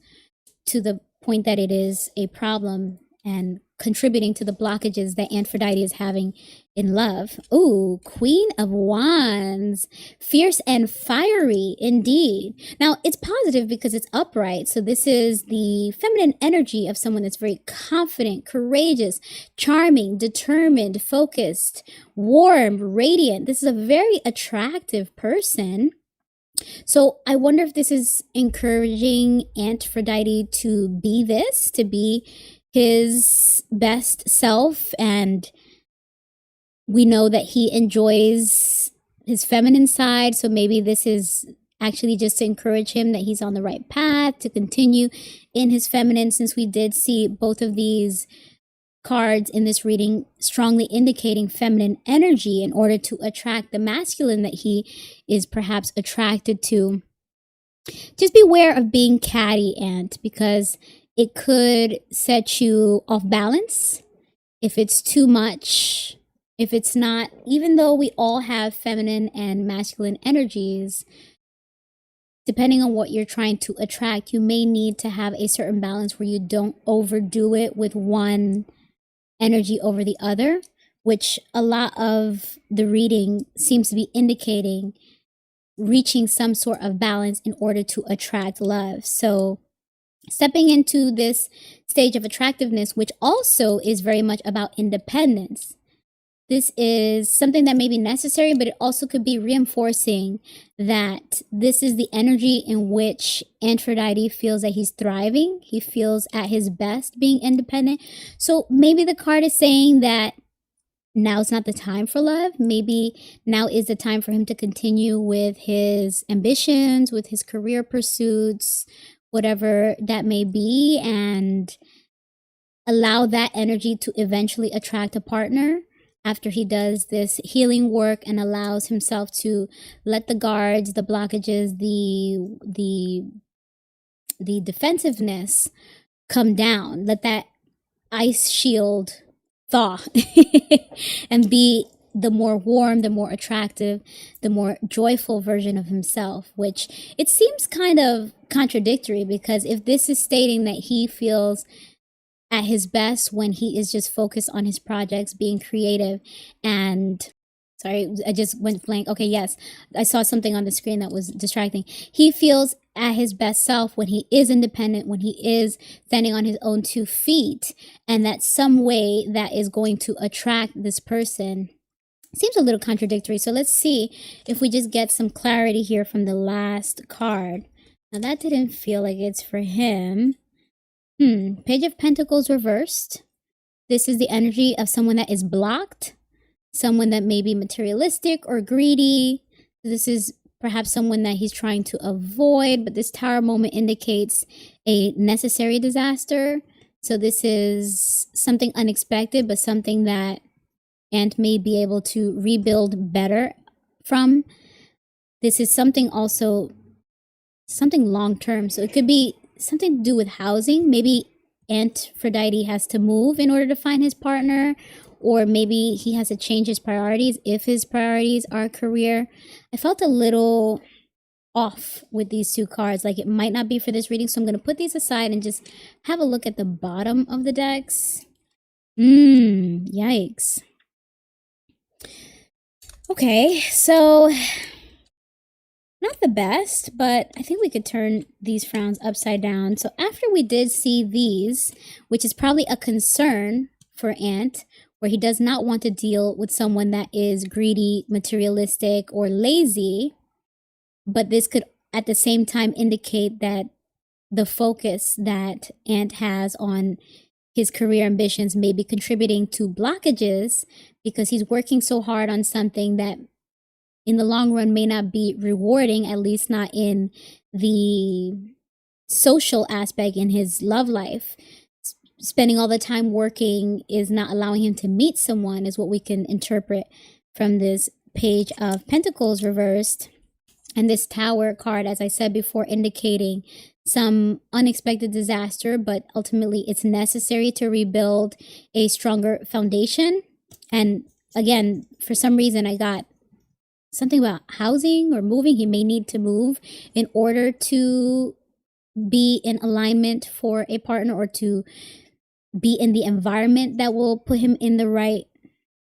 A: to the point that it is a problem and contributing to the blockages that Antphrodite is having in love. Ooh, Queen of Wands. Fierce and fiery indeed. Now, it's positive because it's upright. So this is the feminine energy of someone that's very confident, courageous, charming, determined, focused, warm, radiant. This is a very attractive person. So I wonder if this is encouraging Antphrodite to be this, to be his best self. And we know that he enjoys his feminine side. So maybe this is actually just to encourage him that he's on the right path to continue in his feminine, since we did see both of these cards in this reading strongly indicating feminine energy in order to attract the masculine that he is perhaps attracted to. Just beware of being catty, Ant, because it could set you off balance if it's too much, if it's not, even though we all have feminine and masculine energies, depending on what you're trying to attract, you may need to have a certain balance where you don't overdo it with one energy over the other, which a lot of the reading seems to be indicating reaching some sort of balance in order to attract love. So stepping into this stage of attractiveness, which also is very much about independence. This is something that may be necessary, but it also could be reinforcing that this is the energy in which Antphrodite feels that he's thriving. He feels at his best being independent. So maybe the card is saying that now's not the time for love. Maybe now is the time for him to continue with his ambitions, with his career pursuits, whatever that may be, and allow that energy to eventually attract a partner after he does this healing work and allows himself to let the guards, the blockages, the defensiveness come down. Let that ice shield thaw and be the more warm, the more attractive, the more joyful version of himself, which it seems kind of contradictory, because if this is stating that he feels at his best when he is just focused on his projects, being creative, and sorry, I just went blank. Okay, yes, I saw something on the screen that was distracting. He feels at his best self when he is independent, when he is standing on his own 2 feet, and that some way that is going to attract this person. Seems a little contradictory. So let's see if we just get some clarity here from the last card. Now that didn't feel like it's for him. Page of Pentacles reversed. This is the energy of someone that is blocked, someone that may be materialistic or greedy. This is perhaps someone that he's trying to avoid, but this Tower moment indicates a necessary disaster. So this is something unexpected, but something that Ant may be able to rebuild better from. This is something also, something long-term. So it could be something to do with housing. Maybe Antphrodite has to move in order to find his partner, or maybe he has to change his priorities if his priorities are career. I felt a little off with these 2 cards, like it might not be for this reading, so I'm going to put these aside and just have a look at the bottom of the decks. Yikes. Okay, so not the best, but I think we could turn these frowns upside down. So after we did see these, which is probably a concern for Ant, where he does not want to deal with someone that is greedy, materialistic, or lazy, but this could at the same time indicate that the focus that Ant has on his career ambitions may be contributing to blockages, because he's working so hard on something that in the long run may not be rewarding, at least not in the social aspect in his love life. Spending all the time working is not allowing him to meet someone, is what we can interpret from this Page of Pentacles reversed, and this Tower card, as I said before, indicating some unexpected disaster, but ultimately it's necessary to rebuild a stronger foundation. And again, for some reason, I got something about housing or moving. He may need to move in order to be in alignment for a partner, or to be in the environment that will put him in the right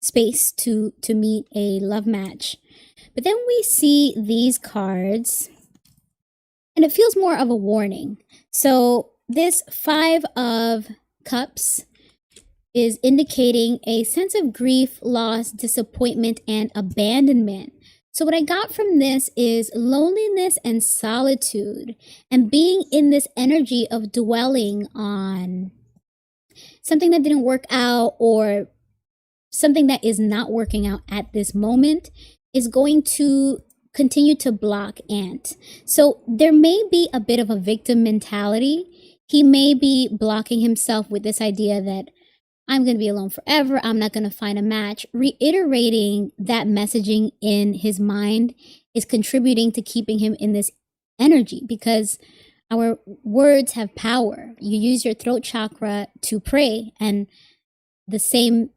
A: space to meet a love match. But then we see these cards, and it feels more of a warning. So this 5 of Cups is indicating a sense of grief, loss, disappointment, and abandonment. So what I got from this is loneliness and solitude, and being in this energy of dwelling on something that didn't work out, or something that is not working out at this moment, is going to continue to block Ant. So there may be a bit of a victim mentality. He may be blocking himself with this idea that I'm going to be alone forever, I'm not going to find a match. Reiterating that messaging in his mind is contributing to keeping him in this energy, because our words have power. You use your throat chakra to pray, and the same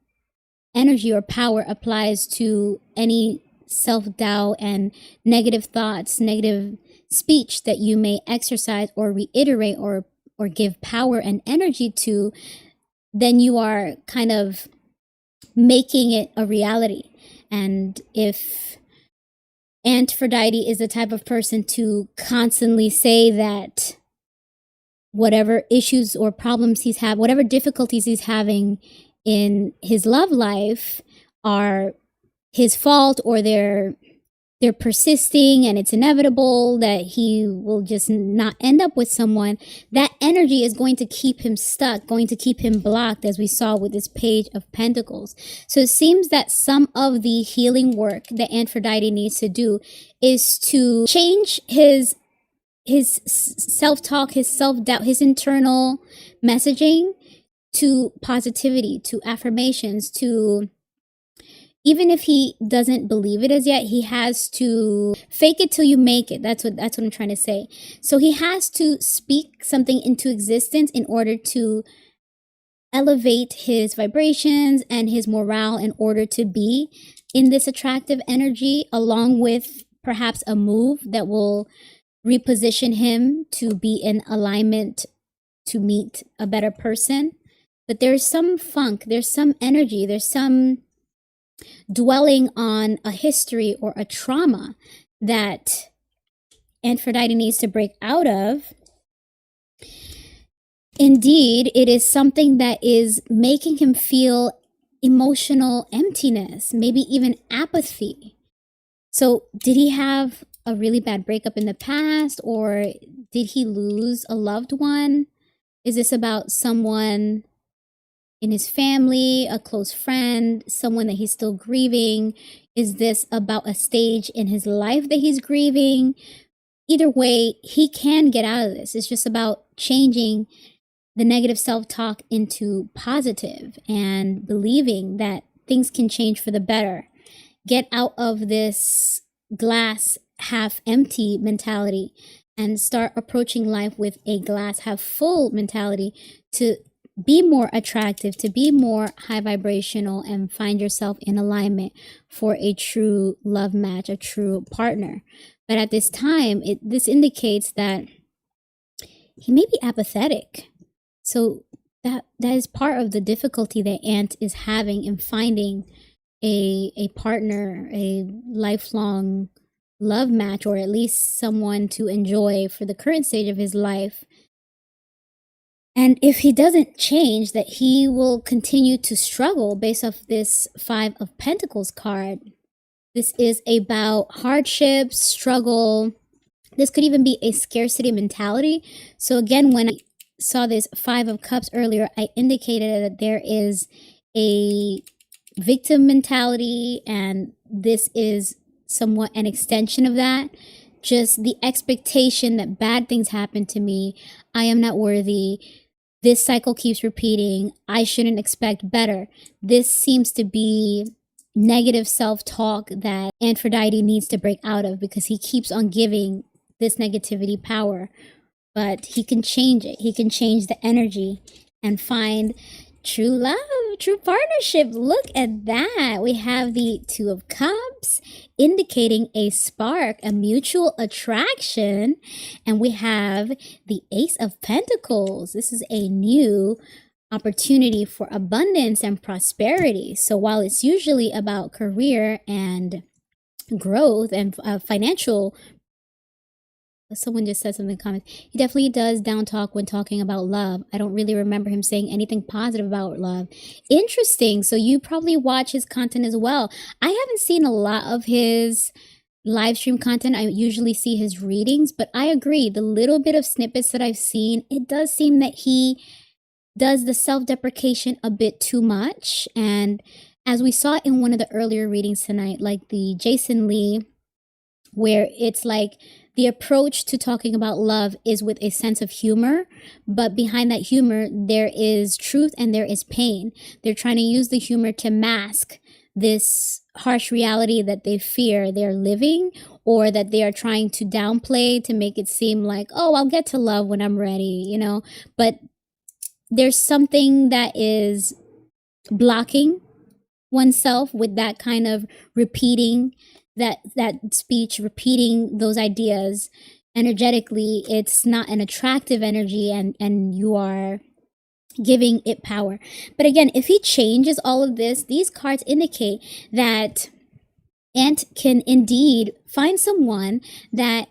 A: energy or power applies to any self-doubt and negative thoughts, negative speech that you may exercise or reiterate or give power and energy to. Then you are kind of making it a reality. And if Antphrodite is the type of person to constantly say that whatever issues or problems he's had, whatever difficulties he's having in his love life are his fault, or they're persisting and it's inevitable that he will just not end up with someone, that energy is going to keep him stuck, going to keep him blocked, as we saw with this Page of Pentacles. So it seems that some of the healing work that Antphrodite needs to do is to change his self-talk, his self-doubt, his internal messaging to positivity, to affirmations, to, even if he doesn't believe it as yet, he has to fake it till you make it. That's what I'm trying to say. So he has to speak something into existence in order to elevate his vibrations and his morale, in order to be in this attractive energy, along with perhaps a move that will reposition him to be in alignment to meet a better person. But there's some funk, there's some energy, there's some dwelling on a history or a trauma that Antphrodite needs to break out of. Indeed, it is something that is making him feel emotional emptiness, maybe even apathy. So did he have a really bad breakup in the past, or did he lose a loved one? Is this about someone in his family, a close friend, someone that he's still grieving? Is this about a stage in his life that he's grieving? Either way, he can get out of this. It's just about changing the negative self-talk into positive and believing that things can change for the better. Get out of this glass half empty mentality and start approaching life with a glass half full mentality, to be more attractive, to be more high vibrational, and find yourself in alignment for a true love match, a true partner. But at this time, this indicates that he may be apathetic. So that is part of the difficulty that Ant is having in finding a partner, a lifelong love match, or at least someone to enjoy for the current stage of his life. And if he doesn't change, that he will continue to struggle based off this 5 of Pentacles card. This is about hardship, struggle. This could even be a scarcity mentality. So again, when I saw this 5 of Cups earlier, I indicated that there is a victim mentality, and this is somewhat an extension of that. Just the expectation that bad things happen to me. I am not worthy. This cycle keeps repeating. I shouldn't expect better. This seems to be negative self-talk that Antphrodite needs to break out of, because he keeps on giving this negativity power. But he can change it. He can change the energy and find true love, true partnership. Look at that. We have the Two of Cups indicating a spark, a mutual attraction. And we have the Ace of Pentacles. This is a new opportunity for abundance and prosperity. So while it's usually about career and growth and financial, someone just said something in the comments, he definitely does down talk when talking about love. I don't really remember him saying anything positive about love. Interesting. So you probably watch his content as well. I haven't seen a lot of his live stream content. I usually see his readings, but I agree, the little bit of snippets that I've seen, it does seem that he does the self-deprecation a bit too much. And as we saw in one of the earlier readings tonight, like the Jason Lee, where it's like the approach to talking about love is with a sense of humor, but behind that humor, there is truth and there is pain. They're trying to use the humor to mask this harsh reality that they fear they're living, or that they are trying to downplay to make it seem like, oh, I'll get to love when I'm ready, you know, but there's something that is blocking oneself with that kind of repeating that speech, repeating those ideas energetically. It's not an attractive energy, and you are giving it power. But again, if he changes all of this, these cards indicate that Ant can indeed find someone that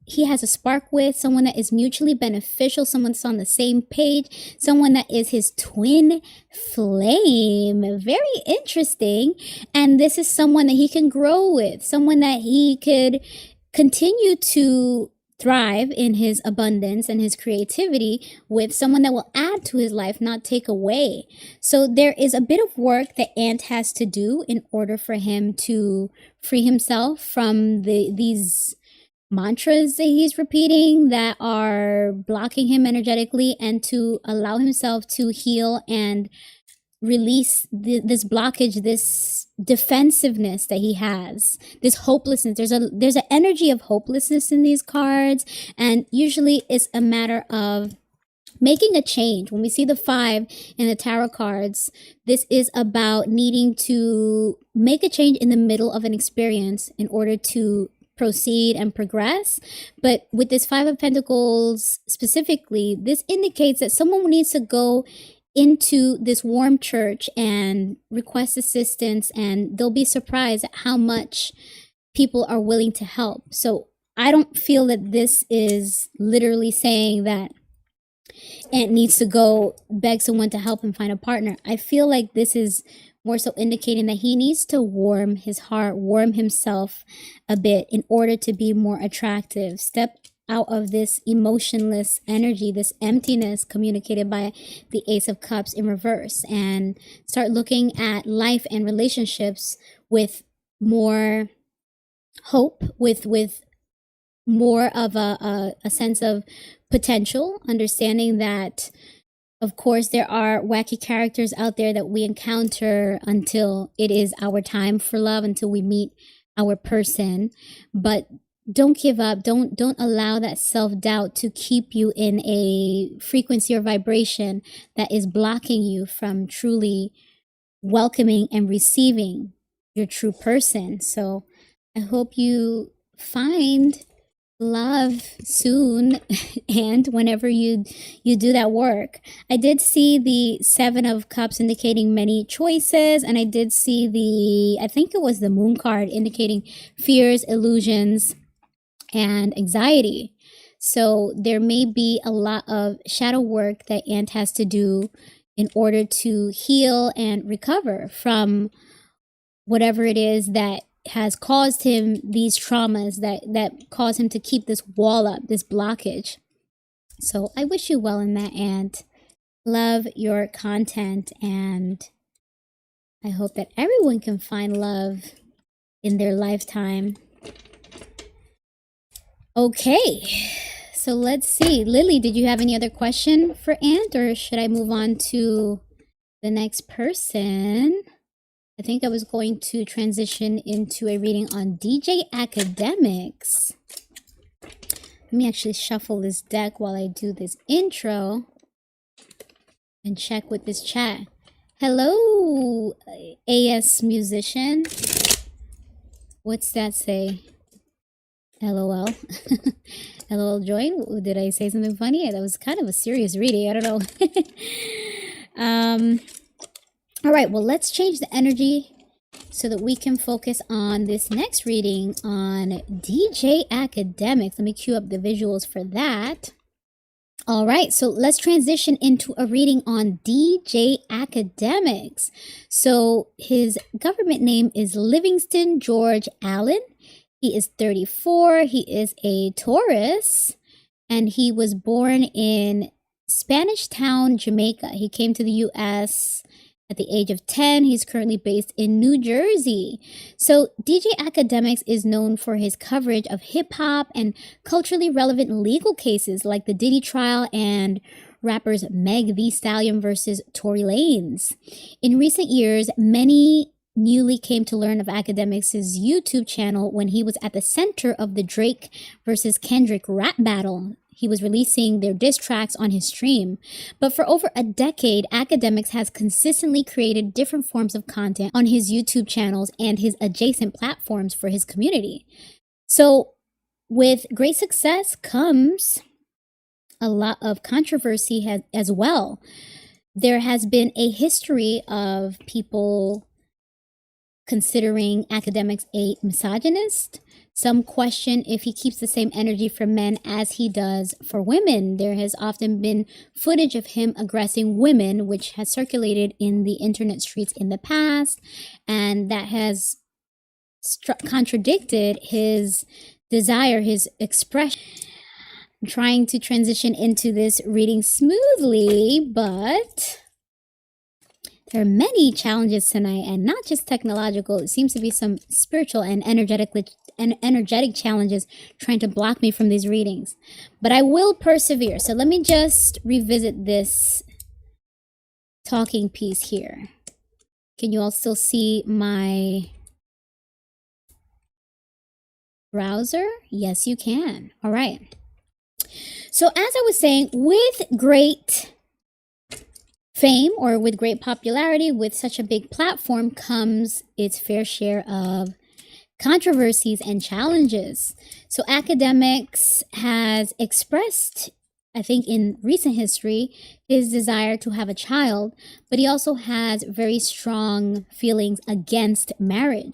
A: he has a spark with, someone that is mutually beneficial, someone that's on the same page, someone that is his twin flame. Very interesting. And this is someone that he can grow with, someone that he could continue to thrive in his abundance and his creativity with, someone that will add to his life, not take away. So there is a bit of work that Ant has to do in order for him to free himself from these mantras that he's repeating that are blocking him energetically, and to allow himself to heal and release this blockage, this defensiveness that he has, this hopelessness. There's an energy of hopelessness in these cards, and usually it's a matter of making a change. When we see the 5 in the tarot cards, this is about needing to make a change in the middle of an experience in order to proceed and progress. But with this 5 of Pentacles specifically, this indicates that someone needs to go into this warm church and request assistance, and they'll be surprised at how much people are willing to help. So I don't feel that this is literally saying that Ant needs to go beg someone to help him find a partner. I feel like this is more so indicating that he needs to warm his heart, warm himself a bit in order to be more attractive. Step out of this emotionless energy, this emptiness communicated by the Ace of Cups in reverse, and start looking at life and relationships with more hope, with more of a sense of potential, understanding that, of course, there are wacky characters out there that we encounter until it is our time for love, until we meet our person. But don't give up. Don't allow that self-doubt to keep you in a frequency or vibration that is blocking you from truly welcoming and receiving your true person. So I hope you find love soon, and whenever you do that work. I did see the 7 of Cups indicating many choices, and I did see I think it was the Moon card indicating fears, illusions, and anxiety. So there may be a lot of shadow work that Ant has to do in order to heal and recover from whatever it is that has caused him these traumas that cause him to keep this wall up, this blockage. So I wish you well in that, Ant. Love your content, and I hope that everyone can find love in their lifetime. Okay, so let's see. Lily, did you have any other question for Ant, or should I move on to the next person? I think I was going to transition into a reading on DJ Akademiks. Let me actually shuffle this deck while I do this intro and check with this chat. Hello, AS musician. What's that say? LOL. LOL join. Did I say something funny? That was kind of a serious reading. I don't know. All right, well, let's change the energy so that we can focus on this next reading on DJ Akademiks. Let me cue up the visuals for that. All right, so let's transition into a reading on DJ Akademiks. So his government name is Livingston George Allen. He is 34. He is a Taurus, and he was born in Spanish Town, Jamaica. He came to the U.S. at the age of 10. He's currently based in New Jersey. So DJ Akademiks is known for his coverage of hip-hop and culturally relevant legal cases like the Diddy trial and rappers Meg Thee Stallion versus Tory Lanez. In recent years, many newly came to learn of Akademiks' YouTube channel when he was at the center of the Drake versus Kendrick rap battle. He was releasing their diss tracks on his stream. But for over a decade, Akademiks has consistently created different forms of content on his YouTube channels and his adjacent platforms for his community. So with great success comes a lot of controversy as well. There has been a history of people considering Akademiks a misogynist. Some question if he keeps the same energy for men as he does for women. There has often been footage of him aggressing women, which has circulated in the internet streets in the past, and that has contradicted his desire, his expression. I'm trying to transition into this reading smoothly, but there are many challenges tonight, and not just technological. It seems to be some spiritual and energetic challenges trying to block me from these readings. But I will persevere. So let me just revisit this talking piece here. Can you all still see my browser? Yes, you can. All right. So as I was saying, with great fame or with great popularity, with such a big platform, comes its fair share of controversies and challenges. So Akademiks has expressed, I think in recent history, his desire to have a child, but he also has very strong feelings against marriage.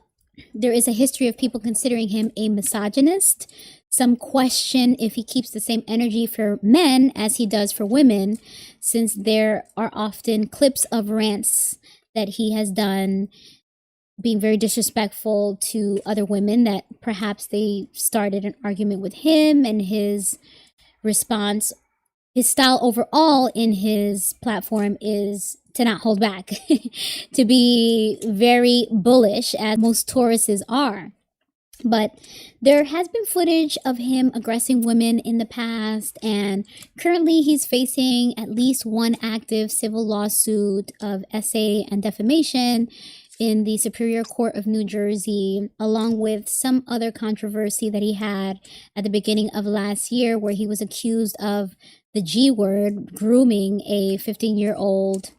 A: There is a history of people considering him a misogynist. Some question if he keeps the same energy for men as he does for women, since there are often clips of rants that he has done being very disrespectful to other women, that perhaps they started an argument with him, and his response, his style overall in his platform is to not hold back, to be very bullish, as most Tauruses are. But there has been footage of him aggressing women in the past, and currently he's facing at least one active civil lawsuit of essay and defamation in the Superior Court of New Jersey, along with some other controversy that he had at the beginning of last year, where he was accused of the G word, grooming a 15-year-old,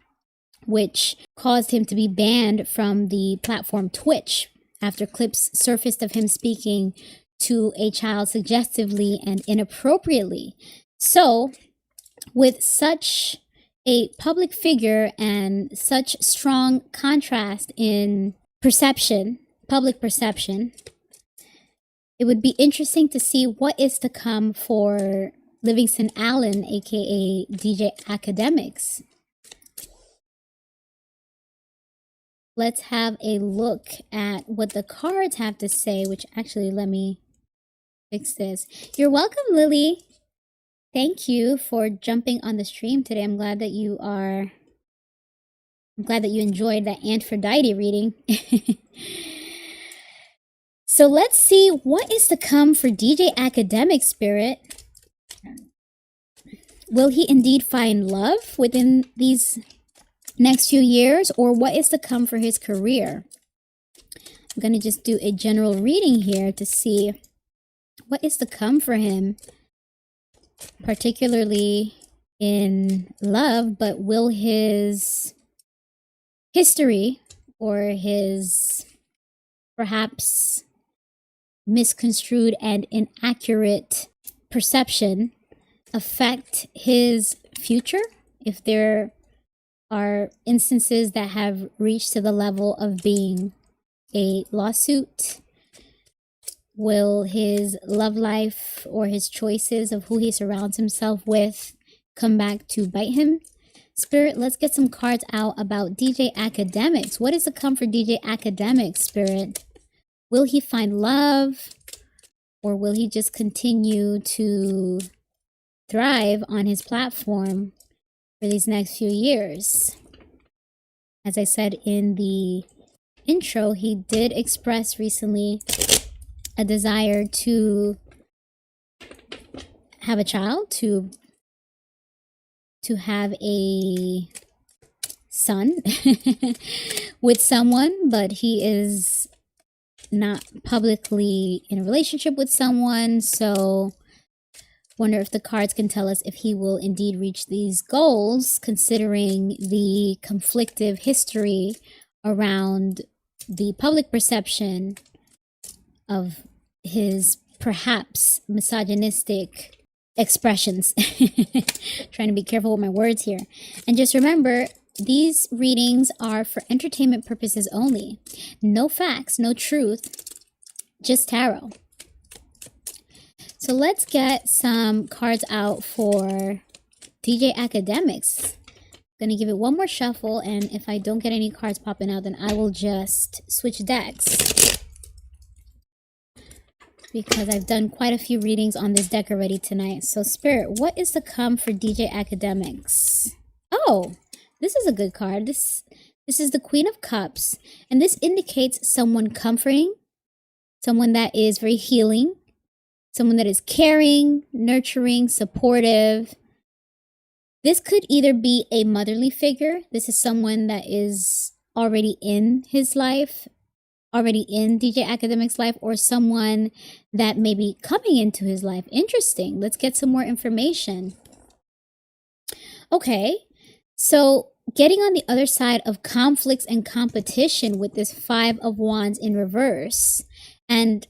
A: which caused him to be banned from the platform Twitch after clips surfaced of him speaking to a child suggestively and inappropriately. So, with such a public figure and such strong contrast in perception, public perception, it would be interesting to see what is to come for Livingston Allen, aka DJ Akademiks. Let's have a look at what the cards have to say, which actually, let me fix this. You're welcome, Lily. Thank you for jumping on the stream today. I'm glad that you enjoyed that Antphrodite reading. So let's see what is to come for DJ Akademiks, Spirit. Will he indeed find love within these next few years, or what is to come for his career? I'm going to just do a general reading here to see what is to come for him, particularly in love, but will his history or his perhaps misconstrued and inaccurate perception affect his future? If there are instances that have reached to the level of being a lawsuit, will his love life or his choices of who he surrounds himself with come back to bite him? Spirit, let's get some cards out about DJ Akademiks. What is to come for DJ Akademiks, Spirit? Will he find love, or will he just continue to thrive on his platform for these next few years? As I said in the intro, he did express recently a desire to have a child, to have a son with someone, but he is not publicly in a relationship with someone. So wonder if the cards can tell us if he will indeed reach these goals, considering the conflictive history around the public perception of his perhaps misogynistic expressions. Trying to be careful with my words here. And just remember, these readings are for entertainment purposes only. No facts, no truth, just tarot. So let's get some cards out for DJ Akademiks. Gonna give it one more shuffle, and if I don't get any cards popping out, then I will just switch decks, because I've done quite a few readings on this deck already tonight. So Spirit, what is to come for DJ Akademiks? Oh, this is a good card. This is the Queen of Cups, and this indicates someone comforting, someone that is very healing, someone that is caring, nurturing, supportive. This could either be a motherly figure. This is someone that is already in his life, already in DJ Akademiks' life, or someone that may be coming into his life. Interesting. Let's get some more information. Okay, so getting on the other side of conflicts and competition with this Five of Wands in reverse. And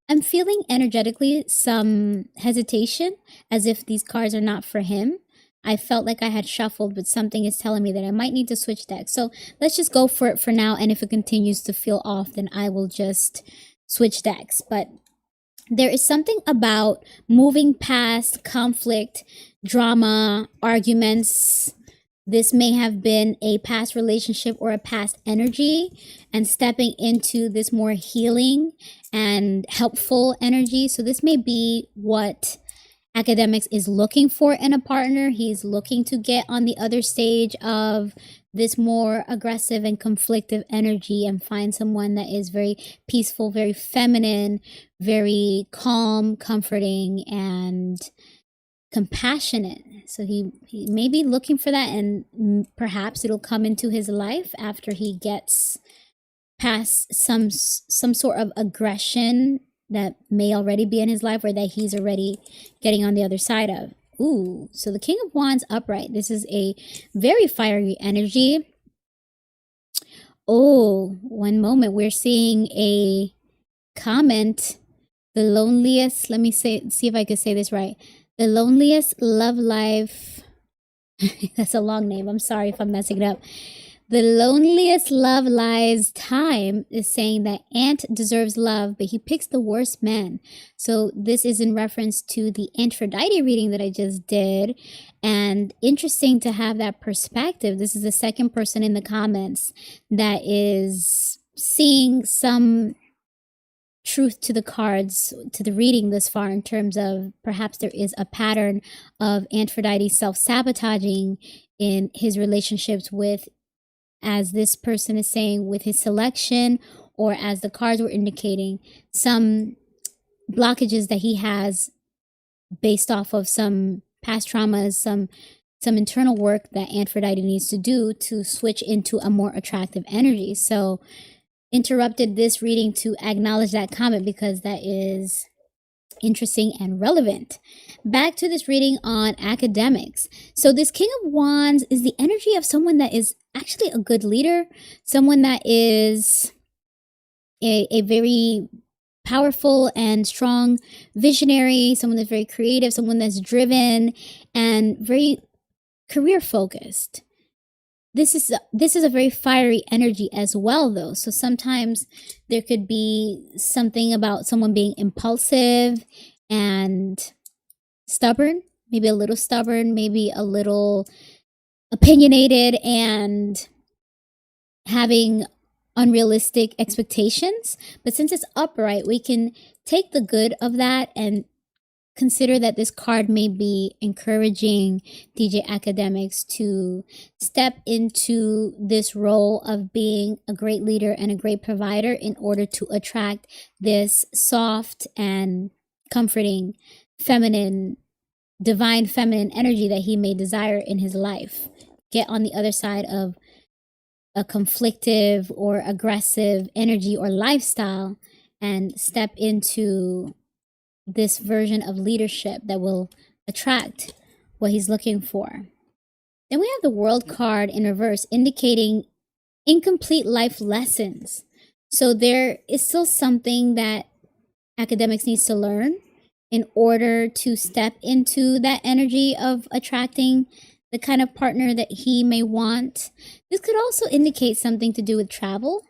A: I'm feeling energetically some hesitation, as if these cards are not for him. I felt like I had shuffled, but something is telling me that I might need to switch decks. So let's just go for it for now. And if it continues to feel off, then I will just switch decks. But there is something about moving past conflict, drama, arguments. This may have been a past relationship or a past energy, and stepping into this more healing and helpful energy. So this may be what Akademiks is looking for in a partner. He's looking to get on the other stage of this more aggressive and conflictive energy and find someone that is very peaceful, very feminine, very calm, comforting, and compassionate. So he may be looking for that, and perhaps it'll come into his life after he gets past some sort of aggression that may already be in his life, or that he's already getting on the other side of. Ooh, so the King of Wands upright. This is a very fiery energy. Oh, one moment. We're seeing a comment. The loneliest, let me see if I can say this right. The loneliest love life. That's a long name. I'm sorry if I'm messing it up. The loneliest love lies time is saying that Ant deserves love, but he picks the worst man. So this is in reference to the Antphrodite reading that I just did. And interesting to have that perspective. This is the second person in the comments that is seeing some truth to the cards, to the reading this far, in terms of perhaps there is a pattern of Antphrodite self-sabotaging in his relationships with, as this person is saying, with his selection, or as the cards were indicating, some blockages that he has based off of some past traumas, some internal work that Antphrodite needs to do to switch into a more attractive energy. So interrupted this reading to acknowledge that comment because that is interesting and relevant. Back to this reading on academics. So this King of Wands is the energy of someone that is actually a good leader, someone that is a very powerful and strong visionary, someone that's very creative, someone that's driven and very career focused. This is a very fiery energy as well, though. So sometimes there could be something about someone being impulsive and stubborn, maybe a little opinionated and having unrealistic expectations. But since it's upright, we can take the good of that and consider that this card may be encouraging DJ Akademiks to step into this role of being a great leader and a great provider in order to attract this soft and comforting feminine, divine feminine energy that he may desire in his life. Get on the other side of a conflictive or aggressive energy or lifestyle and step into this version of leadership that will attract what he's looking for. Then we have the World card in reverse, indicating incomplete life lessons. So there is still something that Akademiks needs to learn in order to step into that energy of attracting the kind of partner that he may want. This could also indicate something to do with travel.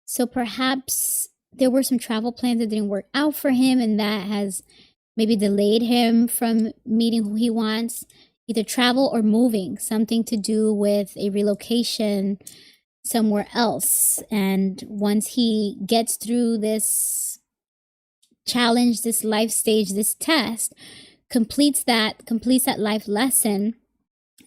A: So perhaps there were some travel plans that didn't work out for him, and that has maybe delayed him from meeting who he wants. Either travel or moving, something to do with a relocation somewhere else. And once he gets through this challenge, this life stage, this test, completes that life lesson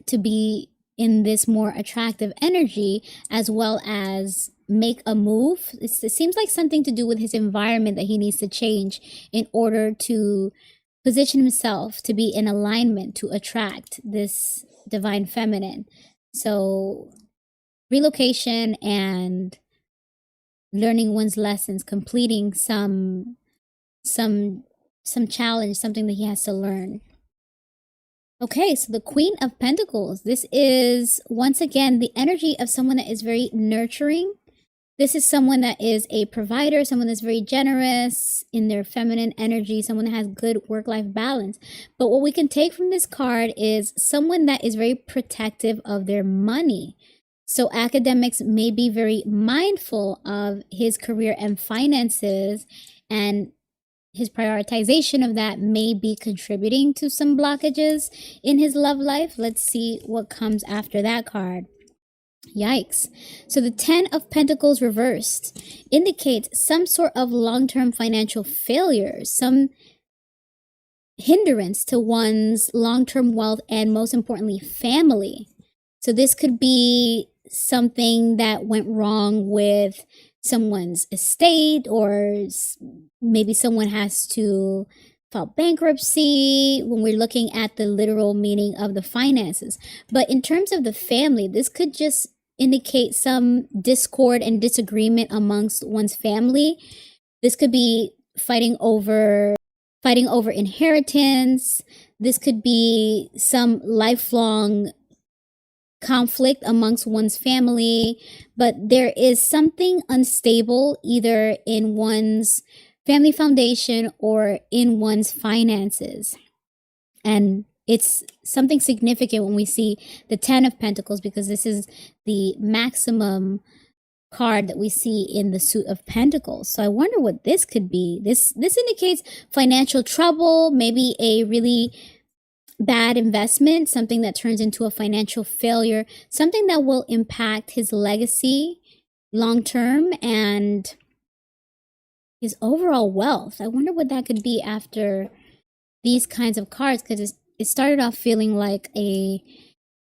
A: to be in this more attractive energy, as well as make a move. It seems like something to do with his environment that he needs to change in order to position himself to be in alignment to attract this divine feminine. So relocation and learning one's lessons, completing some challenge, something that he has to learn. Okay, so the Queen of Pentacles. This is, once again, the energy of someone that is very nurturing. This is someone that is a provider, someone that's very generous in their feminine energy, someone that has good work-life balance. But what we can take from this card is someone that is very protective of their money. So Akademiks may be very mindful of his career and finances, and his prioritization of that may be contributing to some blockages in his love life. Let's see what comes after that card. Yikes. So the 10 of Pentacles reversed indicates some sort of long-term financial failure, some hindrance to one's long-term wealth, and most importantly, family. So this could be something that went wrong with someone's estate, or maybe someone has to file bankruptcy when we're looking at the literal meaning of the finances. But in terms of the family, this could just indicate some discord and disagreement amongst one's family. This could be fighting over inheritance. This could be some lifelong conflict amongst one's family, but there is something unstable either in one's family foundation or in one's finances. And it's something significant when we see the 10 of Pentacles, because this is the maximum card that we see in the suit of Pentacles. So I wonder what this could be. This indicates financial trouble, maybe a really bad investment, something that turns into a financial failure, something that will impact his legacy long term and his overall wealth. I wonder what that could be after these kinds of cards, because it started off feeling like a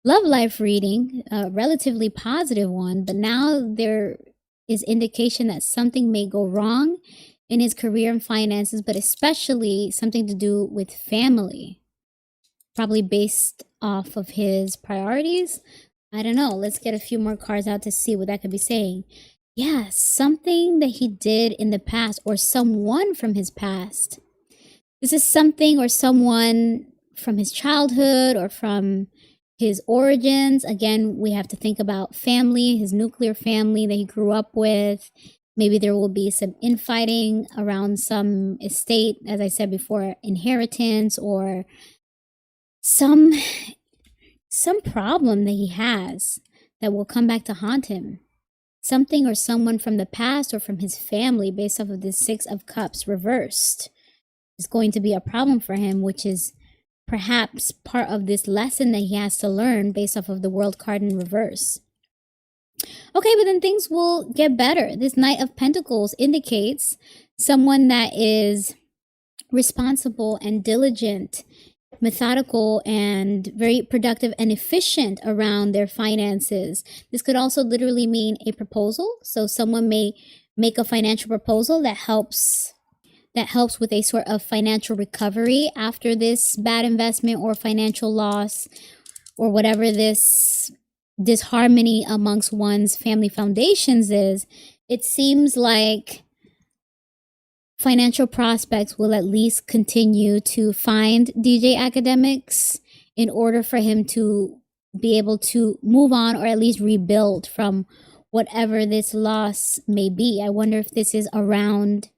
A: love life reading, a relatively positive one, but now there is indication that something may go wrong in his career and finances, but especially something to do with family, probably based off of his priorities. I don't know. Let's get a few more cards out to see what that could be saying. Yeah, something that he did in the past or someone from his past. This is something or someone from his childhood or from his origins. Again, we have to think about family, his nuclear family that he grew up with. Maybe there will be some infighting around some estate, as I said before, inheritance or some problem that he has that will come back to haunt him. Something or someone from the past or from his family based off of the Six of Cups reversed is going to be a problem for him, which is perhaps part of this lesson that he has to learn based off of the World card in reverse. Okay, but then things will get better. This Knight of Pentacles indicates someone that is responsible and diligent, methodical, and very productive and efficient around their finances. This could also literally mean a proposal. So someone may make a financial proposal that helps with a sort of financial recovery after this bad investment or financial loss or whatever this disharmony amongst one's family foundations is. It seems like financial prospects will at least continue to find DJ Akademiks in order for him to be able to move on or at least rebuild from whatever this loss may be. I wonder if this is around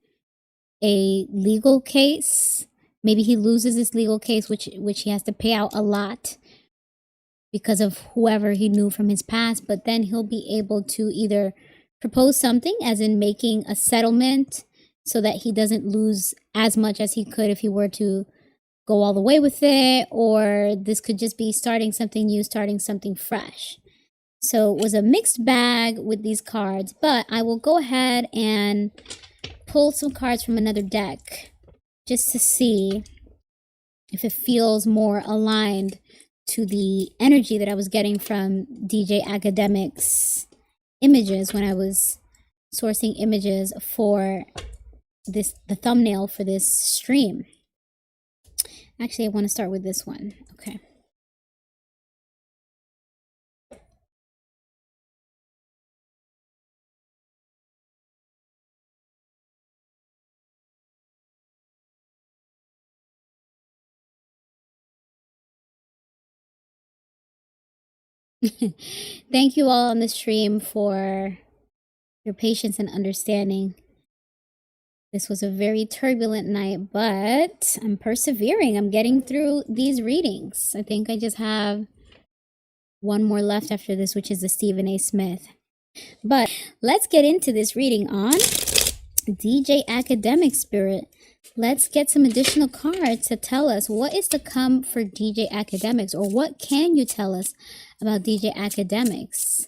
A: a legal case. Maybe he loses this legal case, which he has to pay out a lot because of whoever he knew from his past, but then he'll be able to either propose something, as in making a settlement, so that he doesn't lose as much as he could if he were to go all the way with it, or this could just be starting something new, starting something fresh. So it was a mixed bag with these cards, but I will go ahead and pull some cards from another deck just to see if it feels more aligned to the energy that I was getting from DJ Akademiks images when I was sourcing images for the thumbnail for this stream. Actually, I want to start with this one. Okay. Thank you all on the stream for your patience and understanding. This was a very turbulent night, but I'm persevering. I'm getting through these readings. I think I just have one more left after this, which is the Stephen A. Smith. But let's get into this reading on DJ Academic Spirit. Let's get some additional cards to tell us what is to come for DJ Akademiks, or what can you tell us about DJ Akademiks?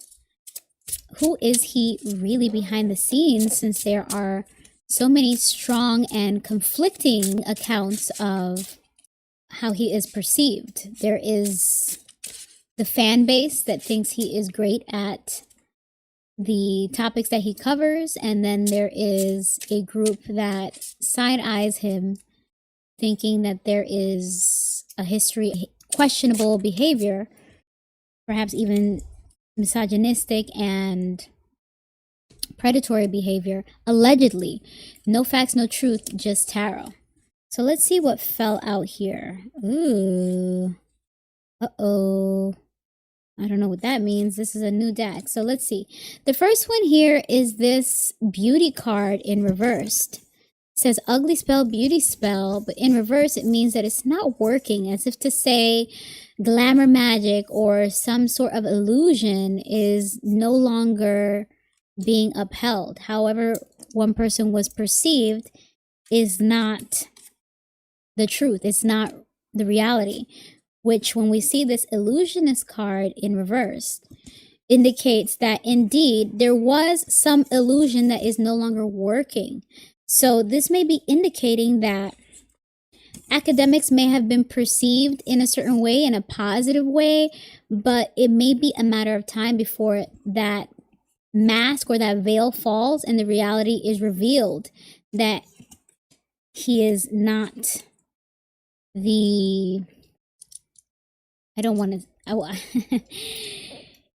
A: Who is he really behind the scenes, since there are so many strong and conflicting accounts of how he is perceived? There is the fan base that thinks he is great at the topics that he covers, and then there is a group that side-eyes him, thinking that there is a history of questionable behavior, perhaps even misogynistic and predatory behavior, allegedly. No facts, no truth, just tarot. So let's see what fell out here. Ooh. Uh-oh. I don't know what that means. This is a new deck. So let's see. The first one here is this beauty card in reversed. It says ugly spell, beauty spell, but in reverse it means that it's not working, as if to say glamour magic or some sort of illusion is no longer being upheld. However one person was perceived is not the truth. It's not the reality. Which, when we see this illusionist card in reverse, indicates that indeed there was some illusion that is no longer working. So this may be indicating that Akademiks may have been perceived in a certain way, in a positive way, but it may be a matter of time before that mask or that veil falls and the reality is revealed, that he is not the...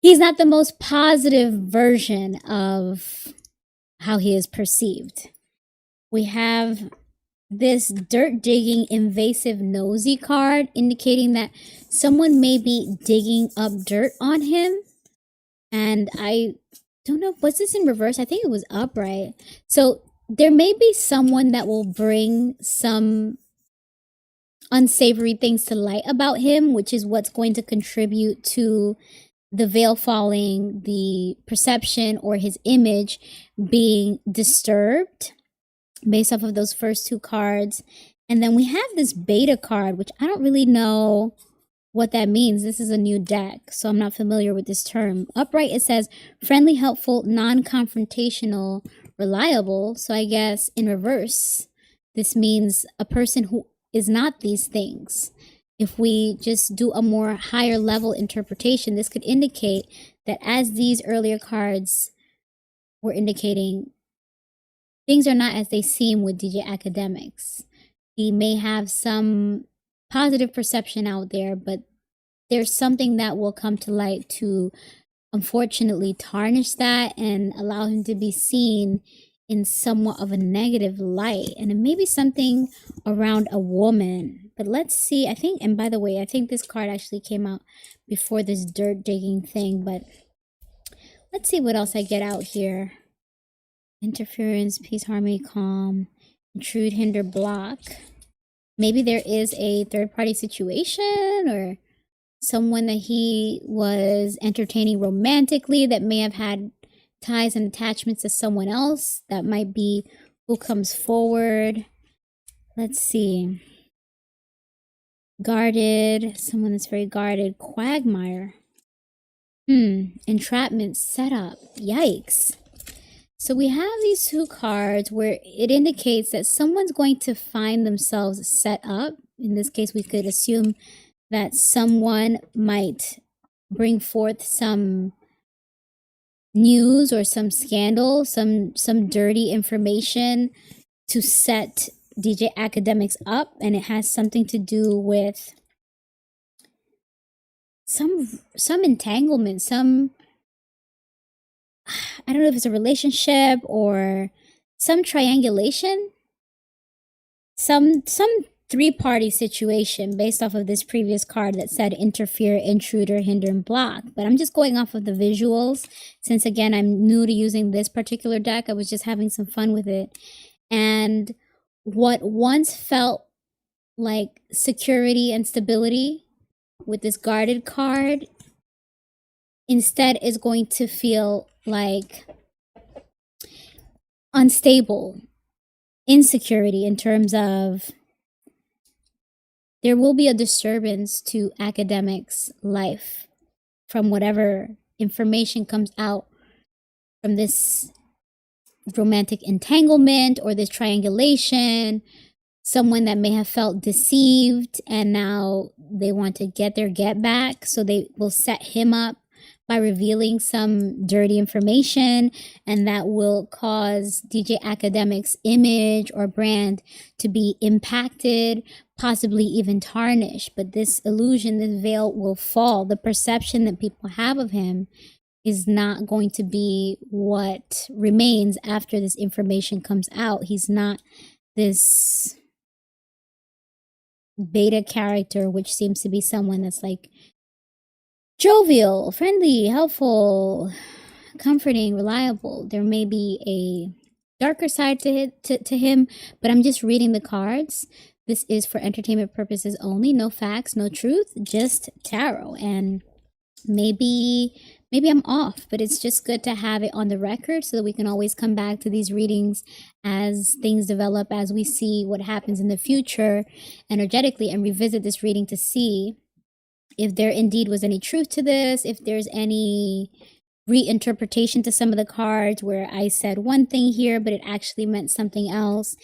A: he's not the most positive version of how he is perceived. We have this dirt digging invasive nosy card indicating that someone may be digging up dirt on him. And I don't know, was this in reverse? I think it was upright. So there may be someone that will bring some unsavory things to light about him, which is what's going to contribute to the veil falling, the perception or his image being disturbed based off of those first two cards. And then we have this beta card, which I don't really know what that means. This is a new deck, so I'm not familiar with this term. Upright, it says friendly, helpful, non-confrontational, reliable. So I guess in reverse, this means a person who is not these things. If we just do a more higher level interpretation, this could indicate that as these earlier cards were indicating, things are not as they seem with DJ Akademiks. He may have some positive perception out there, but there's something that will come to light to unfortunately tarnish that and allow him to be seen in somewhat of a negative light. And it may be something around a woman. But let's see. I think, and by the way, I think this card actually came out before this dirt digging thing, but let's see what else I get out here. Interference, peace, harmony, calm, intrude, hinder, block. Maybe there is a third-party situation or someone that he was entertaining romantically that may have had ties and attachments to someone else. That might be who comes forward. Let's see. Guarded, someone that's very guarded. Quagmire. Entrapment, setup. Yikes. So we have these two cards where it indicates that someone's going to find themselves set up. In this case, we could assume that someone might bring forth some news or some scandal, some dirty information to set DJ Akademiks up, and it has something to do with some entanglement, I don't know if it's a relationship or some triangulation, some three-party situation based off of this previous card that said interfere, intruder, hinder, and block. But I'm just going off of the visuals since, again, I'm new to using this particular deck. I was just having some fun with it. And what once felt like security and stability with this guarded card instead is going to feel like unstable, insecurity in terms of there will be a disturbance to Akademiks' life from whatever information comes out from this romantic entanglement or this triangulation. Someone that may have felt deceived and now they want to get their get back, so they will set him up by revealing some dirty information, and that will cause DJ Akademiks' image or brand to be impacted, possibly even tarnished. But this illusion, this veil will fall. The perception that people have of him is not going to be what remains after this information comes out. He's not this beta character, which seems to be someone that's like jovial, friendly, helpful, comforting, reliable. There may be a darker side to him, but I'm just reading the cards. This is for entertainment purposes only. No facts, no truth, just tarot. And maybe I'm off, but it's just good to have it on the record so that we can always come back to these readings as things develop, as we see what happens in the future energetically, and revisit this reading to see if there indeed was any truth to this, if there's any reinterpretation to some of the cards where I said one thing here, but it actually meant something else.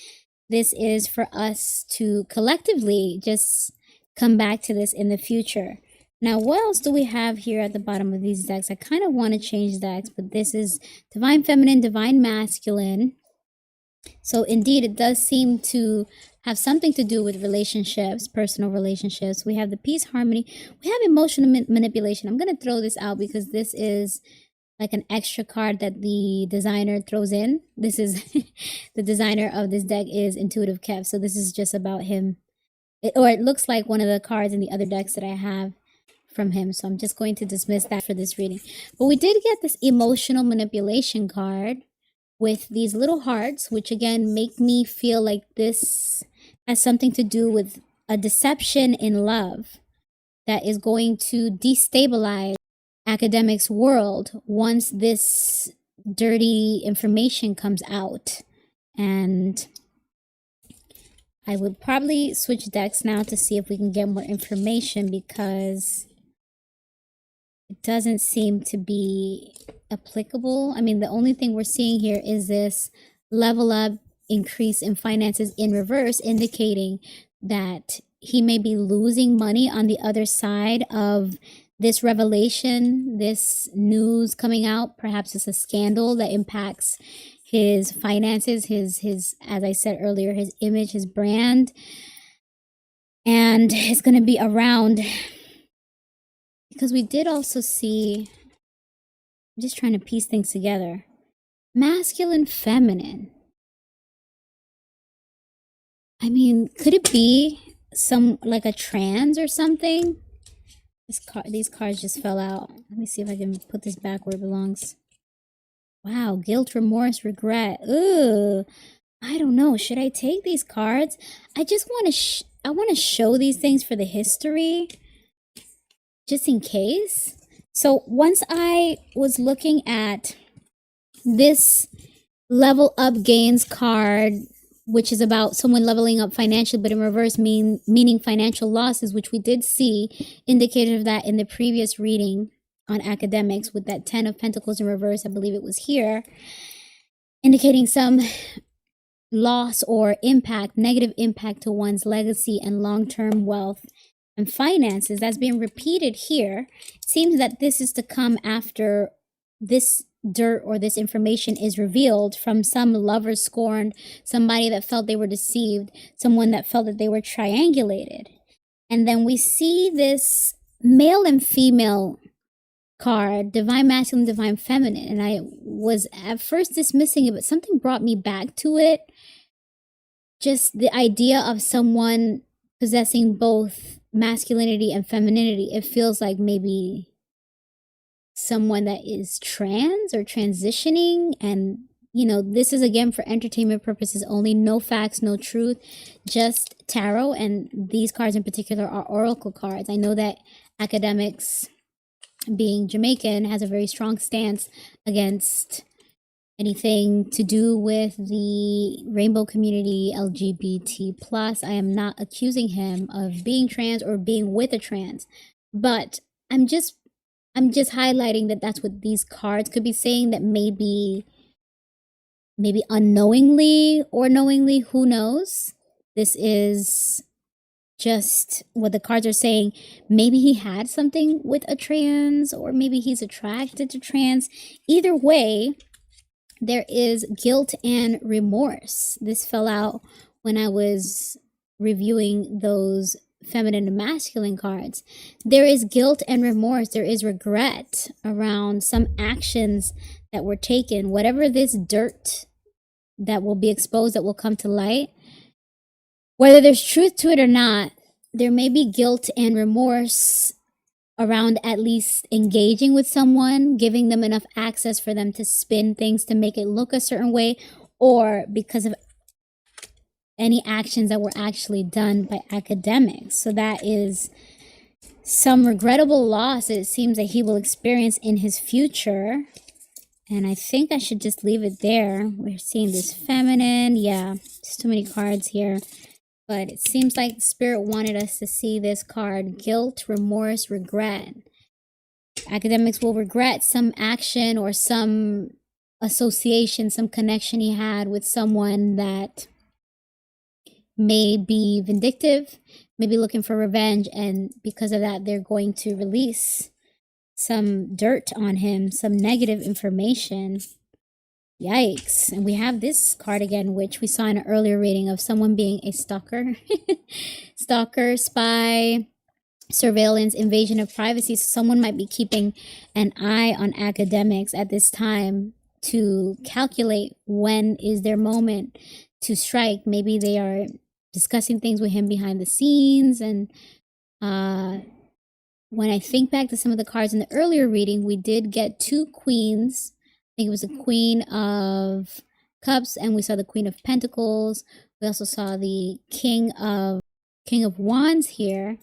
A: This is for us to collectively just come back to this in the future. Now, what else do we have here at the bottom of these decks? I kind of want to change decks, but this is Divine Feminine, Divine Masculine. So indeed, it does seem to have something to do with relationships, personal relationships. We have the peace, harmony. We have emotional manipulation. I'm going to throw this out because this is like an extra card that the designer throws in. This is the designer of this deck is Intuitive Kev, so this is just about him. Or it looks like one of the cards in the other decks that I have from him, so I'm just going to dismiss that for this reading. But we did get this emotional manipulation card with these little hearts, which again make me feel like this has something to do with a deception in love that is going to destabilize Akademiks' world once this dirty information comes out. And I would probably switch decks now to see if we can get more information, because it doesn't seem to be applicable. I mean, the only thing we're seeing here is this level up increase in finances in reverse, indicating that he may be losing money on the other side of this revelation, this news coming out. Perhaps it's a scandal that impacts his finances, his as I said earlier, his image, his brand. And it's going to be around, because we did also see, I'm just trying to piece things together, masculine, feminine. I mean, could it be some, like a trans or something? These cards just fell out. Let me see if I can put this back where it belongs. Wow, guilt, remorse, regret. Ugh. I don't know. Should I take these cards? I just want to I want to show these things for the history, just in case. So once I was looking at this level up gains card, which is about someone leveling up financially, but in reverse, meaning financial losses, which we did see indicated of that in the previous reading on Akademiks with that 10 of Pentacles in reverse. I believe it was here, indicating some loss or impact, negative impact to one's legacy and long-term wealth and finances. That's being repeated here. It seems that this is to come after this dirt or this information is revealed from some lover scorned, somebody that felt they were deceived, someone that felt that they were triangulated. And then we see this male and female card, divine masculine, divine feminine. And I was at first dismissing it, but something brought me back to it. Just the idea of someone possessing both masculinity and femininity. It feels like maybe someone that is trans or transitioning. And, you know, this is again for entertainment purposes only. No facts, no truth, just tarot. And these cards in particular are oracle cards. I know that Akademiks, being Jamaican, has a very strong stance against anything to do with the rainbow community, LGBT plus. I am not accusing him of being trans or being with a trans, but I'm just highlighting that that's what these cards could be saying, that maybe unknowingly or knowingly, who knows? This is just what the cards are saying. Maybe he had something with a trans, or maybe he's attracted to trans. Either way, there is guilt and remorse. This fell out when I was reviewing those feminine and masculine cards. There is guilt and remorse. There is regret around some actions that were taken. Whatever this dirt that will be exposed, that will come to light, whether there's truth to it or not, there may be guilt and remorse around at least engaging with someone, giving them enough access for them to spin things to make it look a certain way, or because of any actions that were actually done by Akademiks. So that is some regrettable loss it seems that he will experience in his future. And I think I should just leave it there. We're seeing this feminine. Yeah, just too many cards here. But it seems like Spirit wanted us to see this card, guilt, remorse, regret. Akademiks will regret some action or some association, some connection he had with someone that may be vindictive, may be looking for revenge, and because of that, they're going to release some dirt on him, some negative information. Yikes. And we have this card again, which we saw in an earlier reading of someone being a stalker, stalker, spy, surveillance, invasion of privacy. So someone might be keeping an eye on Akademiks at this time to calculate when is their moment to strike. Maybe they are discussing things with him behind the scenes. And when I think back to some of the cards in the earlier reading, we did get two queens. I think it was the Queen of Cups, and we saw the Queen of Pentacles. We also saw the King of Wands here.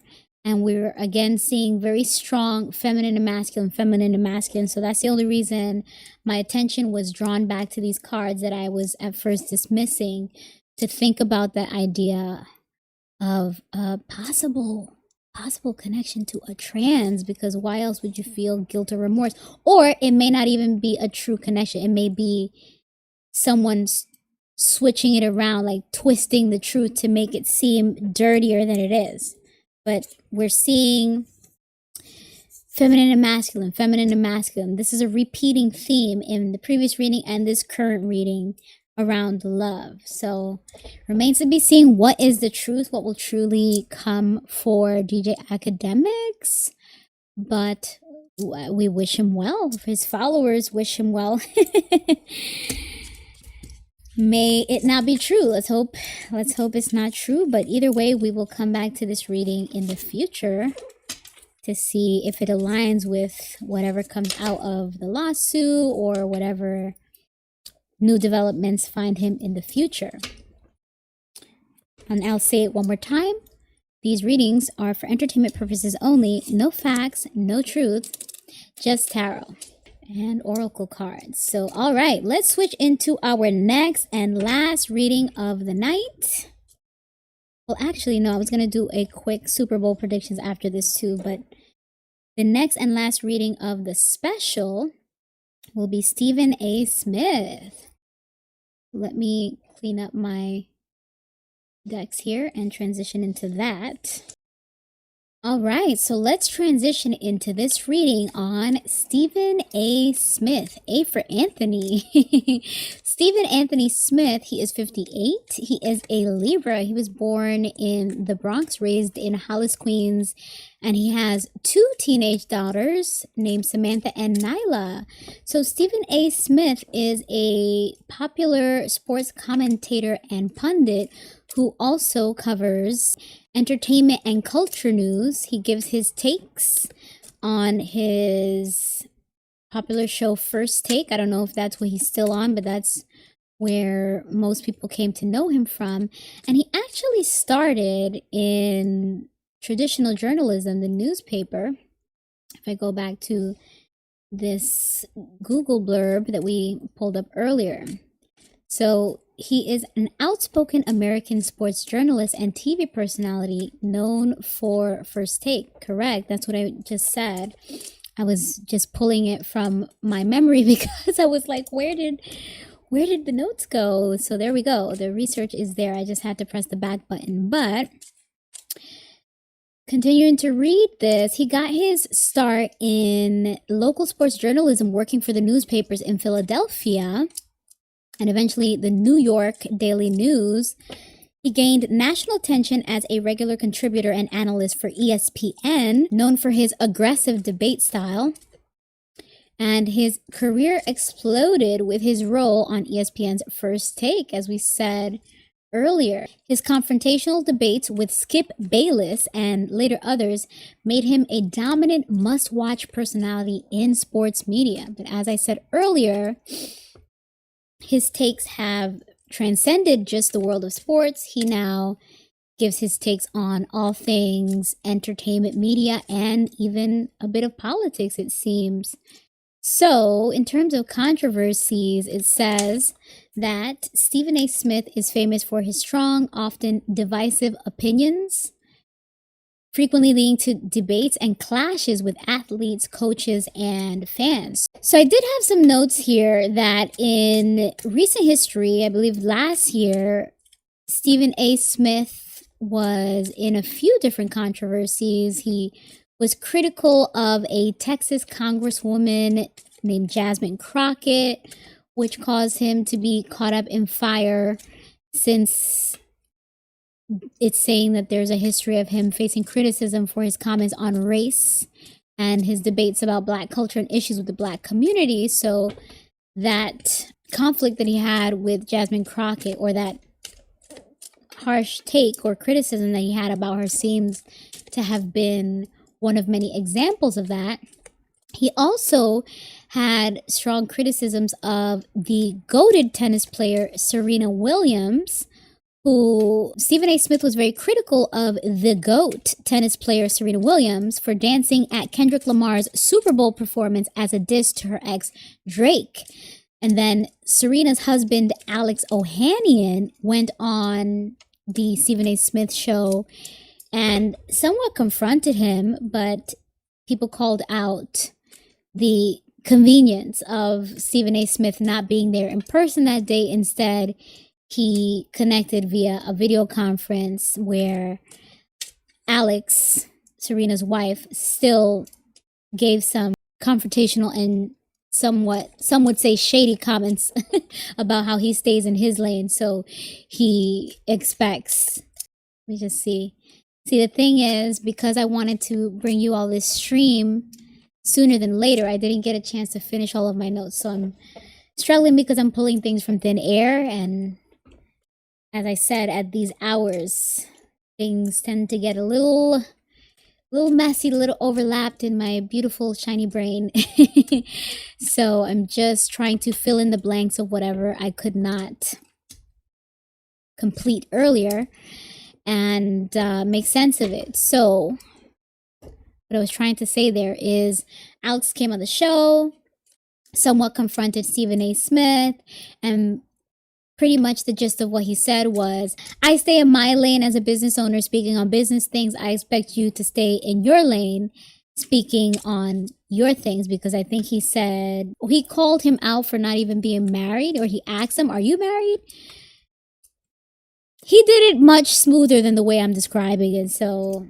A: And we're again seeing very strong feminine and masculine, feminine and masculine. So that's the only reason my attention was drawn back to these cards that I was at first dismissing, to think about that idea of a possible connection to a trans, because why else would you feel guilt or remorse? Or it may not even be a true connection. It may be someone's switching it around, like twisting the truth to make it seem dirtier than it is. But we're seeing feminine and masculine, feminine and masculine. This is a repeating theme in the previous reading and this current reading around love. So remains to be seen what is the truth, what will truly come for DJ Akademiks. But we wish him well. His followers wish him well. May it not be true. Let's hope it's not true. But either way, we will come back to this reading in the future to see if it aligns with whatever comes out of the lawsuit or whatever new developments find him in the future. And I'll say it one more time. These readings are for entertainment purposes only. No facts, no truth, just tarot and oracle cards. So, all right, let's switch into our next and last reading of the night. Well, actually, no, I was going to do a quick Super Bowl predictions after this too, but the next and last reading of the special will be Stephen A. Smith. Let me clean up my decks here and transition into that. All right, so let's transition into this reading on Stephen A. Smith. A for Anthony. Stephen Anthony Smith, he is 58. He is a Libra. He was born in the Bronx, raised in Hollis, Queens, and he has two teenage daughters named Samantha and Nyla. So Stephen A. Smith is a popular sports commentator and pundit who also covers entertainment and culture news. He gives his takes on his popular show First Take. I don't know if that's what he's still on, but that's where most people came to know him from. And he actually started in traditional journalism, the newspaper. If I go back to this Google blurb that we pulled up earlier. So he is an outspoken American sports journalist and TV personality known for First Take. Correct. That's what I just said. I was just pulling it from my memory because I was like, where did the notes go? So there we go. The research is there. I just had to press the back button. But continuing to read this, he got his start in local sports journalism, working for the newspapers in Philadelphia and eventually the New York Daily News. He gained national attention as a regular contributor and analyst for ESPN, known for his aggressive debate style. And his career exploded with his role on ESPN's First Take, as we said earlier. His confrontational debates with Skip Bayless and later others made him a dominant must-watch personality in sports media. But as I said earlier, his takes have transcended just the world of sports. He now gives his takes on all things entertainment media and even a bit of politics, it seems. So, in terms of controversies, it says that Stephen A. Smith is famous for his strong, often divisive opinions, frequently leading to debates and clashes with athletes, coaches, and fans. So I did have some notes here that in recent history, I believe last year, Stephen A. Smith was in a few different controversies. He was critical of a Texas congresswoman named Jasmine Crockett, which caused him to be caught up in fire since it's saying that there's a history of him facing criticism for his comments on race and his debates about Black culture and issues with the Black community. So that conflict that he had with Jasmine Crockett, or that harsh take or criticism that he had about her, seems to have been one of many examples of that. He also had strong criticisms of the goated tennis player Serena Williams, who Stephen A. Smith was very critical of the GOAT tennis player Serena Williams for dancing at Kendrick Lamar's Super Bowl performance as a diss to her ex Drake. And then Serena's husband, Alex Ohanian, went on the Stephen A. Smith show and somewhat confronted him, but people called out the convenience of Stephen A. Smith not being there in person that day. Instead, he connected via a video conference where Alex, Serena's wife, still gave some confrontational and somewhat, some would say, shady comments about how he stays in his lane. So he expects, let me just see. See, the thing is, because I wanted to bring you all this stream sooner than later, I didn't get a chance to finish all of my notes. So I'm struggling because I'm pulling things from thin air. And as I said, at these hours, things tend to get a little messy, a little overlapped in my beautiful shiny brain. So I'm just trying to fill in the blanks of whatever I could not complete earlier and make sense of it. So what I was trying to say there is Alex came on the show, somewhat confronted Stephen A. Smith, and pretty much the gist of what he said was, I stay in my lane as a business owner speaking on business things. I expect you to stay in your lane speaking on your things, because I think he said, he called him out for not even being married, or he asked him, are you married? He did it much smoother than the way I'm describing it. So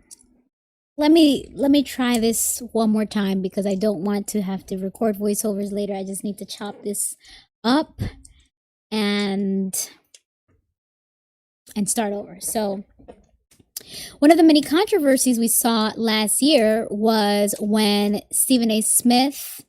A: let me try this one more time, because I don't want to have to record voiceovers later. I just need to chop this up and start over. So one of the many controversies we saw last year was when Stephen A. Smith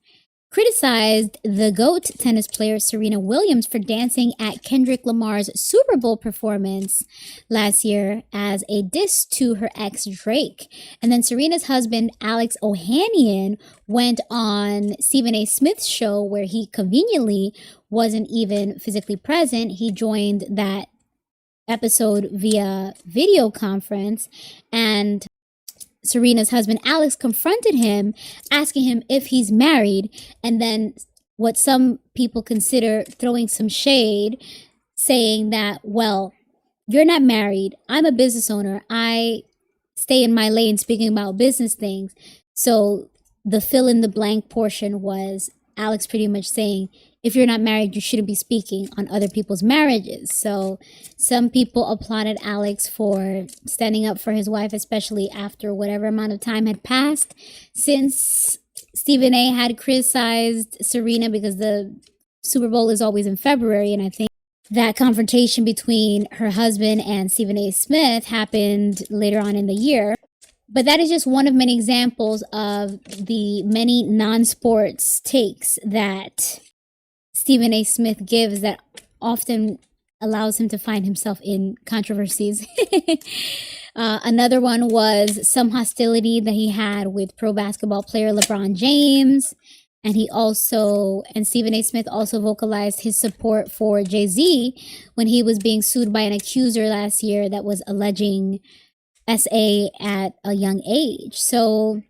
A: criticized the GOAT tennis player Serena Williams for dancing at Kendrick Lamar's Super Bowl performance last year as a diss to her ex Drake. And then Serena's husband, Alex Ohanian, went on Stephen A. Smith's show, where he conveniently wasn't even physically present. He joined that episode via video conference, and Serena's husband, Alex, confronted him, asking him if he's married, and then what some people consider throwing some shade, saying that, well, you're not married. I'm a business owner. I stay in my lane speaking about business things. So the fill in the blank portion was Alex pretty much saying, if you're not married, you shouldn't be speaking on other people's marriages. So some people applauded Alex for standing up for his wife, especially after whatever amount of time had passed since Stephen A. had criticized Serena, because the Super Bowl is always in February. And I think that confrontation between her husband and Stephen A. Smith happened later on in the year. But that is just one of many examples of the many non-sports takes that Stephen A. Smith gives that often allows him to find himself in controversies. Another one was some hostility that he had with pro basketball player LeBron James. And Stephen A. Smith also vocalized his support for Jay-Z when he was being sued by an accuser last year that was alleging SA at a young age. So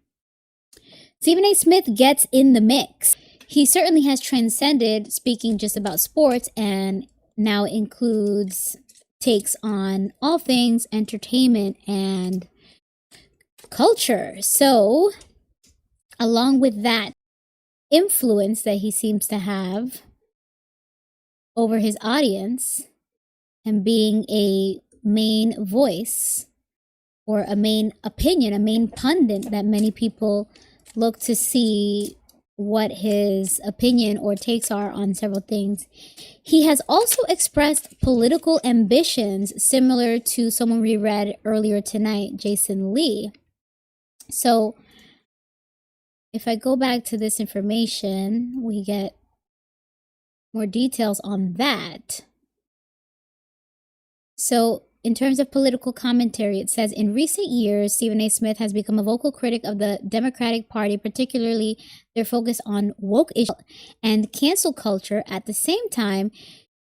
A: Stephen A. Smith gets in the mix. He certainly has transcended speaking just about sports, and now includes takes on all things entertainment and culture. So along with that influence that he seems to have over his audience, and being a main voice or a main opinion, a main pundit that many people look to see what his opinion or takes are on several things. He has also expressed political ambitions similar to someone we read earlier tonight, Jason Lee. So if I go back to this information, we get more details on that. So in terms of political commentary, it says, in recent years, Stephen A. Smith has become a vocal critic of the Democratic Party, particularly their focus on woke issues and cancel culture. At the same time,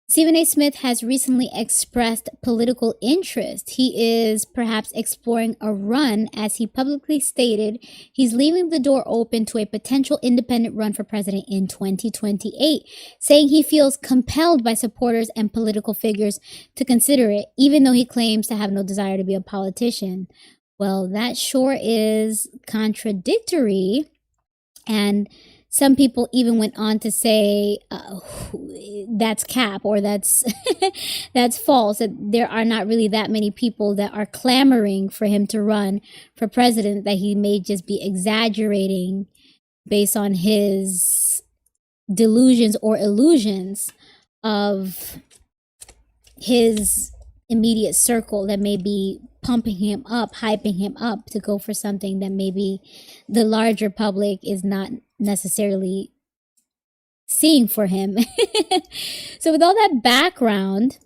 A: Stephen A. Smith has recently expressed political interest. He is perhaps exploring a run, as he publicly stated he's leaving the door open to a potential independent run for president in 2028, saying he feels compelled by supporters and political figures to consider it, even though he claims to have no desire to be a politician. Well, that sure is contradictory, and some people even went on to say that's cap, or that's that's false, that there are not really that many people that are clamoring for him to run for president, that he may just be exaggerating based on his delusions or illusions of his immediate circle that may be pumping him up, hyping him up to go for something that maybe the larger public is not necessarily seeing for him. So with all that background,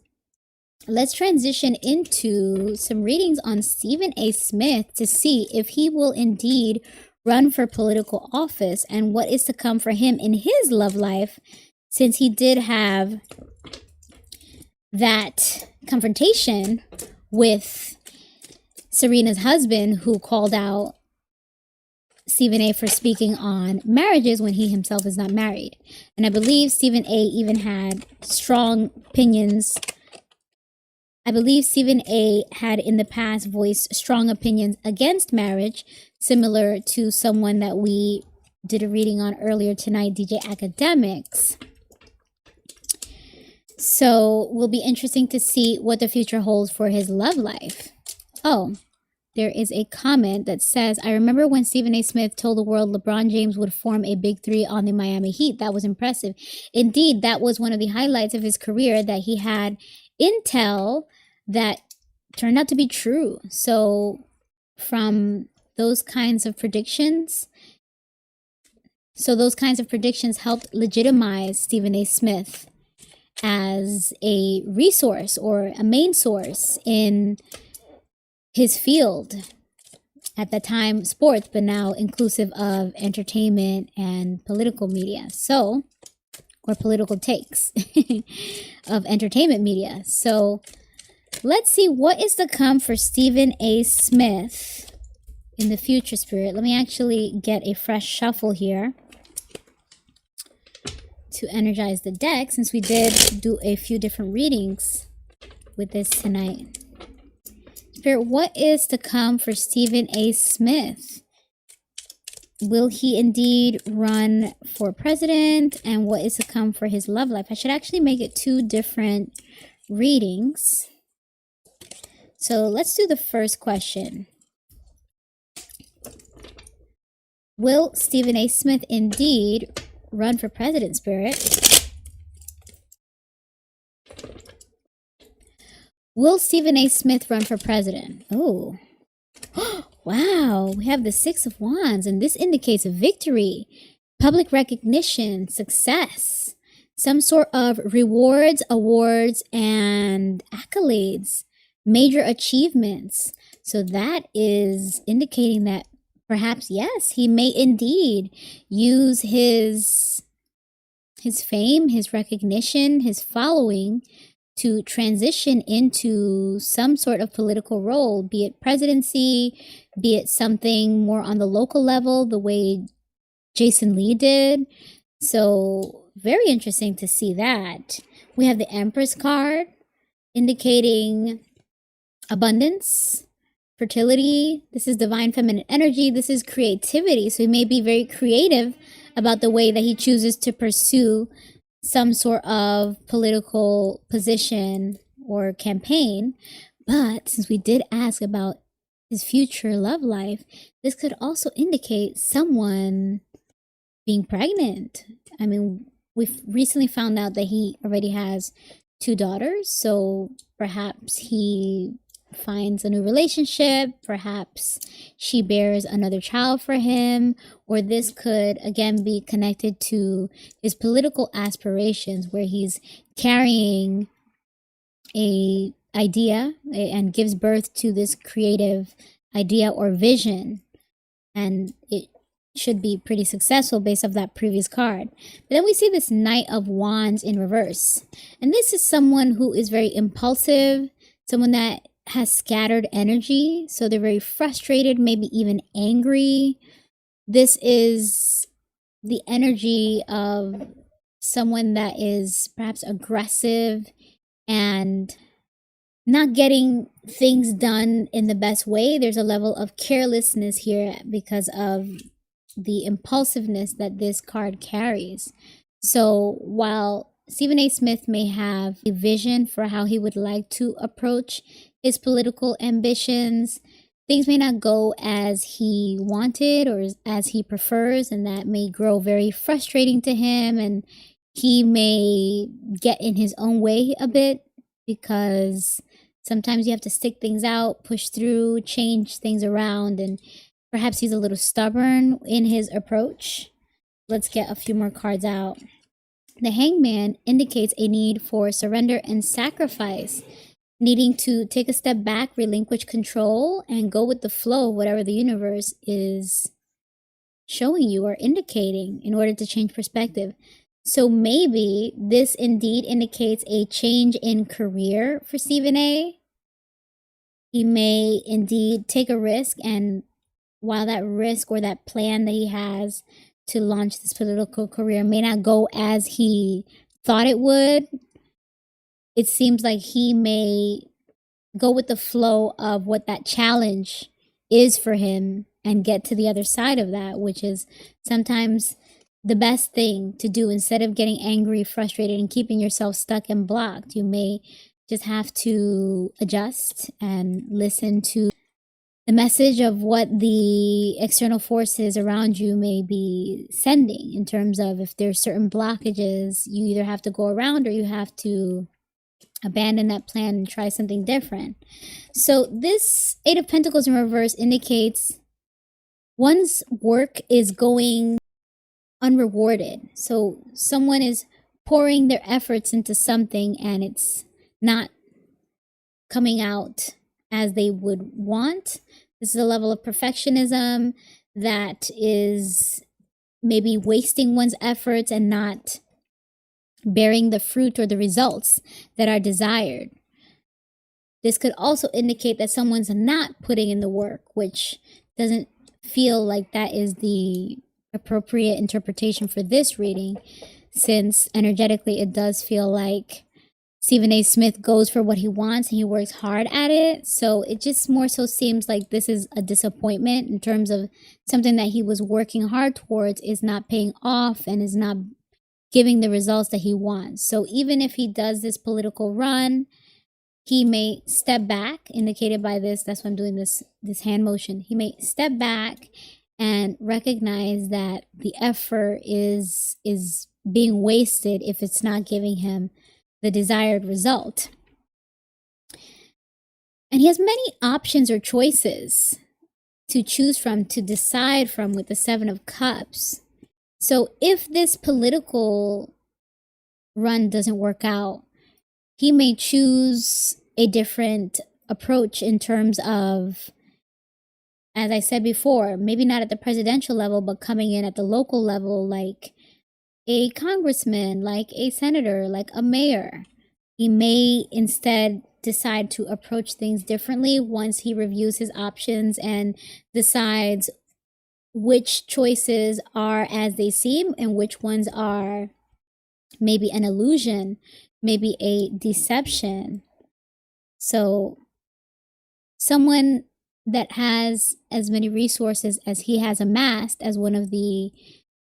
A: let's transition into some readings on Stephen A. Smith to see if he will indeed run for political office and what is to come for him in his love life, since he did have that confrontation with Serena's husband, who called out Stephen A. for speaking on marriages when he himself is not married. And I believe Stephen A. even had strong opinions. I believe Stephen A. had in the past voiced strong opinions against marriage, similar to someone that we did a reading on earlier tonight, DJ Akademiks. So will be interesting to see what the future holds for his love life. Oh, there is a comment that says, I remember when Stephen A. Smith told the world LeBron James would form a big three on the Miami Heat. That was impressive. Indeed, that was one of the highlights of his career, that he had intel that turned out to be true. So from those kinds of predictions, helped legitimize Stephen A. Smith as a resource or a main source in his field, at that time sports, but now inclusive of entertainment and political media, so, or political takes of entertainment media. So let's see what is to come for Stephen A. Smith in the future, spirit. Let me actually get a fresh shuffle here to energize the deck, since we did do a few different readings with this tonight. Spirit, what is to come for Stephen A. Smith? Will he indeed run for president? And what is to come for his love life? I should actually make it two different readings. So let's do the first question. Will Stephen A. Smith indeed run for president, spirit? Will Stephen A. Smith run for president? Oh, wow. We have the Six of Wands, and this indicates a victory, public recognition, success, some sort of rewards, awards, and accolades, major achievements. So that is indicating that perhaps, yes, he may indeed use his fame, his recognition, his following to transition into some sort of political role, be it presidency, be it something more on the local level, the way Jason Lee did. So very interesting to see that. We have the Empress card indicating abundance, fertility. This is divine feminine energy. This is creativity. So he may be very creative about the way that he chooses to pursue some sort of political position or campaign. But since we did ask about his future love life, this could also indicate someone being pregnant. I mean, we've recently found out that he already has 2 daughters, so perhaps he finds a new relationship, perhaps she bears another child for him, or this could again be connected to his political aspirations where he's carrying a idea and gives birth to this creative idea or vision, and it should be pretty successful based off that previous card. But then we see this Knight of Wands in reverse, and this is someone who is very impulsive, someone that has scattered energy, so they're very frustrated, maybe even angry. This is the energy of someone that is perhaps aggressive and not getting things done in the best way. There's a level of carelessness here because of the impulsiveness that this card carries. So while Stephen A. Smith may have a vision for how he would like to approach his political ambitions, things may not go as he wanted or as he prefers, and that may grow very frustrating to him, and he may get in his own way a bit because sometimes you have to stick things out, push through, change things around, and perhaps he's a little stubborn in his approach. Let's get a few more cards out. The Hangman indicates a need for surrender and sacrifice, needing to take a step back, relinquish control, and go with the flow of whatever the universe is showing you or indicating in order to change perspective. So maybe this indeed indicates a change in career for Stephen A. He may indeed take a risk, and while that risk or that plan that he has to launch this political career may not go as he thought it would, it seems like he may go with the flow of what that challenge is for him and get to the other side of that, which is sometimes the best thing to do. Instead of getting angry, frustrated, and keeping yourself stuck and blocked, you may just have to adjust and listen to the message of what the external forces around you may be sending, in terms of if there's certain blockages, you either have to go around or you have to abandon that plan and try something different. So this Eight of Pentacles in reverse indicates one's work is going unrewarded. So someone is pouring their efforts into something and it's not coming out as they would want. This is a level of perfectionism that is maybe wasting one's efforts and not bearing the fruit or the results that are desired. This could also indicate that someone's not putting in the work, which doesn't feel like that is the appropriate interpretation for this reading, since energetically it does feel like Stephen A. Smith goes for what he wants and he works hard at it. So it just more so seems like this is a disappointment in terms of something that he was working hard towards is not paying off and is not giving the results that he wants. So even if he does this political run, he may step back, indicated by this. That's why I'm doing this hand motion. He may step back and recognize that the effort is being wasted if it's not giving him the desired result. And he has many options or choices to choose from, to decide from, with the Seven of Cups. So if this political run doesn't work out, he may choose a different approach in terms of, as I said before, maybe not at the presidential level, but coming in at the local level, like a congressman, like a senator, like a mayor. He may instead decide to approach things differently once he reviews his options and decides which choices are as they seem and which ones are maybe an illusion, maybe a deception. So someone that has as many resources as he has amassed as one of the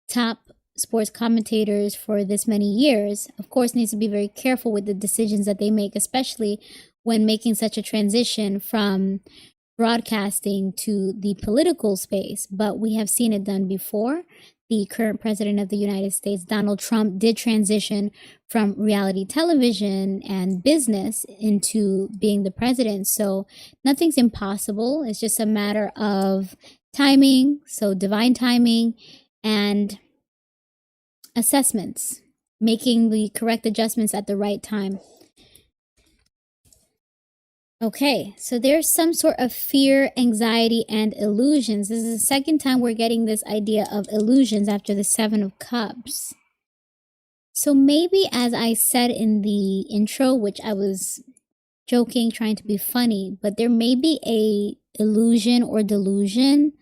A: top sports commentators for this many years, of course, needs to be very careful with the decisions that they make, especially when making such a transition from broadcasting to the political space. But we have seen it done before. the current president of the United States, Donald Trump, did transition from reality television and business into being the president. So nothing's impossible. It's just a matter of timing, so divine timing, and assessments, making the correct adjustments at the right time. Okay, so there's some sort of fear, anxiety, and illusions. This is the second time we're getting this idea of illusions after the Seven of Cups. So maybe, as I said in the intro, which I was joking, trying to be funny, but there may be a illusion or delusion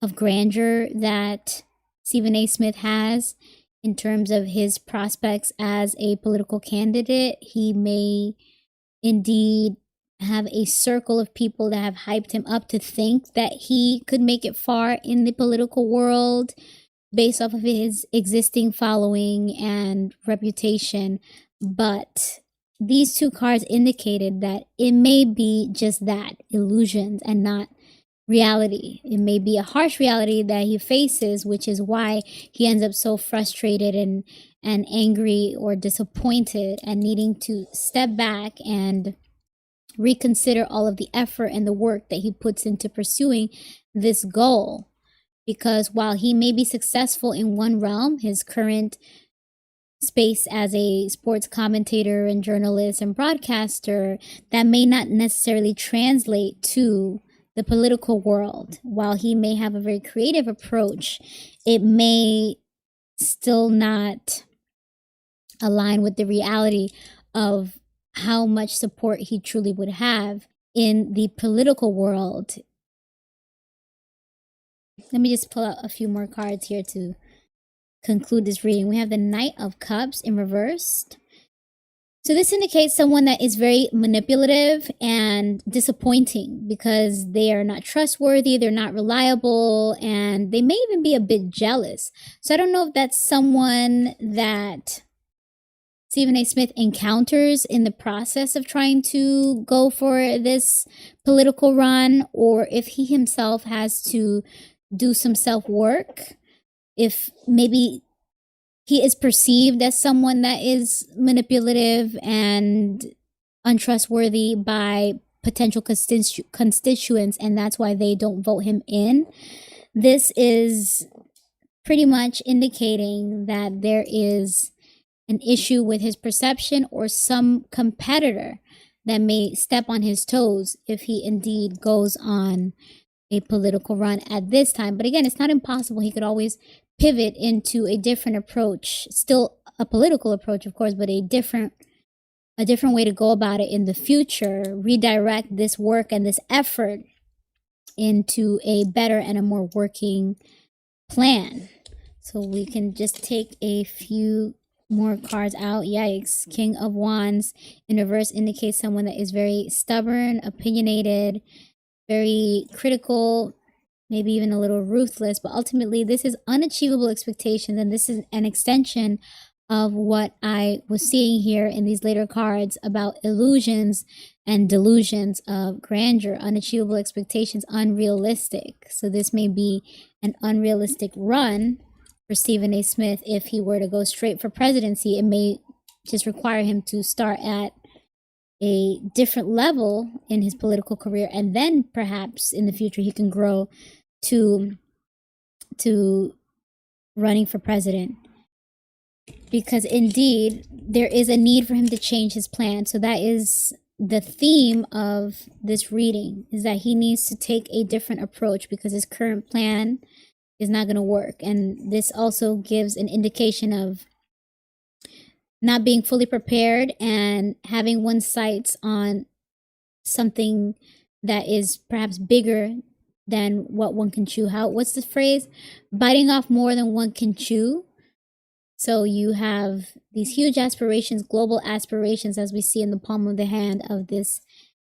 A: of grandeur that Stephen A. Smith has in terms of his prospects as a political candidate. He may indeed have a circle of people that have hyped him up to think that he could make it far in the political world based off of his existing following and reputation. But these two cards indicated that it may be just that, illusions, and not reality. It may be a harsh reality that he faces, which is why he ends up so frustrated and angry or disappointed and needing to step back and reconsider all of the effort and the work that he puts into pursuing this goal. Because while he may be successful in one realm, his current space as a sports commentator and journalist and broadcaster, that may not necessarily translate to the political world. While he may have a very creative approach, it may still not align with the reality of how much support he truly would have in the political world. Let me just pull out a few more cards here to conclude this reading. We have the Knight of Cups in reversed. So this indicates someone that is very manipulative and disappointing because they are not trustworthy, they're not reliable, and they may even be a bit jealous. So I don't know if that's someone that Stephen A. Smith encounters in the process of trying to go for this political run, or if he himself has to do some self-work, if maybe he is perceived as someone that is manipulative and untrustworthy by potential constituents, and that's why they don't vote him in. This is pretty much indicating that there is an issue with his perception or some competitor that may step on his toes if he indeed goes on a political run at this time. But again, it's not impossible. He could always pivot into a different approach, still a political approach, of course, but a different way to go about it in the future, redirect this work and this effort into a better and a more working plan. So we can just take a few more cards out. Yikes. King of Wands in reverse indicates someone that is very stubborn, opinionated, very critical, maybe even a little ruthless, but ultimately this is unachievable expectations, and this is an extension of what I was seeing here in these later cards about illusions and delusions of grandeur, unachievable expectations, unrealistic. So this may be an unrealistic run for Stephen A. Smith. If he were to go straight for presidency, it may just require him to start at a different level in his political career, and then perhaps in the future he can grow to running for president, because indeed there is a need for him to change his plan. So that is the theme of this reading, is that he needs to take a different approach because his current plan is not going to work. And this also gives an indication of not being fully prepared and having one's sights on something that is perhaps bigger than what one can chew. What's the phrase? Biting off more than one can chew. So you have these huge aspirations, global aspirations, as we see in the palm of the hand of this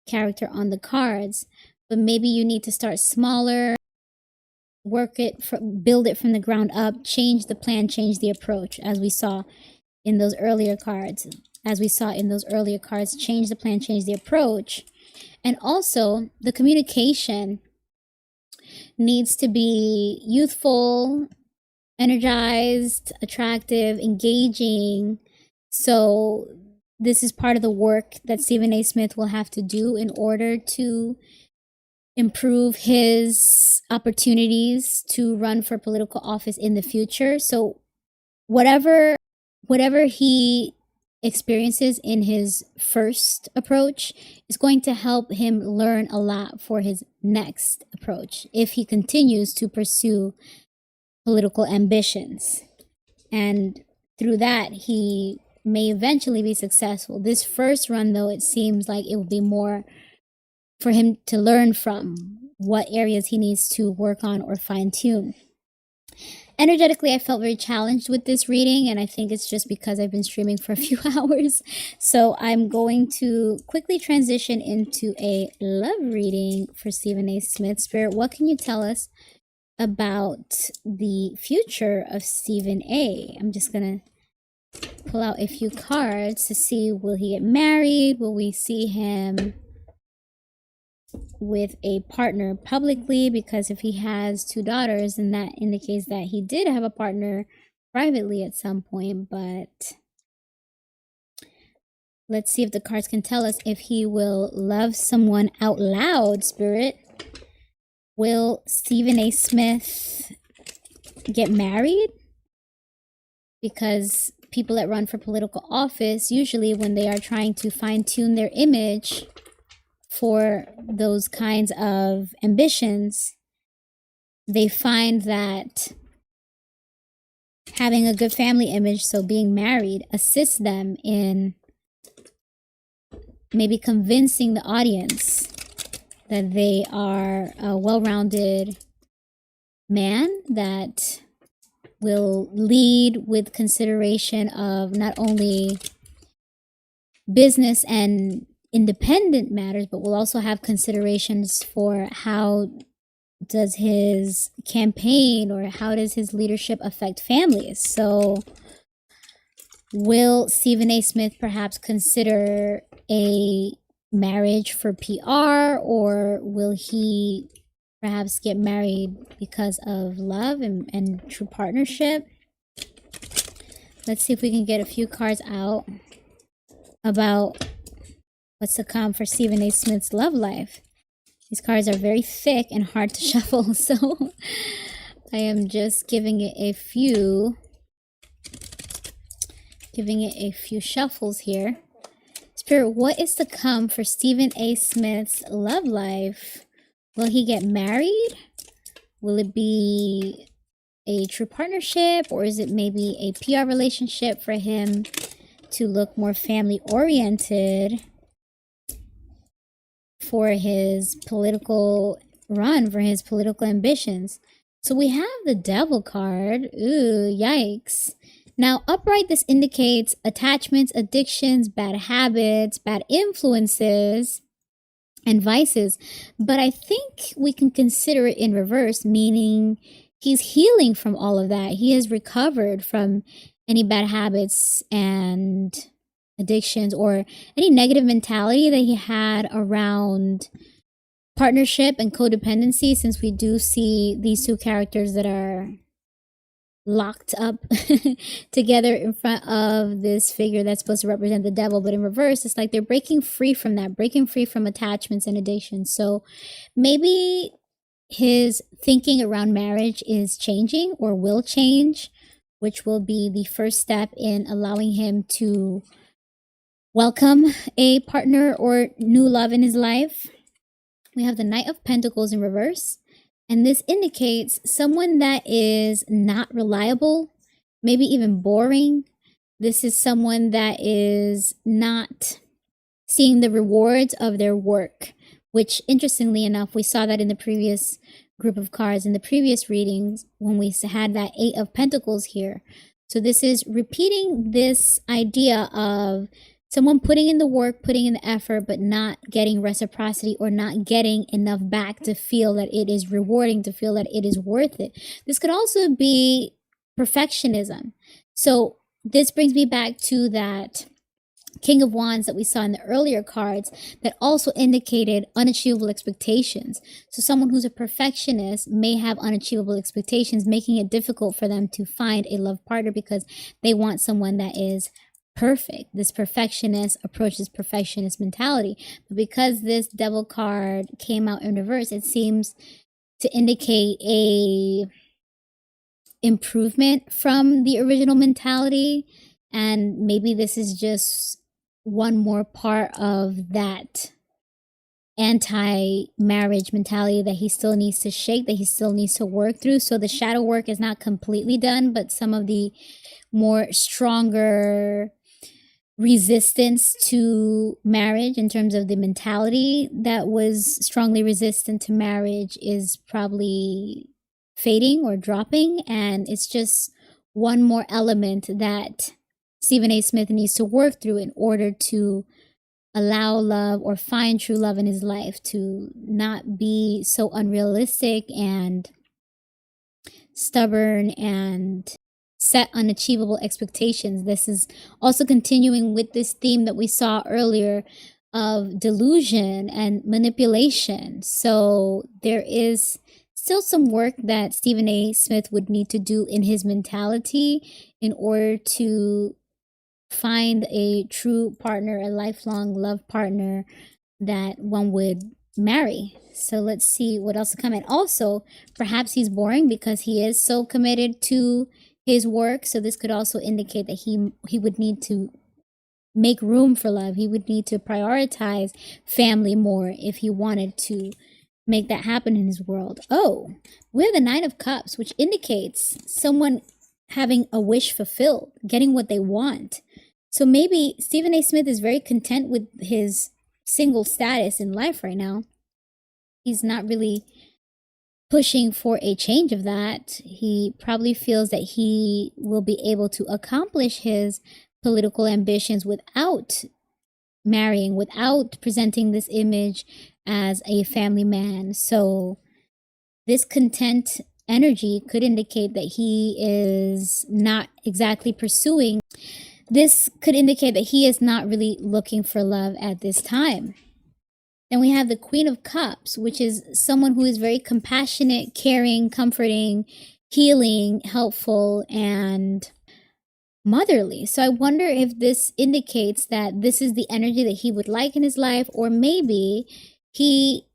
A: character on the cards. But maybe you need to start smaller, work it, build it from the ground up, change the plan, change the approach, as we saw in those earlier cards. Change the plan, change the approach. And also the communication needs to be youthful, energized, attractive, engaging. So this is part of the work that Stephen A. Smith will have to do in order to improve his opportunities to run for political office in the future. So whatever he experiences in his first approach is going to help him learn a lot for his next approach if he continues to pursue political ambitions. And through that, he may eventually be successful. This first run, though, it seems like it will be more for him to learn from what areas he needs to work on or fine-tune. Energetically, I felt very challenged with this reading, and I think it's just because I've been streaming for a few hours. So I'm going to quickly transition into a love reading for Stephen A. Smith. Spirit, what can you tell us about the future of Stephen A? I'm just going to pull out a few cards to see, will he get married? Will we see him with a partner publicly? Because if he has 2 daughters, then that indicates that he did have a partner privately at some point. But let's see if the cards can tell us if he will love someone out loud. Spirit, will Stephen A. Smith get married? Because people that run for political office, usually when they are trying to fine-tune their image for those kinds of ambitions, they find that having a good family image, so being married, assists them in maybe convincing the audience that they are a well-rounded man that will lead with consideration of not only business and independent matters, but will also have considerations for how does his campaign or how does his leadership affect families. So will Stephen A. Smith perhaps consider a marriage for PR, or will he perhaps get married because of love and true partnership? Let's see if we can get a few cards out about what's to come for Stephen A. Smith's love life. These cards are very thick and hard to shuffle, so I am just giving it a few shuffles here. Spirit, what is to come for Stephen A. Smith's love life? Will he get married? Will it be a true partnership, or is it maybe a PR relationship for him to look more family oriented for his political run, for his political ambitions? So we have the Devil card. Ooh, yikes. Now, upright, this indicates attachments, addictions, bad habits, bad influences, and vices. But I think we can consider it in reverse, meaning he's healing from all of that. He has recovered from any bad habits and addictions or any negative mentality that he had around partnership and codependency, since we do see these 2 characters that are locked up together in front of this figure that's supposed to represent the devil. But in reverse, it's like they're breaking free from that, breaking free from attachments and addictions. So maybe his thinking around marriage is changing or will change, which will be the first step in allowing him to welcome a partner or new love in his life. We have the Knight of Pentacles in reverse, and this indicates someone that is not reliable, maybe even boring. This is someone that is not seeing the rewards of their work, which, interestingly enough, we saw that in the previous group of cards, in the previous readings, when we had that 8 of Pentacles here. So this is repeating this idea of someone putting in the work, putting in the effort, but not getting reciprocity or not getting enough back to feel that it is rewarding, to feel that it is worth it. This could also be perfectionism. So this brings me back to that King of Wands that we saw in the earlier cards that also indicated unachievable expectations. So someone who's a perfectionist may have unachievable expectations, making it difficult for them to find a love partner because they want someone that is perfect. This perfectionist approaches perfectionist mentality. But because this Devil card came out in reverse, it seems to indicate a improvement from the original mentality. And maybe this is just one more part of that anti-marriage mentality that he still needs to shake, that he still needs to work through. So the shadow work is not completely done, but some of the more stronger resistance to marriage in terms of the mentality that was strongly resistant to marriage is probably fading or dropping. And it's just one more element that Stephen A. Smith needs to work through in order to allow love or find true love in his life, to not be so unrealistic and stubborn and set unachievable expectations. This is also continuing with this theme that we saw earlier of delusion and manipulation. So there is still some work that Stephen A. Smith would need to do in his mentality in order to find a true partner, a lifelong love partner that one would marry. So let's see what else to come. And also, perhaps he's boring because he is so committed to his work. So this could also indicate that he would need to make room for love. He would need to prioritize family more if he wanted to make that happen in his world. Oh, we're the Nine of Cups, which indicates someone having a wish fulfilled, getting what they want. So maybe Stephen A. Smith is very content with his single status in life right now. He's not really pushing for a change of that. He probably feels that he will be able to accomplish his political ambitions without marrying, without presenting this image as a family man. So this content energy could indicate that he is not exactly pursuing. This could indicate that he is not really looking for love at this time. Then we have the Queen of Cups, which is someone who is very compassionate, caring, comforting, healing, helpful, and motherly. So I wonder if this indicates that this is the energy that he would like in his life, or maybe he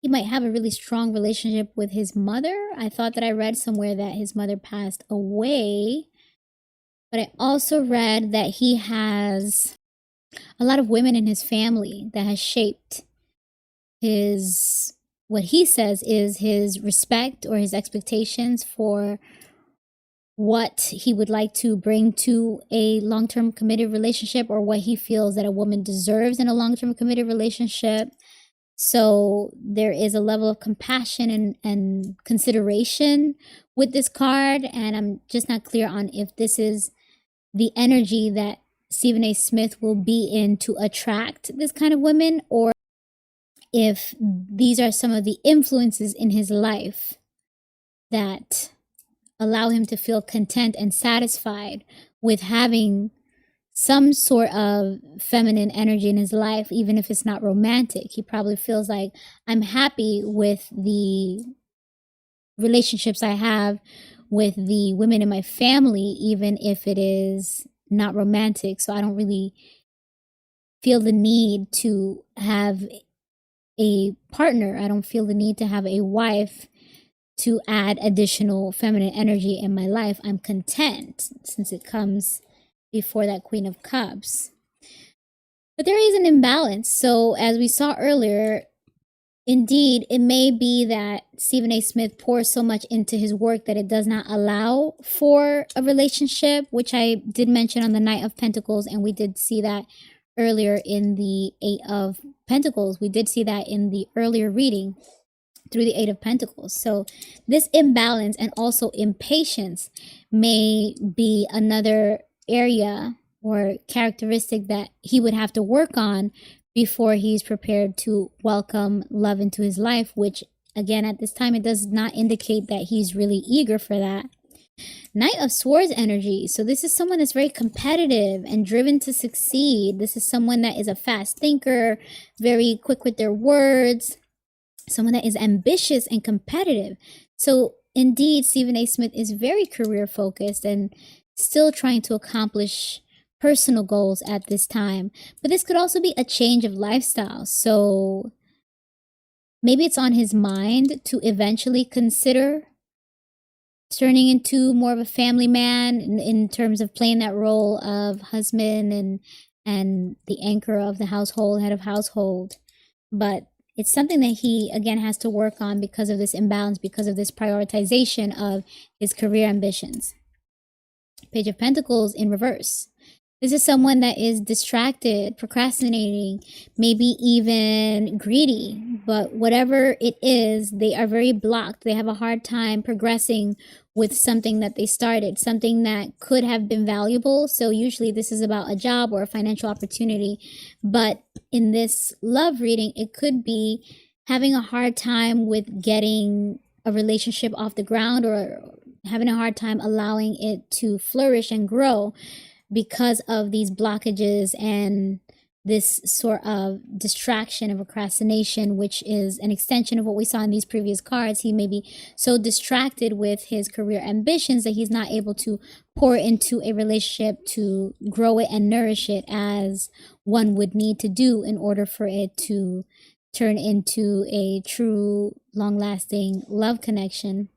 A: might have a really strong relationship with his mother. I thought that I read somewhere that his mother passed away, but I also read that he has a lot of women in his family that has shaped his, what he says is his respect or his expectations for what he would like to bring to a long-term committed relationship, or what he feels that a woman deserves in a long-term committed relationship. So there is a level of compassion and consideration with this card, and I'm just not clear on if this is the energy that Stephen A. Smith will be in to attract this kind of women, or if these are some of the influences in his life that allow him to feel content and satisfied with having some sort of feminine energy in his life, even if it's not romantic. He probably feels like, I'm happy with the relationships I have with the women in my family, even if it is not romantic. So I don't really feel the need to have a partner. I don't feel the need to have a wife to add additional feminine energy in my life. I'm content since it comes before that Queen of Cups. But there is an imbalance. So as we saw earlier, indeed, it may be that Stephen A. Smith pours so much into his work that it does not allow for a relationship, which I did mention on the Knight of Pentacles, and we did see that earlier in the Eight of Pentacles. We did see that in the earlier reading through the Eight of Pentacles. So this imbalance and also impatience may be another area or characteristic that he would have to work on before he's prepared to welcome love into his life, which again, at this time, it does not indicate that he's really eager for that. Knight of Swords energy. So this is someone that's very competitive and driven to succeed. This is someone that is a fast thinker, very quick with their words, someone that is ambitious and competitive. So indeed, Stephen A. Smith is very career focused and still trying to accomplish personal goals at this time. But this could also be a change of lifestyle. So maybe it's on his mind to eventually consider turning into more of a family man in terms of playing that role of husband and the anchor of the household, head of household. But it's something that he, again, has to work on because of this imbalance, because of this prioritization of his career ambitions. Page of Pentacles in reverse. This is someone that is distracted, procrastinating, maybe even greedy. But whatever it is, they are very blocked. They have a hard time progressing with something that they started, something that could have been valuable. So usually this is about a job or a financial opportunity. But in this love reading, it could be having a hard time with getting a relationship off the ground, or having a hard time allowing it to flourish and grow, because of these blockages and this sort of distraction and procrastination, which is an extension of what we saw in these previous cards. He may be so distracted with his career ambitions that he's not able to pour into a relationship to grow it and nourish it as one would need to do in order for it to turn into a true, long-lasting love connection.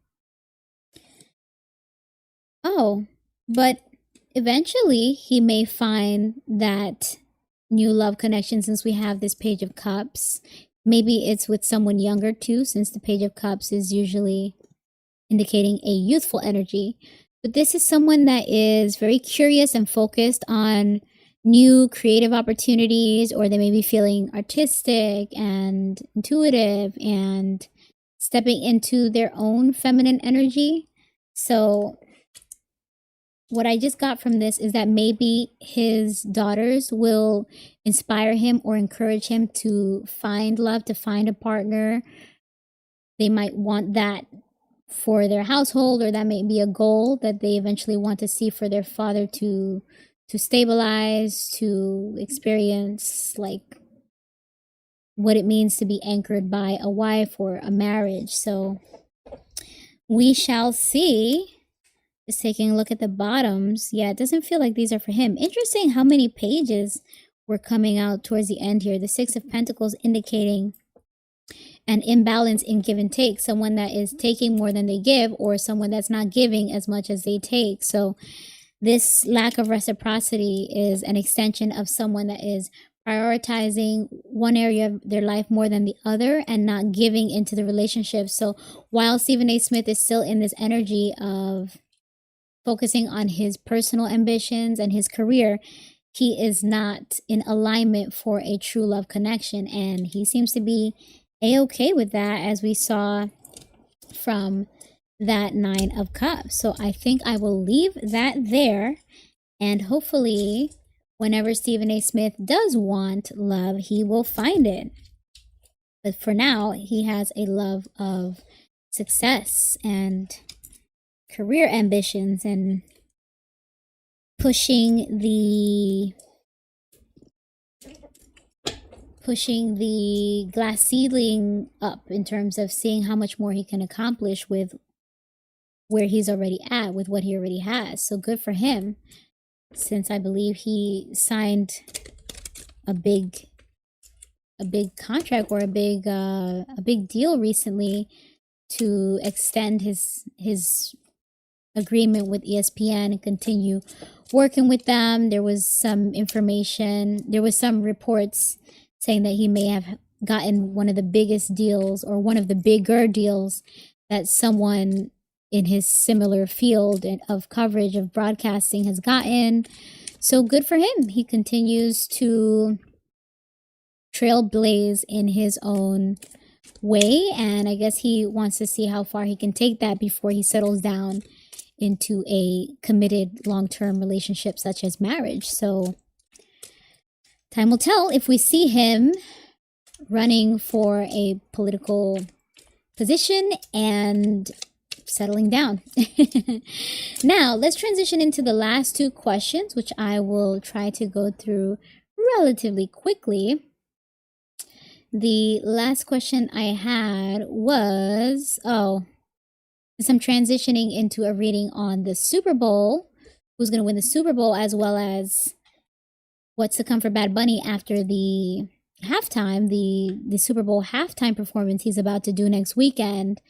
A: Oh, but eventually he may find that new love connection, since we have this Page of Cups. Maybe it's with someone younger too, since the Page of Cups is usually indicating a youthful energy. But this is someone that is very curious and focused on new creative opportunities, or they may be feeling artistic and intuitive and stepping into their own feminine energy. So what I just got from this is that maybe his daughters will inspire him or encourage him to find love, to find a partner. They might want that for their household, or that may be a goal that they eventually want to see for their father to stabilize, to experience like what it means to be anchored by a wife or a marriage. So we shall see. Just taking a look at the bottoms. Yeah, it doesn't feel like these are for him. Interesting how many pages were coming out towards the end here. The Six of Pentacles indicating an imbalance in give and take. Someone that is taking more than they give, or someone that's not giving as much as they take. So this lack of reciprocity is an extension of someone that is prioritizing one area of their life more than the other and not giving into the relationship. So while Stephen A. Smith is still in this energy of focusing on his personal ambitions and his career, he is not in alignment for a true love connection. And he seems to be a-okay with that, as we saw from that Nine of Cups. So I think I will leave that there. And hopefully, whenever Stephen A. Smith does want love, he will find it. But for now, he has a love of success and career ambitions and pushing the glass ceiling up in terms of seeing how much more he can accomplish with where he's already at, with what he already has. So good for him, since I believe he signed a big contract or a big deal recently to extend his agreement with ESPN and continue working with them. There was some information, there was some reports saying that he may have gotten one of the biggest deals, or one of the bigger deals that someone in his similar field of coverage of broadcasting has gotten. So good for him. He continues to trailblaze in his own way, and I guess he wants to see how far he can take that before he settles down into a committed long-term relationship such as marriage. So time will tell if we see him running for a political position and settling down. Now, let's transition into the last two questions, which I will try to go through relatively quickly. The last question I had was, since I'm transitioning into a reading on the Super Bowl, who's going to win the Super Bowl, as well as what's to come for Bad Bunny after the halftime, the Super Bowl halftime performance he's about to do next weekend.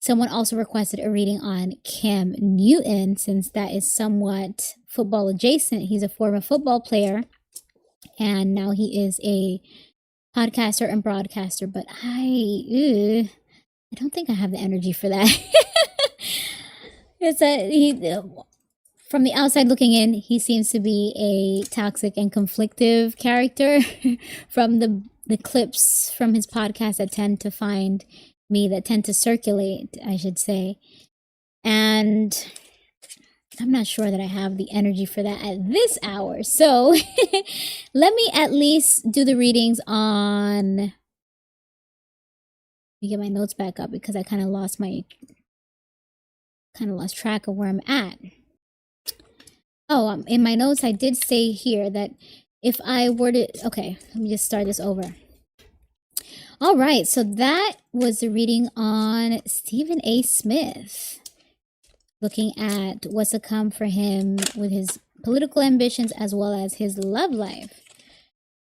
A: Someone also requested a reading on Cam Newton, since that is somewhat football adjacent. He's a former football player, and now he is a podcaster and broadcaster, but I don't think I have the energy for that. From the outside looking in, he seems to be a toxic and conflictive character from the clips from his podcast that tend to circulate, I should say. And I'm not sure that I have the energy for that at this hour. So let me at least do the readings on... Let me get my notes back up because I kind of lost track of where I'm at. In my notes, I did say here that if I were to... Okay, let me just start this over. All right, so that was the reading on Stephen A. Smith, looking at what's to come for him with his political ambitions as well as his love life.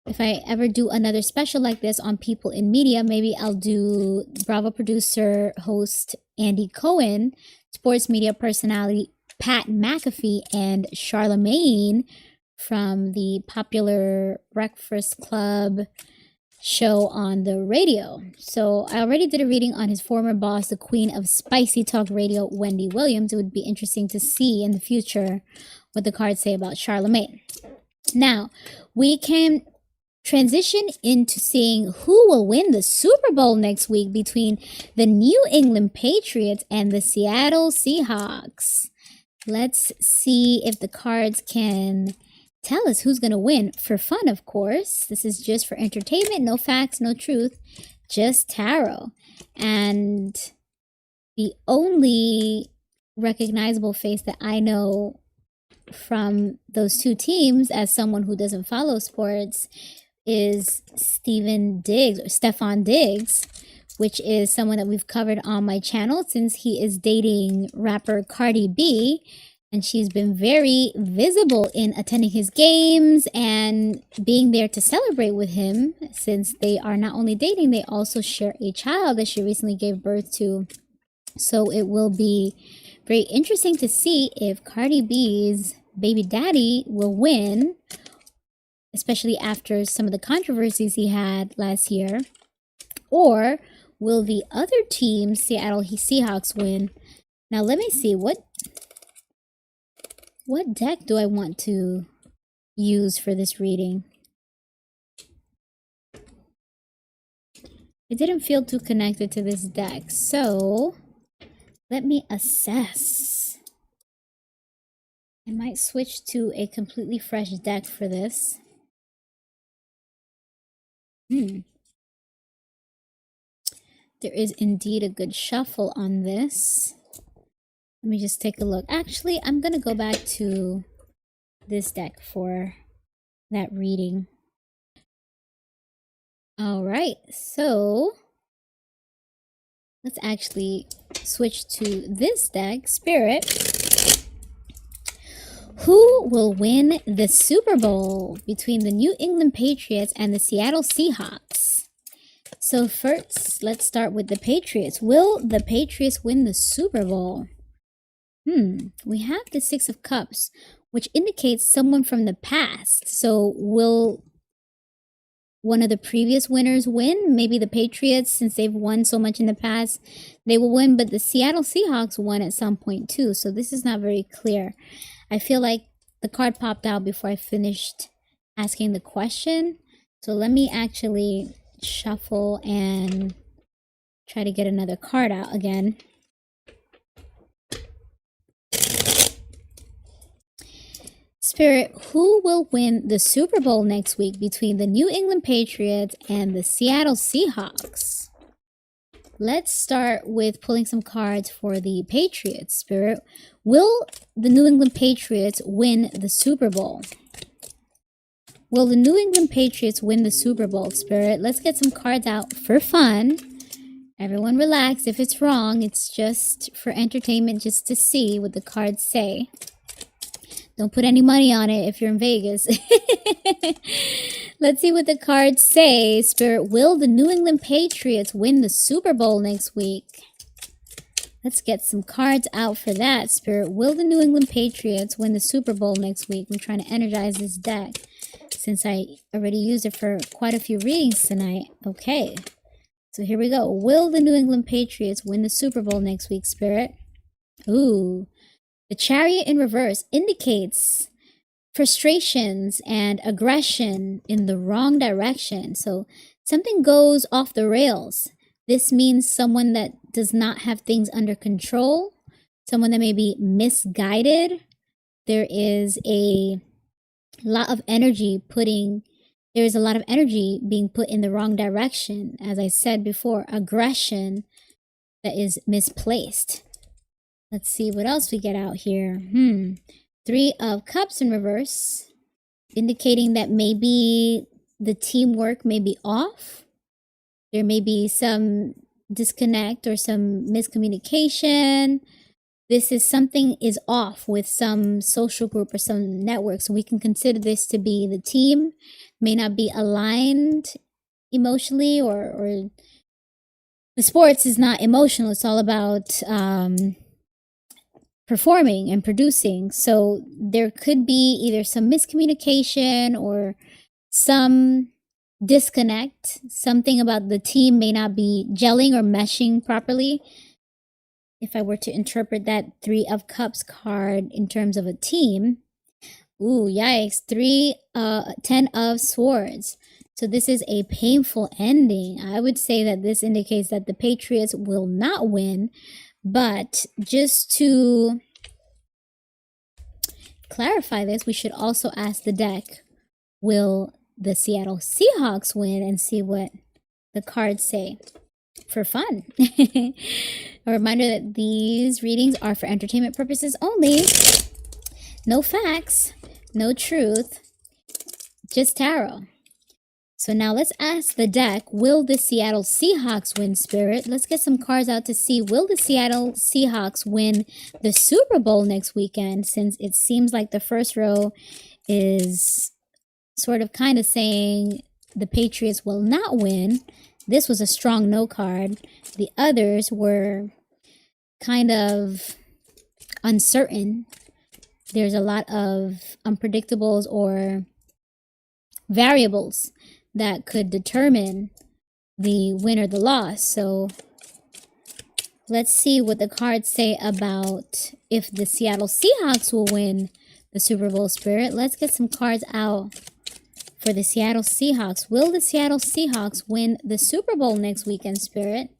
A: If I ever do another special like this on people in media, maybe I'll do Bravo producer, host Andy Cohen, sports media personality Pat McAfee, and Charlemagne from the popular Breakfast Club show on the radio. So I already did a reading on his former boss, the queen of spicy talk radio, Wendy Williams. It would be interesting to see in the future what the cards say about Charlemagne. Now, we can transition into seeing who will win the Super Bowl next week between the New England Patriots and the Seattle Seahawks. Let's see if the cards can tell us who's going to win. For fun, of course. This is just for entertainment. No facts, no truth. Just tarot. And the only recognizable face that I know from those two teams, as someone who doesn't follow sports, is Stefan Diggs, which is someone that we've covered on my channel since he is dating rapper Cardi B. And she's been very visible in attending his games and being there to celebrate with him, since they are not only dating, they also share a child that she recently gave birth to. So it will be very interesting to see if Cardi B's baby daddy will win, especially after some of the controversies he had last year. Or will the other team, Seattle Seahawks, win? Now let me see, what deck do I want to use for this reading? It didn't feel too connected to this deck, so let me assess. I might switch to a completely fresh deck for this. There is indeed a good shuffle on this. Let me just take a look. Actually, I'm going to go back to this deck for that reading. All right, so let's actually switch to this deck, Spirit. Who will win the Super Bowl between the New England Patriots and the Seattle Seahawks? So first, let's start with the Patriots. Will the Patriots win the Super Bowl? We have the Six of Cups, which indicates someone from the past. So will one of the previous winners win? Maybe the Patriots, since they've won so much in the past, they will win. But the Seattle Seahawks won at some point too. So this is not very clear. I feel like the card popped out before I finished asking the question. So let me actually shuffle and try to get another card out again. Spirit, who will win the Super Bowl next week between the New England Patriots and the Seattle Seahawks? Let's start with pulling some cards for the Patriots, Spirit. Will the New England Patriots win the Super Bowl? Will the New England Patriots win the Super Bowl, Spirit? Let's get some cards out for fun. Everyone relax. If it's wrong, it's just for entertainment, just to see what the cards say. Don't put any money on it if you're in Vegas. Let's see what the cards say, Spirit. Will the New England Patriots win the Super Bowl next week? Let's get some cards out for that, Spirit. Will the New England Patriots win the Super Bowl next week? I'm trying to energize this deck since I already used it for quite a few readings tonight. Okay, so here we go. Will the New England Patriots win the Super Bowl next week, Spirit? Ooh, the Chariot in reverse indicates frustrations and aggression in the wrong direction. So something goes off the rails. This means someone that does not have things under control, someone that may be misguided. There is a lot of energy being put in the wrong direction. As I said before, aggression that is misplaced. Let's see what else we get out here. Three of Cups in reverse, indicating that maybe the teamwork may be off. There may be some disconnect or some miscommunication. This is something is off with some social group or some network. So we can consider this to be the team may not be aligned emotionally, or the sports is not emotional. It's all about performing and producing. So there could be either some miscommunication or some disconnect. Something about the team may not be gelling or meshing properly. If I were to interpret that Three of Cups card in terms of a team, ooh, yikes, 10 of Swords. So this is a painful ending. I would say that this indicates that the Patriots will not win, but just to clarify this, we should also ask the deck, will the Seattle Seahawks win, and see what the cards say for fun. A reminder that these readings are for entertainment purposes only. No facts, no truth, just tarot. So now let's ask the deck, will the Seattle Seahawks win, Spirit? Let's get some cards out to see, will the Seattle Seahawks win the Super Bowl next weekend, since it seems like the first row is sort of kind of saying the Patriots will not win. This was a strong no card. The others were kind of uncertain. There's a lot of unpredictables or variables that could determine the win or the loss. So let's see what the cards say about if the Seattle Seahawks will win the Super Bowl, Spirit. Let's get some cards out for the Seattle Seahawks. Will the Seattle Seahawks win the Super Bowl next weekend, Spirit?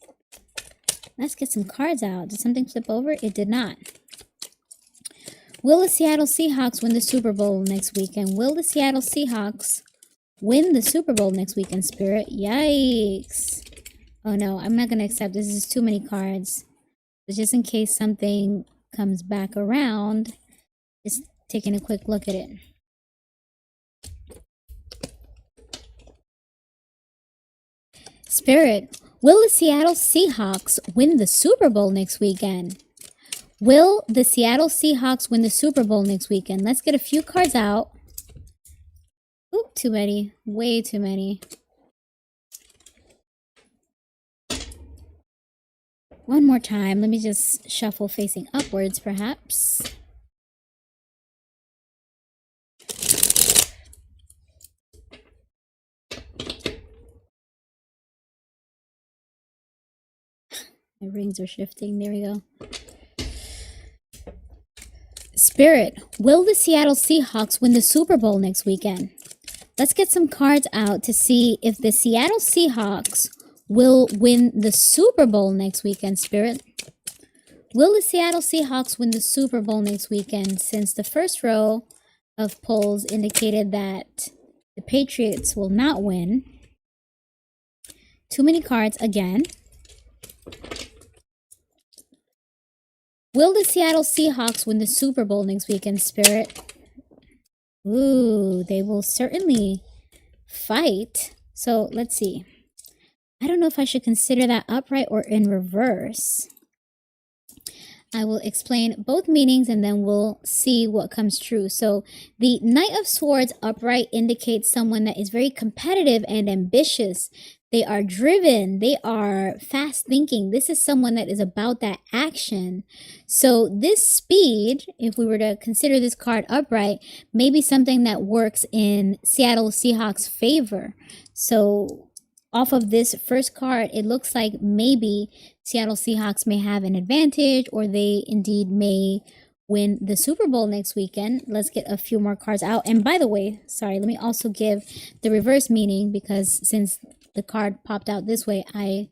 A: Let's get some cards out. Did something flip over? It did not. Will the Seattle Seahawks win the Super Bowl next weekend? Will the Seattle Seahawks win the Super Bowl next weekend, Spirit? Yikes. Oh no, I'm not going to accept this. This is too many cards. But just in case something comes back around, just taking a quick look at it. Spirit, will the Seattle Seahawks win the Super Bowl next weekend? Will the Seattle Seahawks win the Super Bowl next weekend? Let's get a few cards out. Oop, too many. Way too many. One more time. Let me just shuffle facing upwards, perhaps. My rings are shifting. There we go. Spirit, will the Seattle Seahawks win the Super Bowl next weekend? Let's get some cards out to see if the Seattle Seahawks will win the Super Bowl next weekend, Spirit. Will the Seattle Seahawks win the Super Bowl next weekend, since the first row of polls indicated that the Patriots will not win? Too many cards again. Will the Seattle Seahawks win the Super Bowl next weekend, Spirit? Ooh, they will certainly fight. So let's see. I don't know if I should consider that upright or in reverse. I will explain both meanings and then we'll see what comes true. So the Knight of Swords upright indicates someone that is very competitive and ambitious. They are driven. They are fast thinking. This is someone that is about that action. So this speed, if we were to consider this card upright, may be something that works in Seattle Seahawks' favor. So off of this first card, it looks like maybe Seattle Seahawks may have an advantage, or they indeed may win the Super Bowl next weekend. Let's get a few more cards out. And by the way, sorry, let me also give the reverse meaning, because since the card popped out this way, I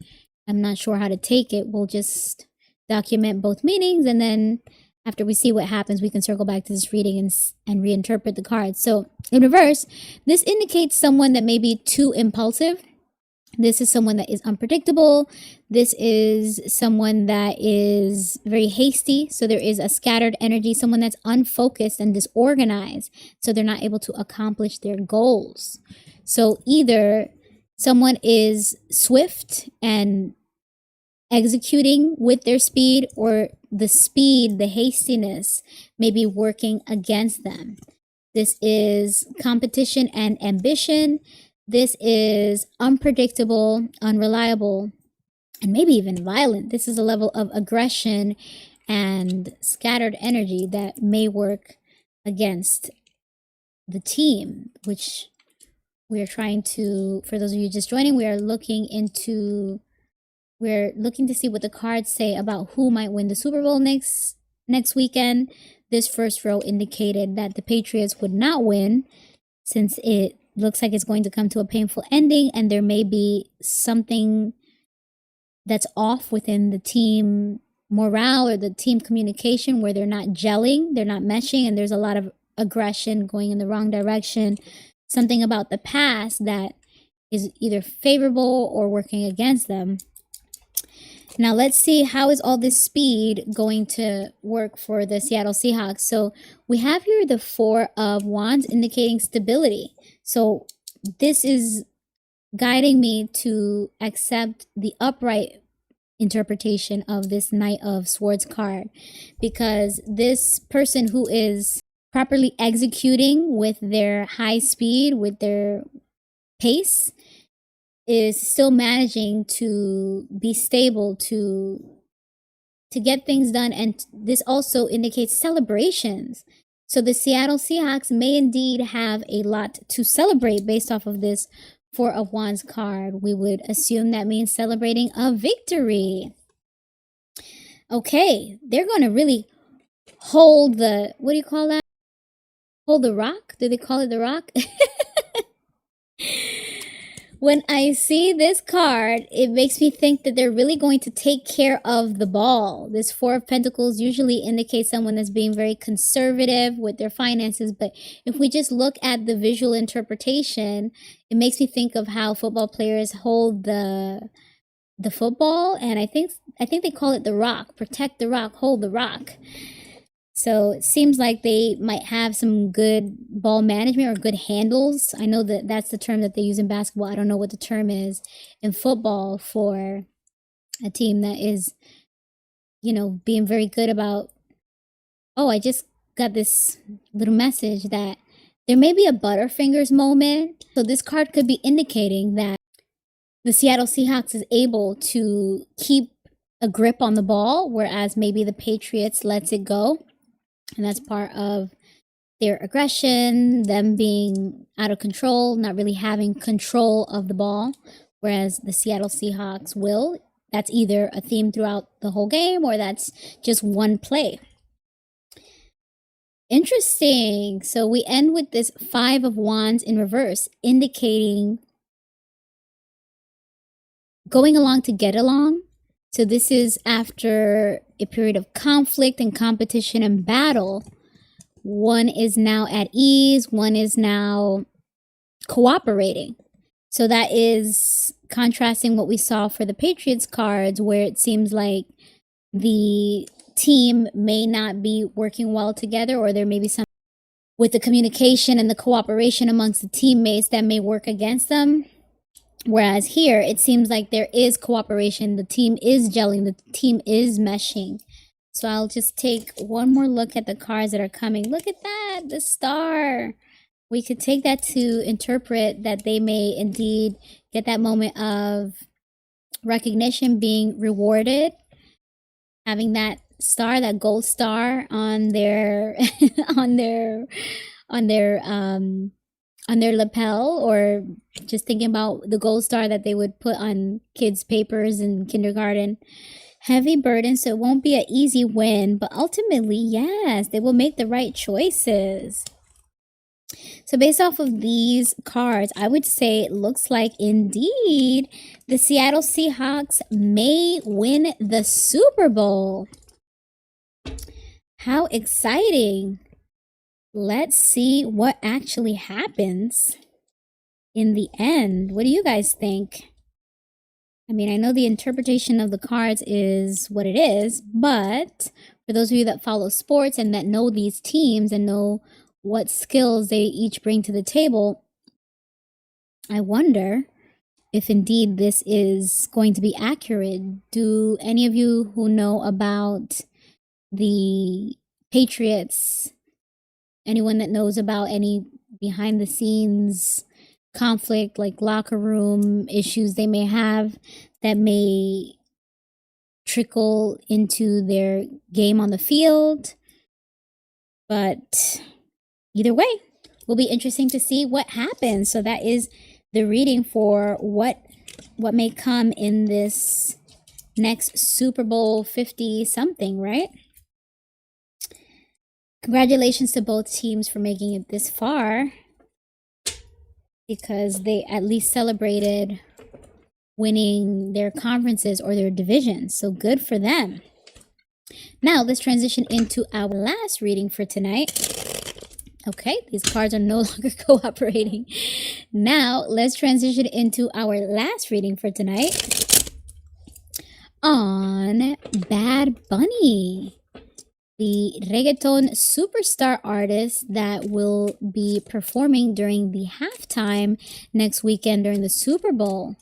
A: am not sure how to take it. We'll just document both meanings, and then after we see what happens, we can circle back to this reading and reinterpret the cards. So in reverse, this indicates someone that may be too impulsive. This is someone that is unpredictable. This is someone that is very hasty. So there is a scattered energy, someone that's unfocused and disorganized. So they're not able to accomplish their goals. So either someone is swift and executing with their speed, or the speed, the hastiness may be working against them. This is competition and ambition. This is unpredictable, unreliable, and maybe even violent. This is a level of aggression and scattered energy that may work against the team, which we are trying to, for those of you just joining, we're looking to see what the cards say about who might win the Super Bowl next weekend. This first row indicated that the Patriots would not win, since it looks like it's going to come to a painful ending, and there may be something that's off within the team morale or the team communication, where they're not gelling, they're not meshing, and there's a lot of aggression going in the wrong direction. Something about the past that is either favorable or working against them. Now let's see, how is all this speed going to work for the Seattle Seahawks? So we have here the Four of Wands indicating stability. So this is guiding me to accept the upright interpretation of this Knight of Swords card, because this person who is properly executing with their high speed, with their pace, is still managing to be stable, to get things done. And this also indicates celebrations. So the Seattle Seahawks may indeed have a lot to celebrate based off of this Four of Wands card. We would assume that means celebrating a victory. Okay, they're going to really hold the, what do you call that? Hold the rock? Do they call it the rock? When I see this card, it makes me think that they're really going to take care of the ball. This Four of Pentacles usually indicates someone that's being very conservative with their finances. But if we just look at the visual interpretation, it makes me think of how football players hold the football. And I think they call it the rock. Protect the rock, hold the rock. So it seems like they might have some good ball management or good handles. I know that that's the term that they use in basketball. I don't know what the term is in football for a team that is, being very good about, oh, I just got this little message that there may be a Butterfingers moment. So this card could be indicating that the Seattle Seahawks is able to keep a grip on the ball, whereas maybe the Patriots lets it go. And that's part of their aggression, them being out of control, not really having control of the ball, whereas the Seattle Seahawks will. That's either a theme throughout the whole game, or that's just one play. Interesting. So we end with this Five of Wands in reverse, indicating going along to get along. So this is after a period of conflict and competition and battle. One is now at ease. One is now cooperating. So that is contrasting what we saw for the Patriots cards, where it seems like the team may not be working well together, or there may be some with the communication and the cooperation amongst the teammates that may work against them. Whereas here, it seems like there is cooperation. The team is gelling. The team is meshing. So I'll just take one more look at the cards that are coming. Look at that, the star. We could take that to interpret that they may indeed get that moment of recognition, being rewarded, having that star, that gold star on their on their lapel, or just thinking about the gold star that they would put on kids' papers in kindergarten. Heavy burden, so it won't be an easy win, but ultimately, yes, they will make the right choices. So based off of these cards, I would say it looks like indeed the Seattle Seahawks may win the Super Bowl. How exciting. Let's see what actually happens in the end. What do you guys think? I mean, I know the interpretation of the cards is what it is, but for those of you that follow sports and that know these teams and know what skills they each bring to the table, I wonder if indeed this is going to be accurate. Do any of you who know about the Patriots, anyone that knows about any behind the scenes conflict, like locker room issues they may have that may trickle into their game on the field? But either way, will be interesting to see what happens. So that is the reading for what may come in this next Super Bowl 50 something, right? Congratulations to both teams for making it this far, because they at least celebrated winning their conferences or their divisions. So good for them. Now let's transition into our last reading for tonight. Okay, these cards are no longer cooperating. Now let's transition into our last reading for tonight on Bad Bunny, the reggaeton superstar artist that will be performing during the halftime next weekend during the Super Bowl.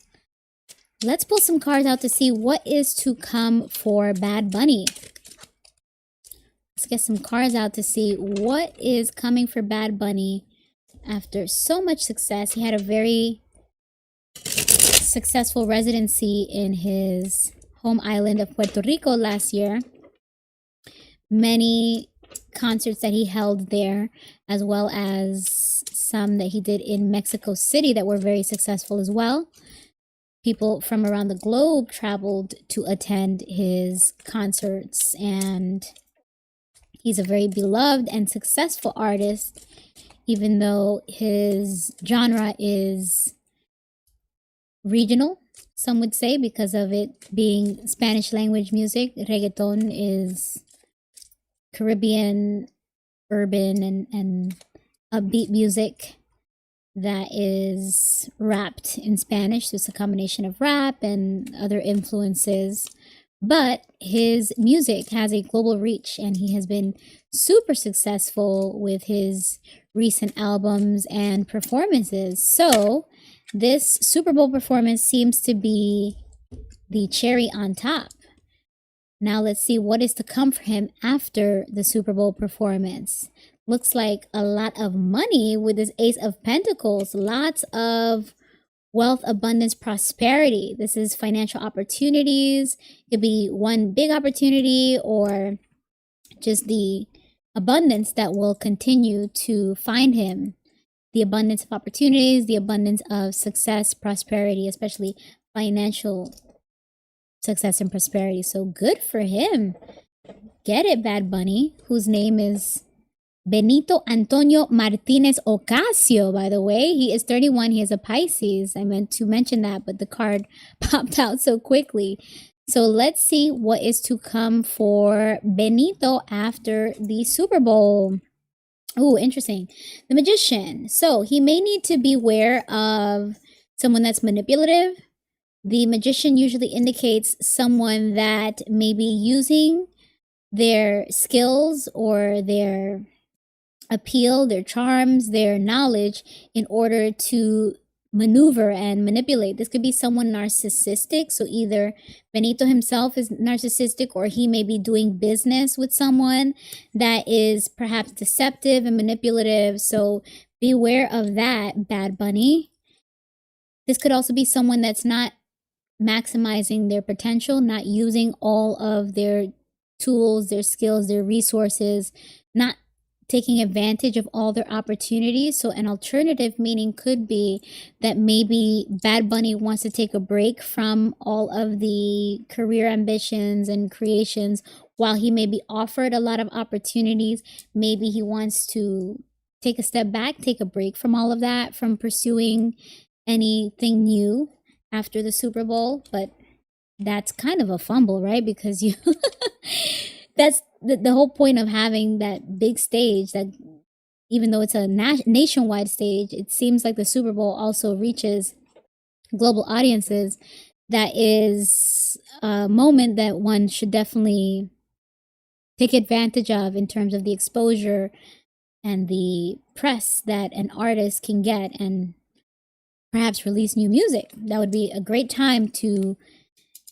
A: Let's pull some cards out to see what is to come for Bad Bunny. Let's get some cards out to see what is coming for Bad Bunny after so much success. He had a very successful residency in his home island of Puerto Rico last year. Many concerts that he held there, as well as some that he did in Mexico City that were very successful as well. People from around the globe traveled to attend his concerts, and he's a very beloved and successful artist, even though his genre is regional, some would say, because of it being Spanish language music. Reggaeton is Caribbean, urban, and upbeat music that is rapped in Spanish. So it's a combination of rap and other influences. But his music has a global reach, and he has been super successful with his recent albums and performances. So this Super Bowl performance seems to be the cherry on top. Now let's see what is to come for him after the Super Bowl performance. Looks like a lot of money with this Ace of Pentacles. Lots of wealth, abundance, prosperity. This is financial opportunities. It could be one big opportunity or just the abundance that will continue to find him. The abundance of opportunities, the abundance of success, prosperity, especially financial success and prosperity. So good for him. Get it, Bad Bunny, whose name is Benito Antonio Martinez Ocasio, by the way. He is 31. He is a Pisces. I meant to mention that, but the card popped out so quickly. So let's see what is to come for Benito after the Super Bowl. Oh, interesting. The Magician. So he may need to beware of someone that's manipulative. The magician usually indicates someone that may be using their skills or their appeal, their charms, their knowledge in order to maneuver and manipulate. This could be someone narcissistic. So either Benito himself is narcissistic, or he may be doing business with someone that is perhaps deceptive and manipulative. So beware of that, Bad Bunny. This could also be someone that's not maximizing their potential, not using all of their tools, their skills, their resources, not taking advantage of all their opportunities. So an alternative meaning could be that maybe Bad Bunny wants to take a break from all of the career ambitions and creations. While he may be offered a lot of opportunities, maybe he wants to take a step back, take a break from all of that, from pursuing anything new after the Super Bowl. But that's kind of a fumble, right? Because you that's the whole point of having that big stage, that even though it's a nationwide stage, it seems like the Super Bowl also reaches global audiences. That is a moment that one should definitely take advantage of in terms of the exposure and the press that an artist can get, and perhaps release new music. That would be a great time to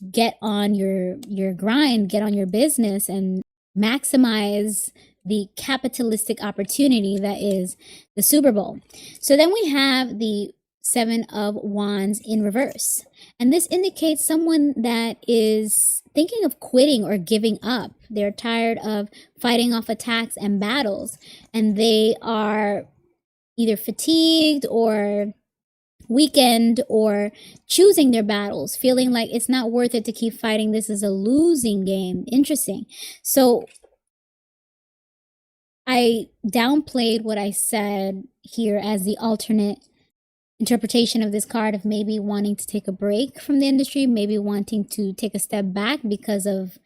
A: get on your grind, get on your business, and maximize the capitalistic opportunity that is the Super Bowl. So then we have the Seven of Wands in reverse. And this indicates someone that is thinking of quitting or giving up. They're tired of fighting off attacks and battles, and they are either fatigued or weakened, or choosing their battles, feeling like it's not worth it to keep fighting. This is a losing game. Interesting. So I downplayed what I said here as the alternate interpretation of this card, of maybe wanting to take a break from the industry, maybe wanting to take a step back because of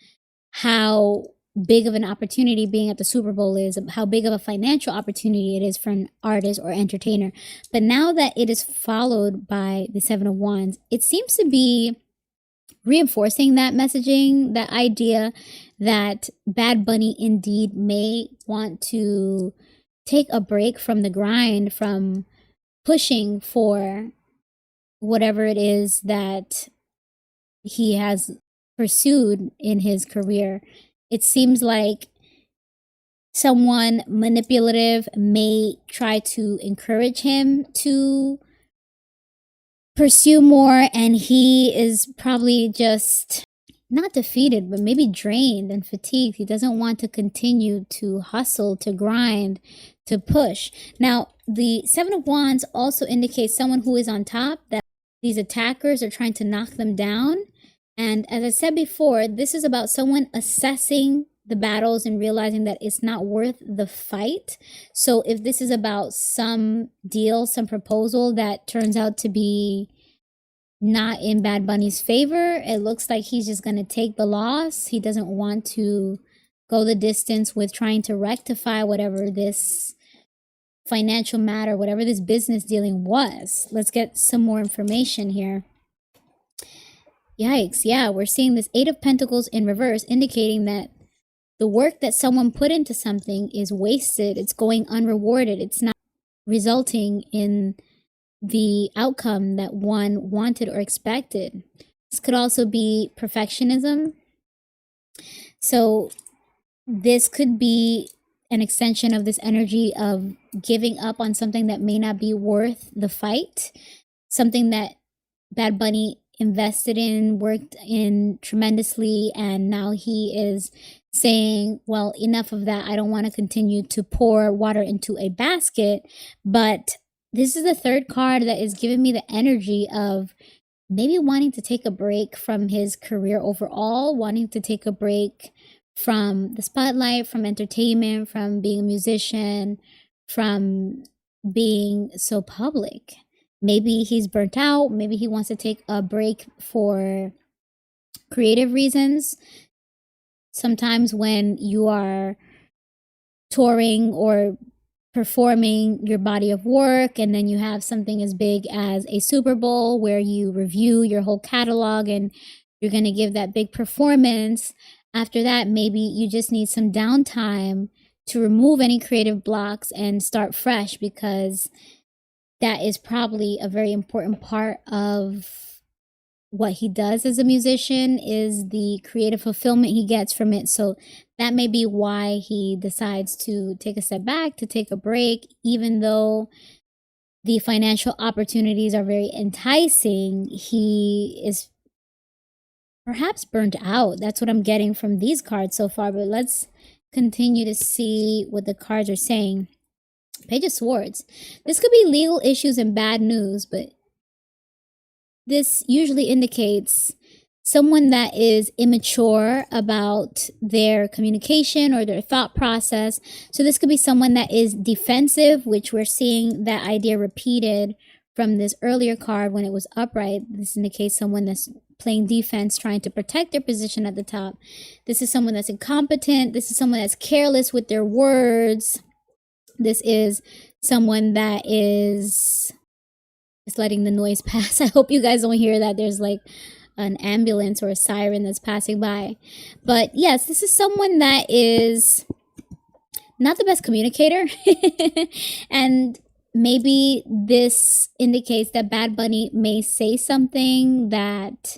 A: how big of an opportunity being at the Super Bowl is, how big of a financial opportunity it is for an artist or entertainer. But now that it is followed by the Seven of Wands, it seems to be reinforcing that messaging, that idea that Bad Bunny indeed may want to take a break from the grind, from pushing for whatever it is that he has pursued in his career. It seems like someone manipulative may try to encourage him to pursue more, and he is probably just not defeated, but maybe drained and fatigued. He doesn't want to continue to hustle, to grind, to push. Now, the Seven of Wands also indicates someone who is on top, that these attackers are trying to knock them down. And as I said before, this is about someone assessing the battles and realizing that it's not worth the fight. So if this is about some deal, some proposal that turns out to be not in Bad Bunny's favor, it looks like he's just going to take the loss. He doesn't want to go the distance with trying to rectify whatever this financial matter, whatever this business dealing was. Let's get some more information here. Yikes. Yeah, we're seeing this Eight of Pentacles in reverse, indicating that the work that someone put into something is wasted. It's going unrewarded. It's not resulting in the outcome that one wanted or expected. This could also be perfectionism. So this could be an extension of this energy of giving up on something that may not be worth the fight, something that Bad Bunny invested in, worked in tremendously, and now he is saying, well, enough of that. I don't want to continue to pour water into a basket. But this is the third card that is giving me the energy of maybe wanting to take a break from his career overall, wanting to take a break from the spotlight, from entertainment, from being a musician, from being so public. Maybe he's burnt out. Maybe he wants to take a break for creative reasons. Sometimes when you are touring or performing your body of work, and then you have something as big as a Super Bowl where you review your whole catalog and you're going to give that big performance. After that, maybe you just need some downtime to remove any creative blocks and start fresh, because that is probably a very important part of what he does as a musician, is the creative fulfillment he gets from it. So that may be why he decides to take a step back, to take a break, even though the financial opportunities are very enticing. He is perhaps burnt out. That's what I'm getting from these cards so far, but let's continue to see what the cards are saying. Page of Swords. This could be legal issues and bad news, but this usually indicates someone that is immature about their communication or their thought process. So this could be someone that is defensive, which we're seeing that idea repeated from this earlier card when it was upright. This indicates someone that's playing defense, trying to protect their position at the top. This is someone that's incompetent. This is someone that's careless with their words. This is someone that is just letting the noise pass. I hope you guys don't hear that. There's like an ambulance or a siren that's passing by. But yes, this is someone that is not the best communicator. And maybe this indicates that Bad Bunny may say something that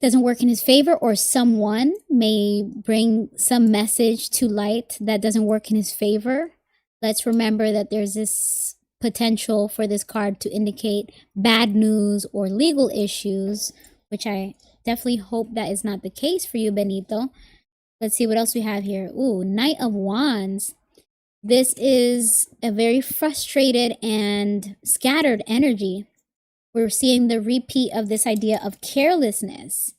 A: doesn't work in his favor, or someone may bring some message to light that doesn't work in his favor. Let's remember that there's this potential for this card to indicate bad news or legal issues, which I definitely hope that is not the case for you, Benito. Let's see what else we have here. Ooh, Knight of Wands. This is a very frustrated and scattered energy. We're seeing the repeat of this idea of carelessness.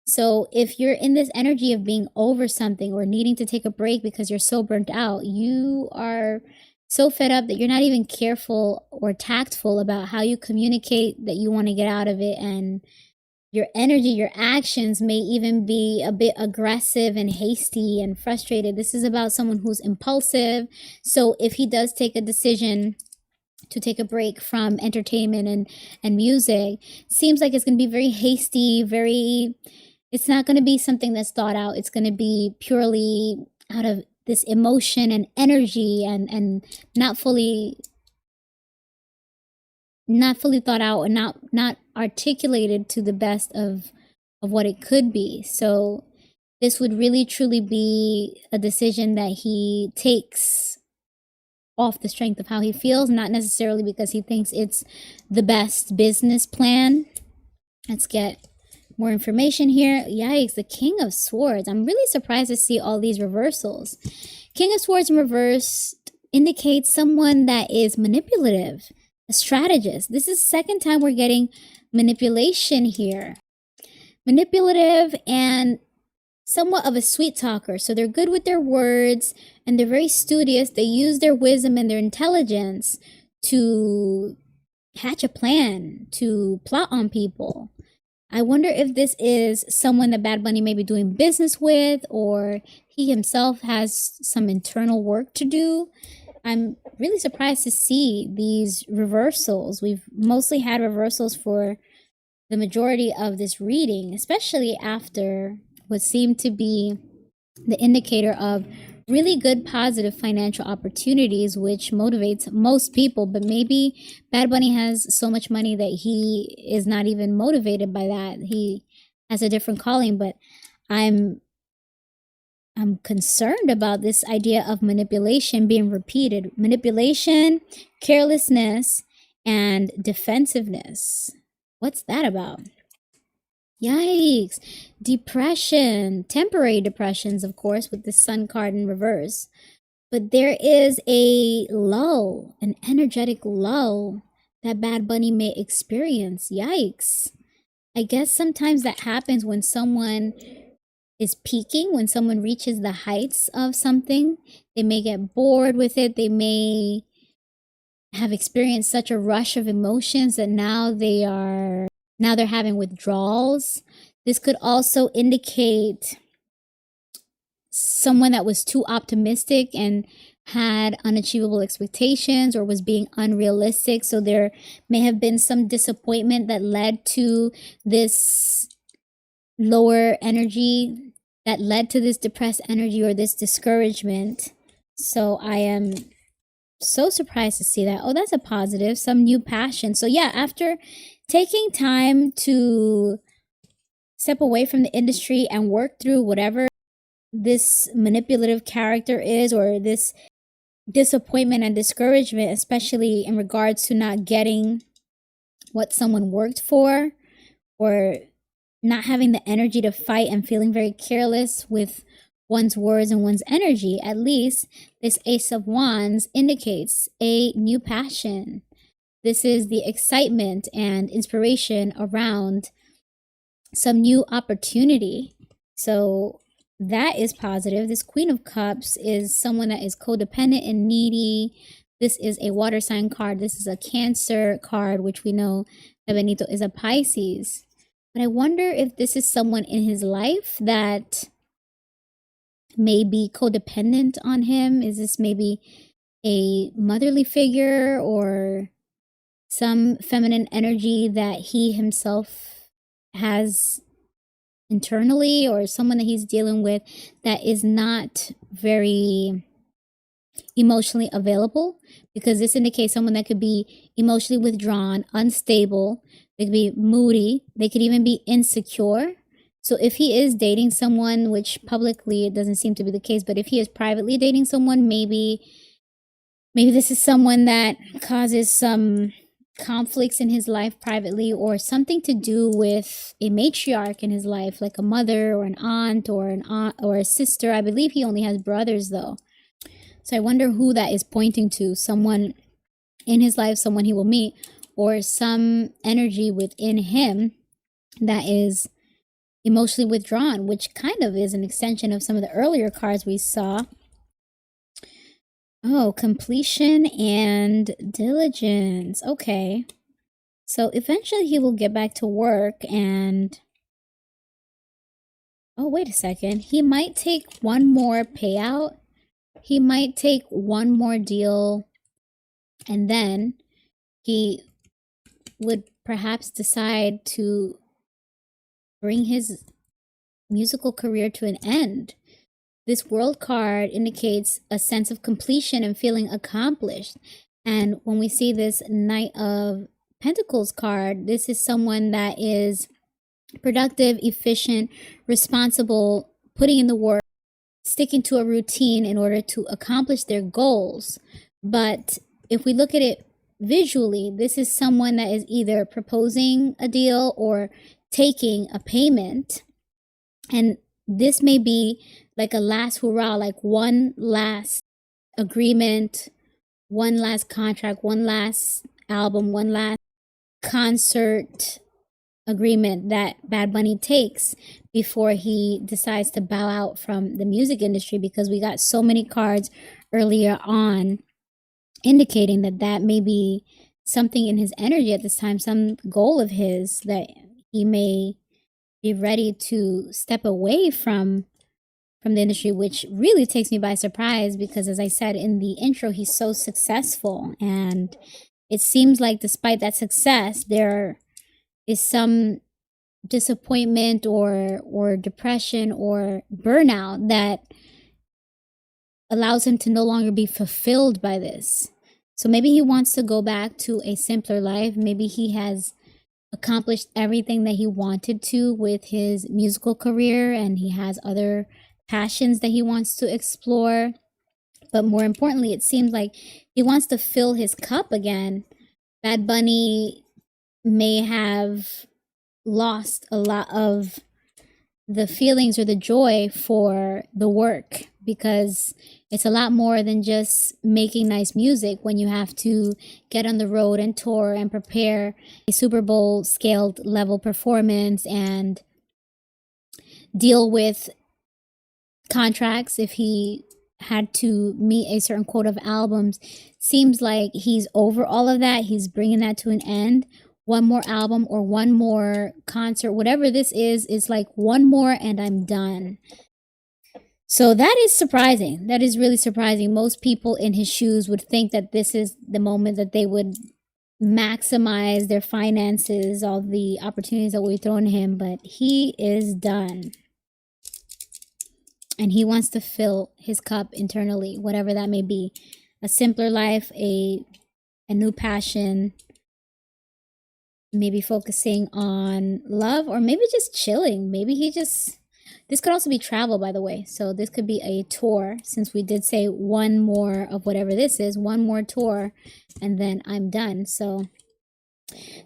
A: So if you're in this energy of being over something or needing to take a break because you're so burnt out, you are so fed up that you're not even careful or tactful about how you communicate that you want to get out of it. And your energy, your actions may even be a bit aggressive and hasty and frustrated. This is about someone who's impulsive. So if he does take a decision to take a break from entertainment and music, seems like it's going to be very hasty, it's not going to be something that's thought out. It's going to be purely out of this emotion and energy, and not fully thought out, and not articulated to the best of what it could be. So this would really truly be a decision that he takes off the strength of how he feels, not necessarily because he thinks it's the best business plan. Let's get more information here. Yikes, the King of Swords. I'm really surprised to see all these reversals. King of Swords in reverse indicates someone that is manipulative, a strategist. This is the second time we're getting manipulation here. Manipulative and somewhat of a sweet talker. So they're good with their words and they're very studious. They use their wisdom and their intelligence to hatch a plan, to plot on people. I wonder if this is someone that Bad Bunny may be doing business with, or he himself has some internal work to do. I'm really surprised to see these reversals. We've mostly had reversals for the majority of this reading, especially after what seemed to be the indicator of really good positive financial opportunities, which motivates most people. But maybe Bad Bunny has so much money that he is not even motivated by that. He has a different calling. But I'm concerned about this idea of manipulation being repeated. Manipulation, carelessness, and defensiveness. What's that about? Yikes. Depression. Temporary depressions, of course, with the Sun card in reverse. But there is a lull, an energetic lull that Bad Bunny may experience. Yikes. I guess sometimes that happens when someone is peaking, when someone reaches the heights of something. They may get bored with it. They may have experienced such a rush of emotions that now they're having withdrawals. This could also indicate someone that was too optimistic and had unachievable expectations or was being unrealistic. So there may have been some disappointment that led to this lower energy, that led to this depressed energy or this discouragement. So I am so surprised to see that. Oh, that's a positive, some new passion. So yeah, after taking time to step away from the industry and work through whatever this manipulative character is, or this disappointment and discouragement, especially in regards to not getting what someone worked for, or not having the energy to fight and feeling very careless with one's words and one's energy. At least this Ace of Wands indicates a new passion. This is the excitement and inspiration around some new opportunity. So that is positive. This Queen of Cups is someone that is codependent and needy. This is a water sign card. This is a Cancer card, which we know that Benito is a Pisces. But I wonder if this is someone in his life that may be codependent on him. Is this maybe a motherly figure or some feminine energy that he himself has internally, or someone that he's dealing with that is not very emotionally available? Because this indicates someone that could be emotionally withdrawn, unstable, they could be moody, they could even be insecure. So if he is dating someone, which publicly it doesn't seem to be the case, but if he is privately dating someone, maybe this is someone that causes some conflicts in his life privately, or something to do with a matriarch in his life, like a mother or an aunt or a sister. I believe he only has brothers though. So I wonder who that is pointing to. Someone in his life, someone he will meet, or some energy within him that is emotionally withdrawn, which kind of is an extension of some of the earlier cards we saw. Oh, completion and diligence. Okay. So eventually he will get back to work and... Oh, wait a second. He might take one more payout. He might take one more deal, and then he would perhaps decide to bring his musical career to an end. This World card indicates a sense of completion and feeling accomplished. And when we see this Knight of Pentacles card, this is someone that is productive, efficient, responsible, putting in the work, sticking to a routine in order to accomplish their goals. But if we look at it visually, this is someone that is either proposing a deal or taking a payment. And this may be like a last hurrah, like one last agreement, one last contract, one last album, one last concert agreement that Bad Bunny takes before he decides to bow out from the music industry, because we got so many cards earlier on indicating that that may be something in his energy at this time, some goal of his that he may be ready to step away from the industry, which really takes me by surprise because, as I said in the intro, he's so successful, and it seems like despite that success, there is some disappointment or depression or burnout that allows him to no longer be fulfilled by this. So maybe he wants to go back to a simpler life. Maybe he has accomplished everything that he wanted to with his musical career, and he has other passions that he wants to explore. But more importantly, it seems like he wants to fill his cup again. Bad Bunny may have lost a lot of the feelings or the joy for the work, because it's a lot more than just making nice music when you have to get on the road and tour and prepare a Super Bowl scaled level performance and deal with contracts if he had to meet a certain quota of albums. Seems like he's over all of that. He's bringing that to an end. One more album or one more concert, whatever this is like one more and I'm done. So that is surprising. That is really surprising. Most people in his shoes would think that this is the moment that they would maximize their finances, all the opportunities that we've thrown him, but he is done. And he wants to fill his cup internally, whatever that may be. A simpler life, a new passion, maybe focusing on love, or maybe just chilling. Maybe he just... This could also be travel, by the way. So this could be a tour, since we did say one more of whatever this is, one more tour, and then I'm done. So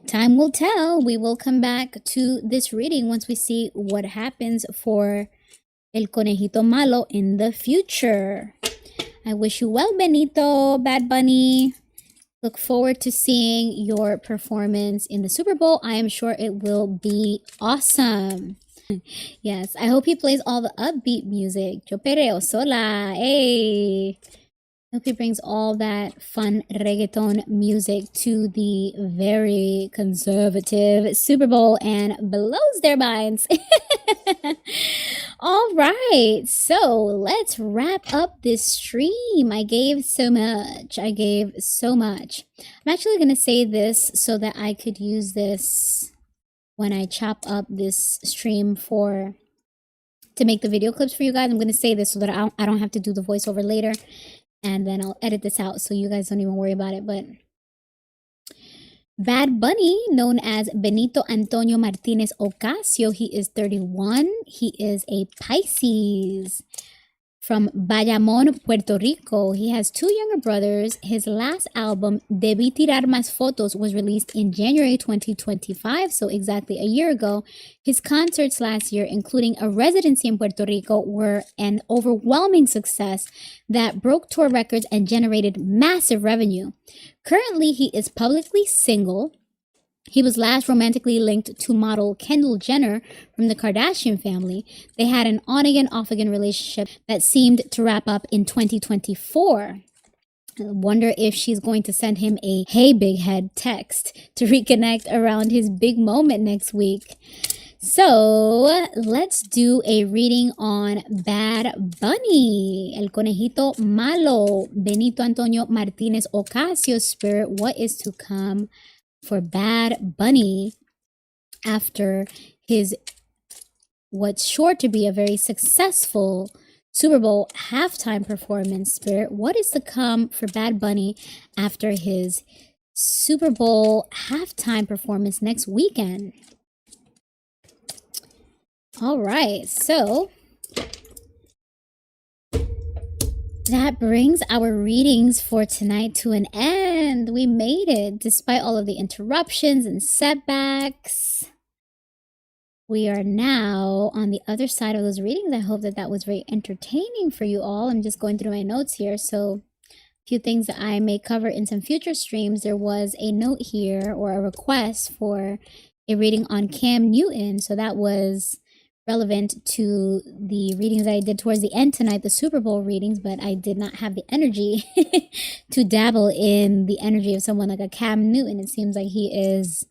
A: time will tell. We will come back to this reading once we see what happens for El Conejito Malo in the future. I wish you well, Benito, Bad Bunny. Look forward to seeing your performance in the Super Bowl. I am sure it will be awesome. Yes, I hope he plays all the upbeat music. Yo perreo sola, hey. I hope he brings all that fun reggaeton music to the very conservative Super Bowl and blows their minds. All right, so let's wrap up this stream. I gave so much. I'm actually going to say this so that I could use this when I chop up this stream to make the video clips for you guys. I'm going to say this so that I don't have to do the voiceover later, and then I'll edit this out so you guys don't even worry about it. But Bad Bunny, known as Benito Antonio Martinez Ocasio, he is 31. He is a Pisces from Bayamón, Puerto Rico. He has two younger brothers. His last album, Debí Tirar Más Fotos, was released in January 2025, so exactly a year ago. His concerts last year, including a residency in Puerto Rico, were an overwhelming success that broke tour records and generated massive revenue. Currently, he is publicly single. He was last romantically linked to model Kendall Jenner from the Kardashian family. They had an on-again, off-again relationship that seemed to wrap up in 2024. I wonder if she's going to send him a "Hey, big head" text to reconnect around his big moment next week. So let's do a reading on Bad Bunny, El Conejito Malo, Benito Antonio Martinez Ocasio spirit. What is to come for Bad Bunny after his what's sure to be a very successful Super Bowl halftime performance spirit? What is to come for Bad Bunny after his Super Bowl halftime performance next weekend? All right, so that brings our readings for tonight to an end. We made it despite all of the interruptions and setbacks. We are now on the other side of those readings. I hope that that was very entertaining for you all. I'm just going through my notes here. So a few things that I may cover in some future streams. There was a note here, or a request for a reading on Cam Newton. So that was relevant to the readings that I did towards the end tonight, the Super Bowl readings, but I did not have the energy to dabble in the energy of someone like a Cam Newton. It seems like he is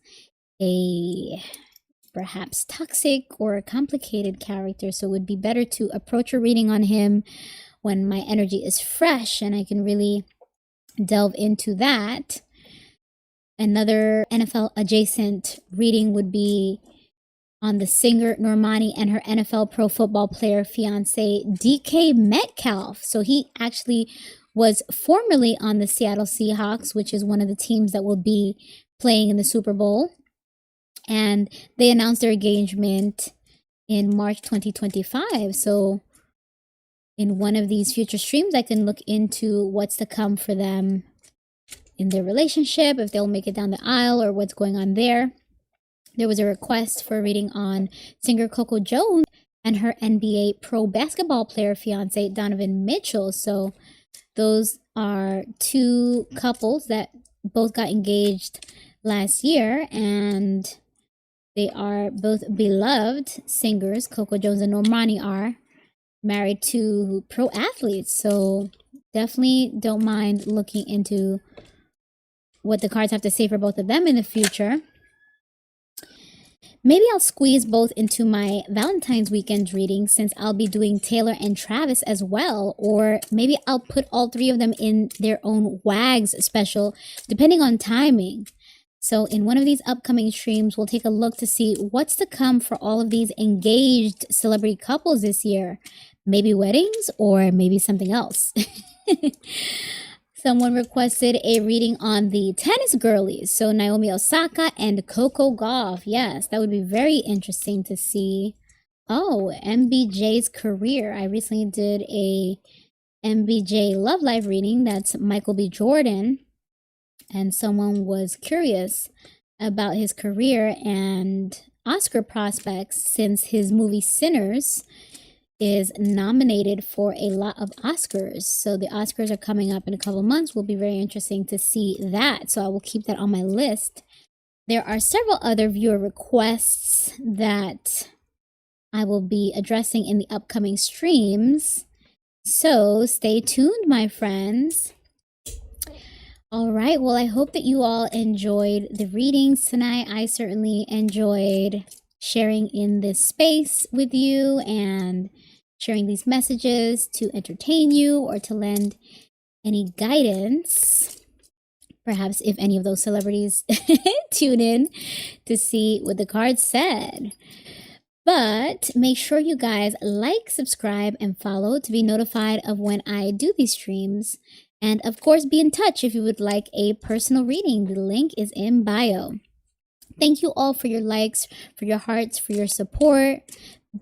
A: a perhaps toxic or a complicated character, so it would be better to approach a reading on him when my energy is fresh and I can really delve into that. Another NFL adjacent reading would be on the singer Normani and her NFL pro football player fiance DK Metcalf. So he actually was formerly on the Seattle Seahawks, which is one of the teams that will be playing in the Super Bowl. And they announced their engagement in March 2025. So in one of these future streams, I can look into what's to come for them in their relationship, if they'll make it down the aisle or what's going on there. There was a request for a reading on singer Coco Jones and her NBA pro basketball player fiance Donovan Mitchell. So those are two couples that both got engaged last year, and they are both beloved singers. Coco Jones and Normani are married to pro athletes. So definitely don't mind looking into what the cards have to say for both of them in the future. Maybe I'll squeeze both into my Valentine's weekend reading since I'll be doing Taylor and Travis as well. Or maybe I'll put all three of them in their own WAGs special, depending on timing. So in one of these upcoming streams, we'll take a look to see what's to come for all of these engaged celebrity couples this year. Maybe weddings or maybe something else. Someone requested a reading on the tennis girlies. So Naomi Osaka and Coco Gauff. Yes, that would be very interesting to see. Oh, MBJ's career. I recently did a MBJ Love Life reading. That's Michael B. Jordan. And someone was curious about his career and Oscar prospects since his movie Sinners is nominated for a lot of Oscars. So the Oscars are coming up in a couple of months. Will be very interesting to see that. So I will keep that on my list. There are several other viewer requests that I will be addressing in the upcoming streams. So stay tuned, my friends. All right. Well, I hope that you all enjoyed the readings tonight. I certainly enjoyed sharing in this space with you and sharing these messages to entertain you or to lend any guidance. Perhaps if any of those celebrities tune in to see what the cards said. But make sure you guys like, subscribe, and follow to be notified of when I do these streams. And of course, be in touch if you would like a personal reading. The link is in bio. Thank you all for your likes, for your hearts, for your support.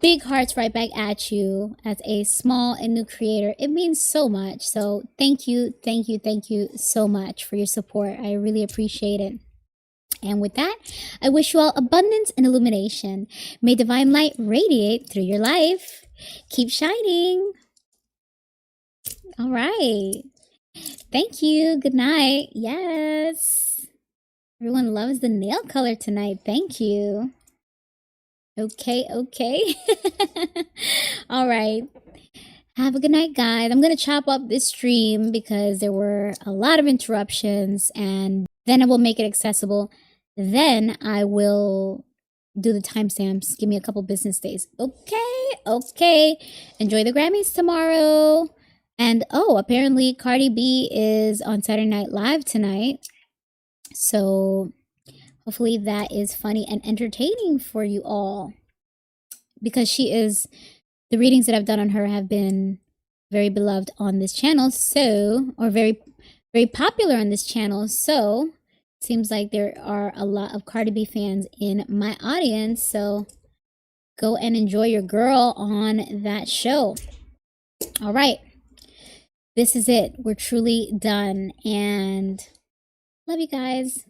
A: Big hearts right back at you as a small and new creator. It means so much. So thank you so much for your support. I really appreciate it. And with that, I wish you all abundance and illumination. May divine light radiate through your life. Keep shining. All right. Thank you. Good night. Yes. Everyone loves the nail color tonight. Thank you. Okay. All right. Have a good night, guys. I'm going to chop up this stream because there were a lot of interruptions, and then I will make it accessible. Then I will do the timestamps. Give me a couple business days. Okay. Enjoy the Grammys tomorrow. And apparently Cardi B is on Saturday Night Live tonight. So hopefully that is funny and entertaining for you all. Because the readings that I've done on her have been very beloved on this channel. Or very, very popular on this channel. So it seems like there are a lot of Cardi B fans in my audience. So go and enjoy your girl on that show. All right. This is it. We're truly done. And love you guys.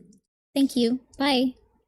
A: Thank you. Bye.